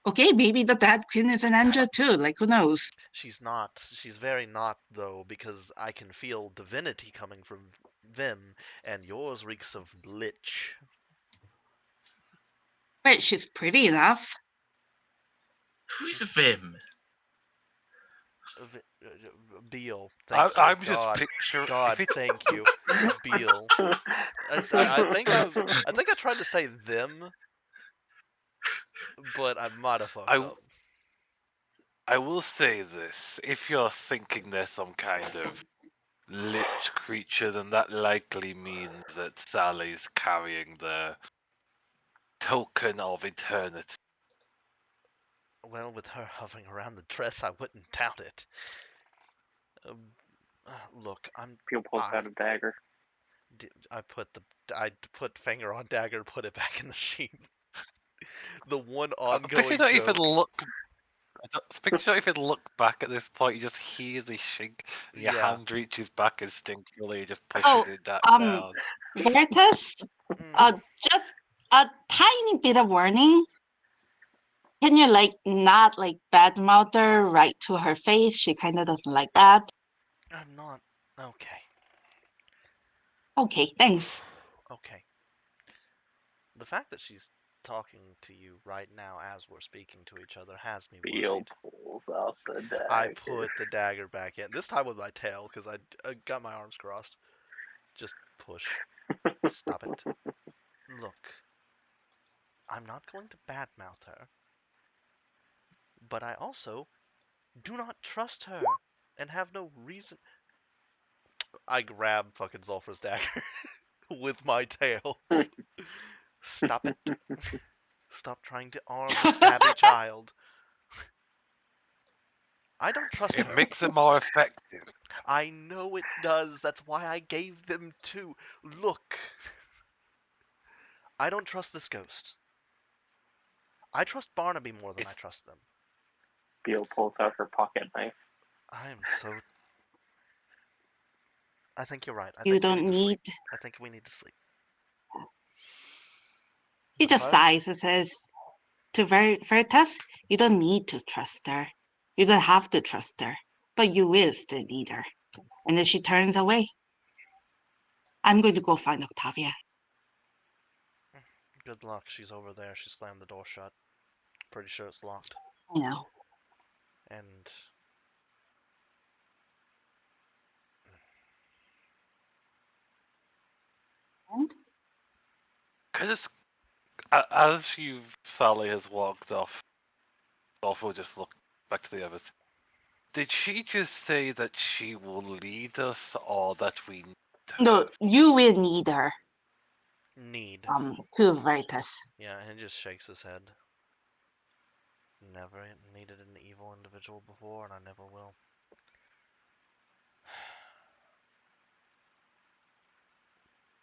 Okay, maybe the Dead Queen is an angel too. Like, who knows? She's not. She's very not, though, because I can feel divinity coming from Vim, and yours reeks of lich. But she's pretty enough. Who's Vim? Beale, thank you. I'm just God, picturing. God, thank you, Beale. I think I tried to say them, but I might have fucked up. I will say this: if you're thinking there's some kind of lich creature, then that likely means that Sally's carrying the token of eternity. Well, with her hovering around the dress, I wouldn't doubt it. Look, Peel pulls out a dagger. I put finger on dagger, put it back in the sheath. The one ongoing Especially not even joke. look. Especially not even look back at this point. You just hear the shink. And your Yeah. hand reaches back instinctively, just Oh, pushing it down. Veritas, Mm. just a tiny bit of warning. Can you, like, not, like, badmouth her right to her face? She kind of doesn't like that. I'm not. Okay. Okay, thanks. Okay. The fact that she's talking to you right now as we're speaking to each other has me Beale worried. pulls out the dagger. I put the dagger back in. This time with my tail, because I got my arms crossed. Just push. Stop it. Look. I'm not going to badmouth her. But I also do not trust her. And have no reason. I grab fucking Zulfur's dagger with my tail. Stop it. Stop trying to arm a stabby child. I don't trust It her. makes it more effective. I know it does. That's why I gave them two. Look. I don't trust this ghost. I trust Barnaby more than I trust them. Beale pulls out her pocket knife. I am so. I think you're right. I You think we don't need to sleep. need. I think we need to sleep. He The just fun- sighs and says to Veritas, you don't need to trust her. You don't have to trust her. But you will still need her. And then she turns away. I'm going to go find Octavia. Good luck. She's over there. She slammed the door shut. Pretty sure it's locked. You know. And And Because as Sally has walked off, Dolph will just look back to the others. Did she just say that she will lead us, or that we need her? no, you will need her. need. To Veritas. Yeah, and he just shakes his head. Never needed an evil individual before, and I never will.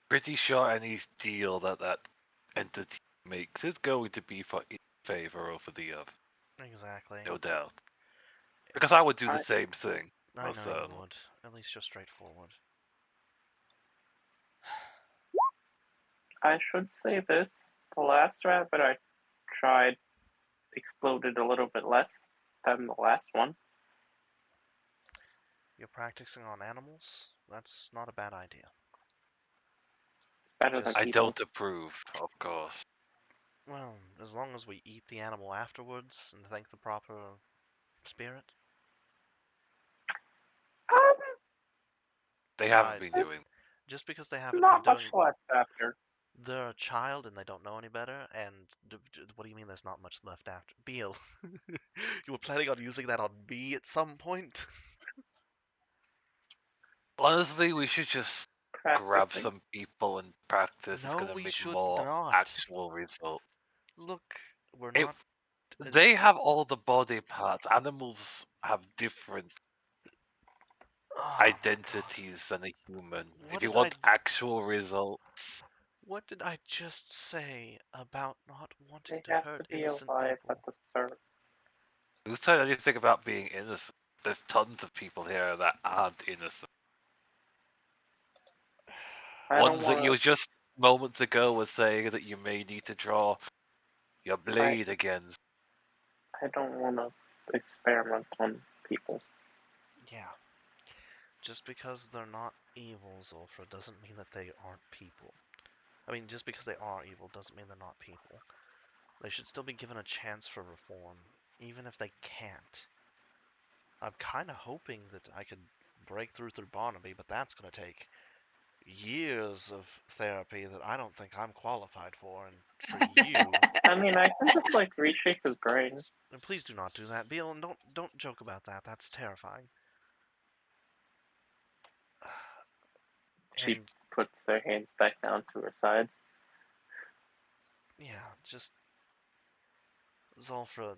Pretty sure any deal that entity makes is going to be for its favor over the other. Exactly. No doubt. Because I would do the I- same thing. I know Also, you would. At least you're straightforward. I should say this. The last rabbit I tried exploded a little bit less than the last one. You're practicing on animals? That's not a bad idea. Better than I people. don't approve, of course. Well, as long as we eat the animal afterwards and thank the proper spirit. They haven't I- been doing. Just because they haven't Not been much doing. left after. They're a child and they don't know any better. And what do you mean there's not much left after? Beale, you were planning on using that on me at some point? Honestly, we should just grab Practicing. some people and practice, it's No, gonna we make should more not. actual results. Look, we're It- not. They have all the body parts. Animals have different Oh my God. identities than a human. What If you did want actual results, What did I just say about not wanting They to have hurt to be innocent alive people? at the start. who said anything about being innocent? There's tons of people here that aren't innocent. I don't Ones that want you to. just moments ago were saying that you may need to draw your blade against. I don't want to experiment on people. Yeah. Just because they're not evil, Zulfra, doesn't mean that they aren't people. I mean, just because they are evil doesn't mean they're not people. They should still be given a chance for reform, even if they can't. I'm kind of hoping that I could break through Barnaby, but that's going to take years of therapy that I don't think I'm qualified for, and for you... I mean, I can just like reshape his brain. And please do not do that, Beal, and don't joke about that. That's terrifying. She And puts their hands back down to her sides. yeah, just Zulfra,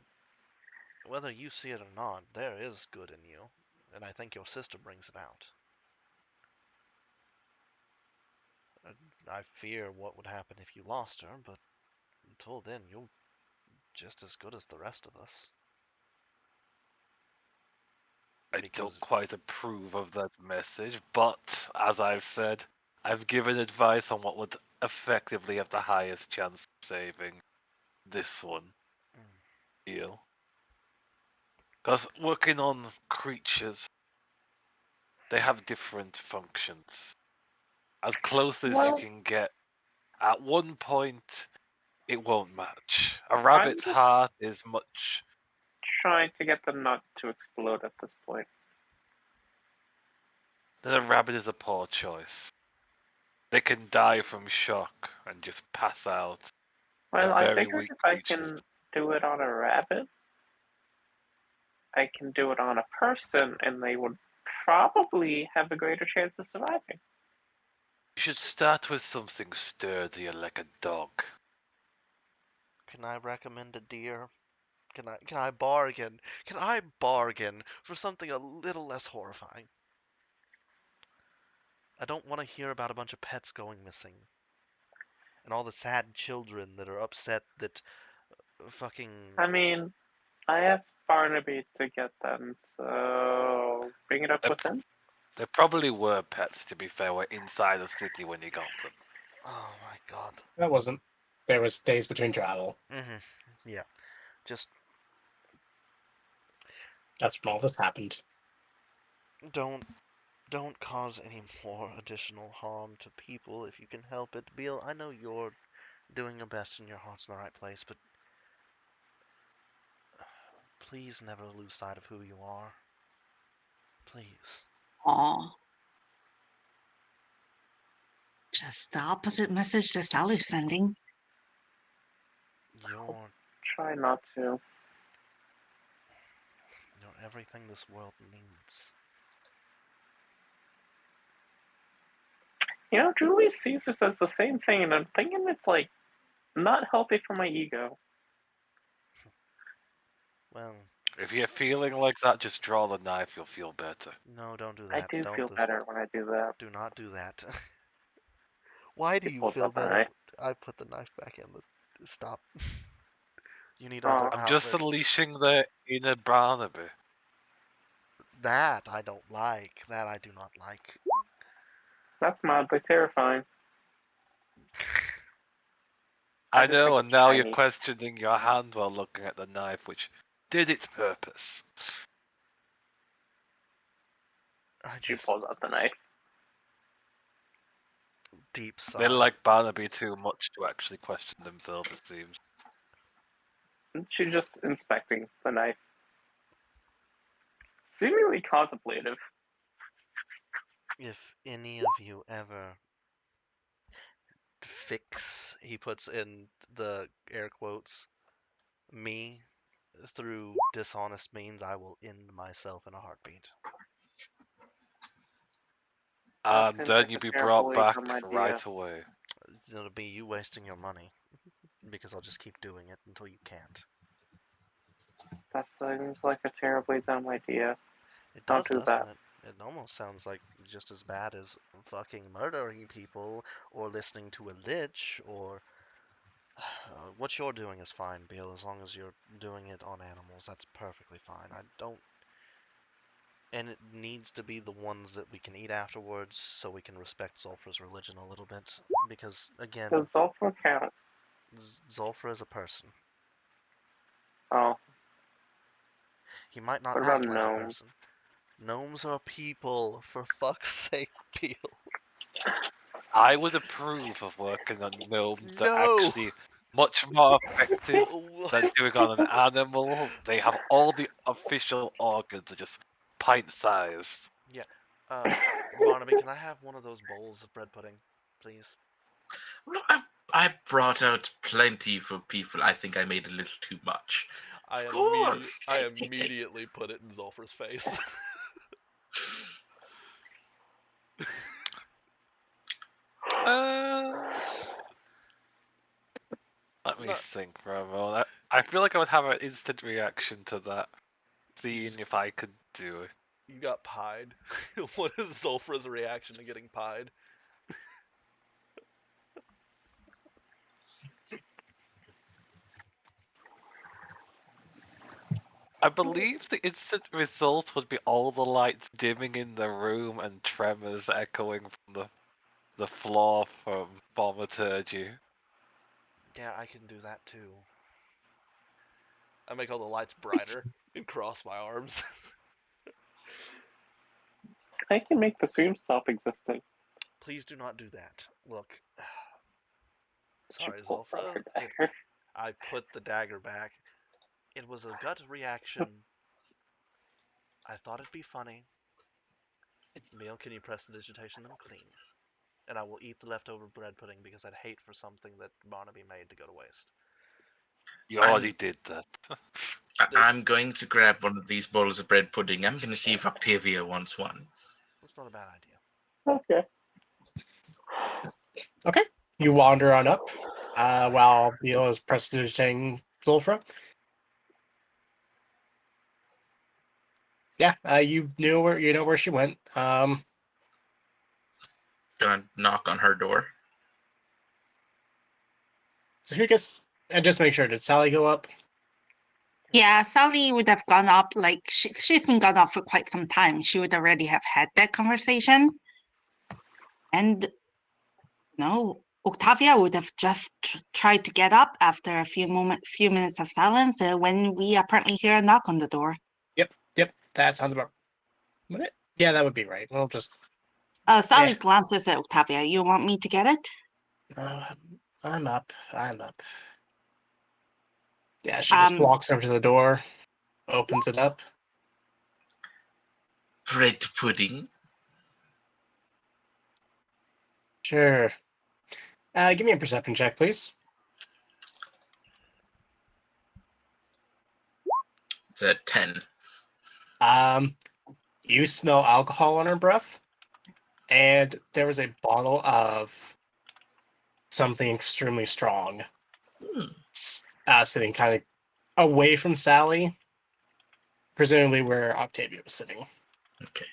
whether you see it or not, there is good in you, and I think your sister brings it out. I fear what would happen if you lost her, but until then, you're just as good as the rest of us. I Because don't quite approve of that message, but as I've said, I've given advice on what would effectively have the highest chance of saving this one deal. Because working on creatures, they have different functions. As close as you can get, at one point, it won't match. A rabbit's just- heart is much. Trying to get the nut to explode at this point. Then a rabbit is a poor choice. They can die from shock and just pass out. Well, They're I very figured weak if I creatures. can do it on a rabbit, I can do it on a person, and they would probably have a greater chance of surviving. You should start with something sturdier like a dog. can I recommend a deer? Can I bargain? Can I bargain for something a little less horrifying? I don't want to hear about a bunch of pets going missing. And all the sad children that are upset that fucking... I mean, I asked Barnaby to get them, so bring it up with him. There probably were pets, to be fair, were inside the city when you got them. Oh my god. That wasn't. There was days between travel. Yeah. Just That's when all this happened. don't cause any more additional harm to people if you can help it. Beal, I know you're doing your best and your heart's in the right place, but please never lose sight of who you are. Please. Aw. Just the opposite message that Sally's sending. You're Try not to. everything this world needs. You know, Julius Caesar says the same thing, and I'm thinking it's like not healthy for my ego. Well, If you're feeling like that, just draw the knife, you'll feel better. no, don't do I that. do Don't feel this- better when I do that. Do not do that. Why do He you pulls feel out the better? knife. I put the knife back in the... Stop. You need Oh. other I'm outlets. just unleashing the inner Barnaby. That I don't like. That I do not like. That's mildly terrifying. I just know, think and it's now shiny. you're questioning your hand while looking at the knife, which did its purpose. She pulls out the knife. Deep sigh. They like Barnaby too much to actually question themselves, it seems. She's just inspecting the knife. Seemingly contemplative. If any of you ever fix, he puts in the air quotes, me through dishonest means, I will end myself in a heartbeat. And seems then like you'll a be terribly brought back dumb idea. right away. It'll be you wasting your money because I'll just keep doing it until you can't. That seems like a terribly dumb idea. It Don't does, do doesn't that. it? It almost sounds like just as bad as fucking murdering people or listening to a lich or what you're doing is fine, Bill, as long as you're doing it on animals. That's perfectly fine. I don't. And it needs to be the ones that we can eat afterwards so we can respect Zulfra's religion a little bit. Because, again, Does Zulfra count? Zulfra is a person. Oh, He might not what about act like a gnomes? person. Gnomes are people, for fuck's sake, Bill. I would approve of working on gnomes that are No! actually much more effective than doing on an animal. They have all the official organs, are just pint-sized. Yeah. Barnaby, can I have one of those bowls of bread pudding, please? Well, I brought out plenty for people. I think I made a little too much. I Of course. Take. immediately put it in Zulfra's face. Let me No. think for a moment. I feel like I would have an instant reaction to that, seeing if I could do it. You got pied. What is Zulfra's reaction to getting pied? I believe the instant result would be all the lights dimming in the room and tremors echoing from the floor from Thaumaturgy. Yeah, I can do that too. I make all the lights brighter and cross my arms. I can make the stream stop existing. Please do not do that. Look. Sorry, Pull from Zulfra. her dagger. I put the dagger back. It was a gut reaction. I thought it'd be funny. Meal, can you press the digitation them clean? And I will eat the leftover bread pudding because I'd hate for something that Barnaby made to go to waste. You already did that. I'm going to grab one of these bowls of bread pudding. I'm going to see if Octavia wants one. That's not a bad idea. Okay. Okay. You wander on up while Beal is prestidigitating Zulfra. Yeah, you know where she went. Gonna knock on her door. So who gets? And just make sure, did Sally go up? Yeah, Sally would have gone up, like she's been gone up for quite some time. She would already have had that conversation. And no, Octavia would have just tried to get up after a few minutes of silence when we apparently hear a knock on the door. Yep, that sounds about right. Yeah, that would be right. We'll just. Sally glances at Octavia. You want me to get it? I'm up. Yeah, she just walks over to the door, opens it up. Bread pudding. Sure. Give me a perception check, please. It's a 10. You smell alcohol on her breath, and there was a bottle of something extremely strong sitting kind of away from Sally, presumably where Octavia was sitting. Okay.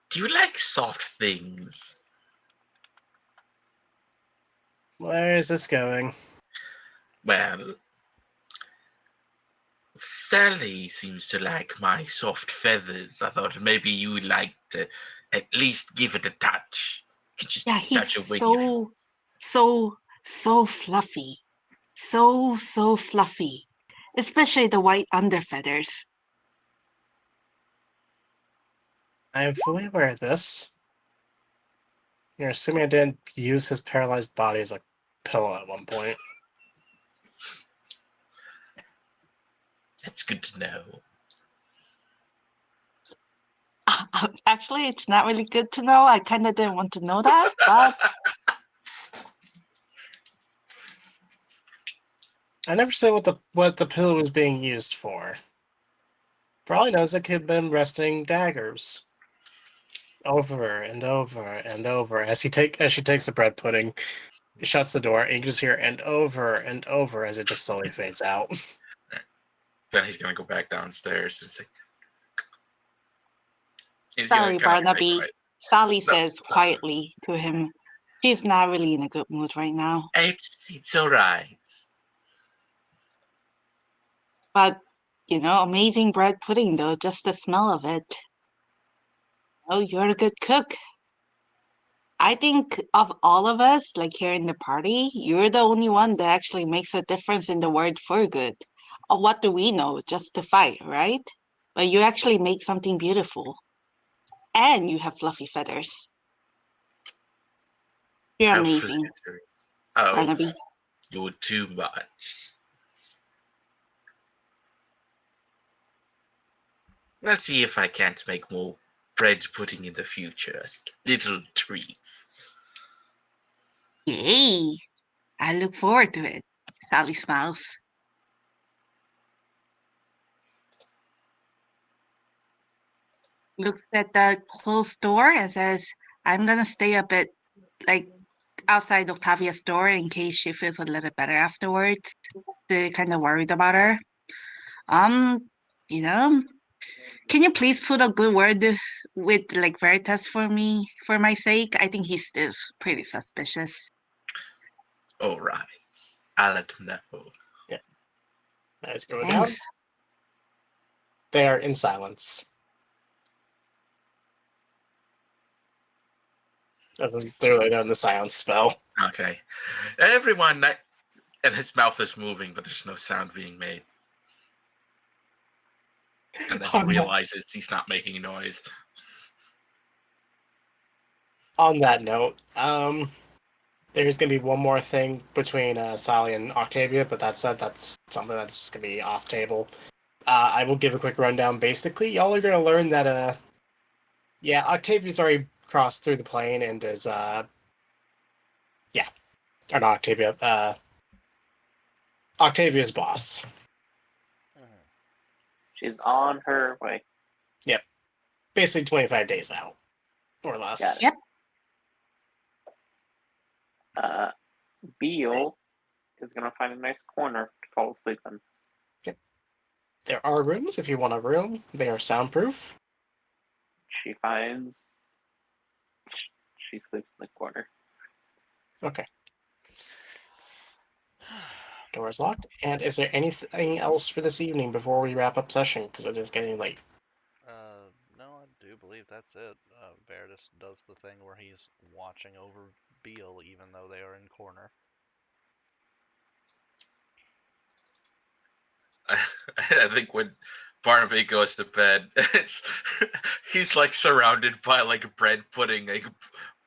Do you like soft things? Where is this going? Well, Sally seems to like my soft feathers. I thought maybe you would like to at least give it a touch. You could just touch a He's wing. so fluffy. So fluffy. Especially the white underfeathers. I am fully aware of this. You're assuming I didn't use his paralyzed body as a pillow at one point. That's good to know. Actually, it's not really good to know. I kind of didn't want to know that, but... I never said what the pillow was being used for. For all he knows, it could have been resting daggers. over and over and over as she takes the bread pudding, shuts the door, and you just hear and over as it just slowly fades out. Then he's gonna go back downstairs and say, he's Sorry, gonna kind of stay Barnaby. quiet. Sally No, says quietly to him, she's not really in a good mood right now. it's all right. But, amazing bread pudding though, just the smell of it. Oh, you're a good cook. I think of all of us, like here in the party, you're the only one that actually makes a difference in the word for good. What do we know? Just to fight, right? But you actually make something beautiful. And you have fluffy feathers. You're How amazing, flattering. Oh, Barnaby. you're too much. Let's see if I can't make more bread pudding in the future as little treats. Yay! I look forward to it. Sally smiles. Looks at the closed door and says, I'm gonna stay a bit like outside Octavia's door in case she feels a little better afterwards. Still kind of worried about her. You know, can you please put a good word with like Veritas for me for my sake? I think he's still pretty suspicious. All right, I'll let him know. As you go down, Thanks. they are in silence. They're like on the silence spell. Okay, everyone, and his mouth is moving, but there's no sound being made. And then he realizes he's not making noise. On that note, there's gonna be one more thing between Sally and Octavia, but that said, that's something that's just gonna be off table. I will give a quick rundown. Basically, y'all are gonna learn that Octavia's already crossed through the plane and is or not Octavia, Octavia's boss. She's on her way. Basically 25 days out, or less. Got it. Yep. Beale is gonna find a nice corner to fall asleep in. There are rooms if you want a room. They are soundproof. She finds she sleeps in the corner. Okay. Door's locked. And is there anything else for this evening before we wrap up session? Because it is getting late. No, I do believe that's it. Veritas does the thing where he's watching over Beale even though they are in corner. I think when Barnaby goes to bed, he's like surrounded by like bread pudding, like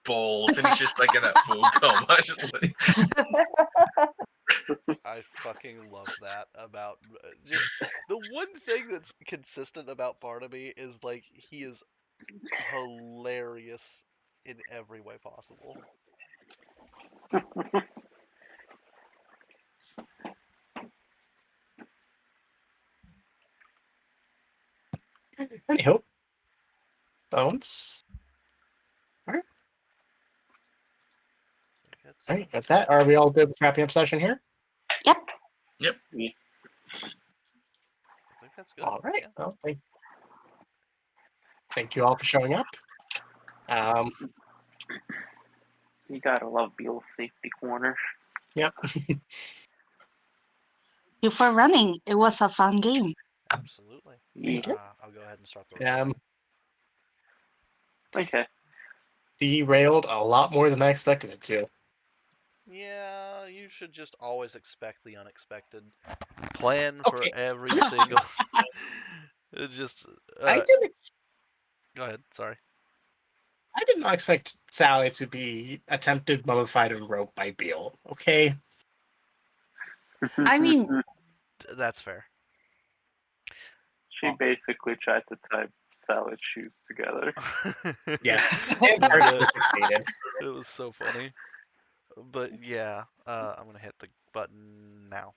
bowls, and he's just like in a food coma. Just like... I fucking love that about just the one thing that's consistent about Barnaby is like he is hilarious in every way possible. Anyhow. Bones. Alright. Alright, with that, are we all good with wrapping up session here? Yep. Yep. I think that's good. All right. Yeah. Well, thank you all for showing up. You gotta love Beale's safety corner. Yep. You for running. It was a fun game. Absolutely. Thank you. I'll go ahead and start the recording. Okay. Derailed a lot more than I expected it to. Yeah, you should just always expect the unexpected. Plan for Okay. every single. It just. I didn't. Go ahead. Sorry. I did not expect Sally to be attempted mummified and roped by Beale. Okay. I mean, That's fair. She basically tried to tie Sally's shoes together. Yeah. And partially succeeded. It was so funny. But yeah, I'm gonna hit the button now.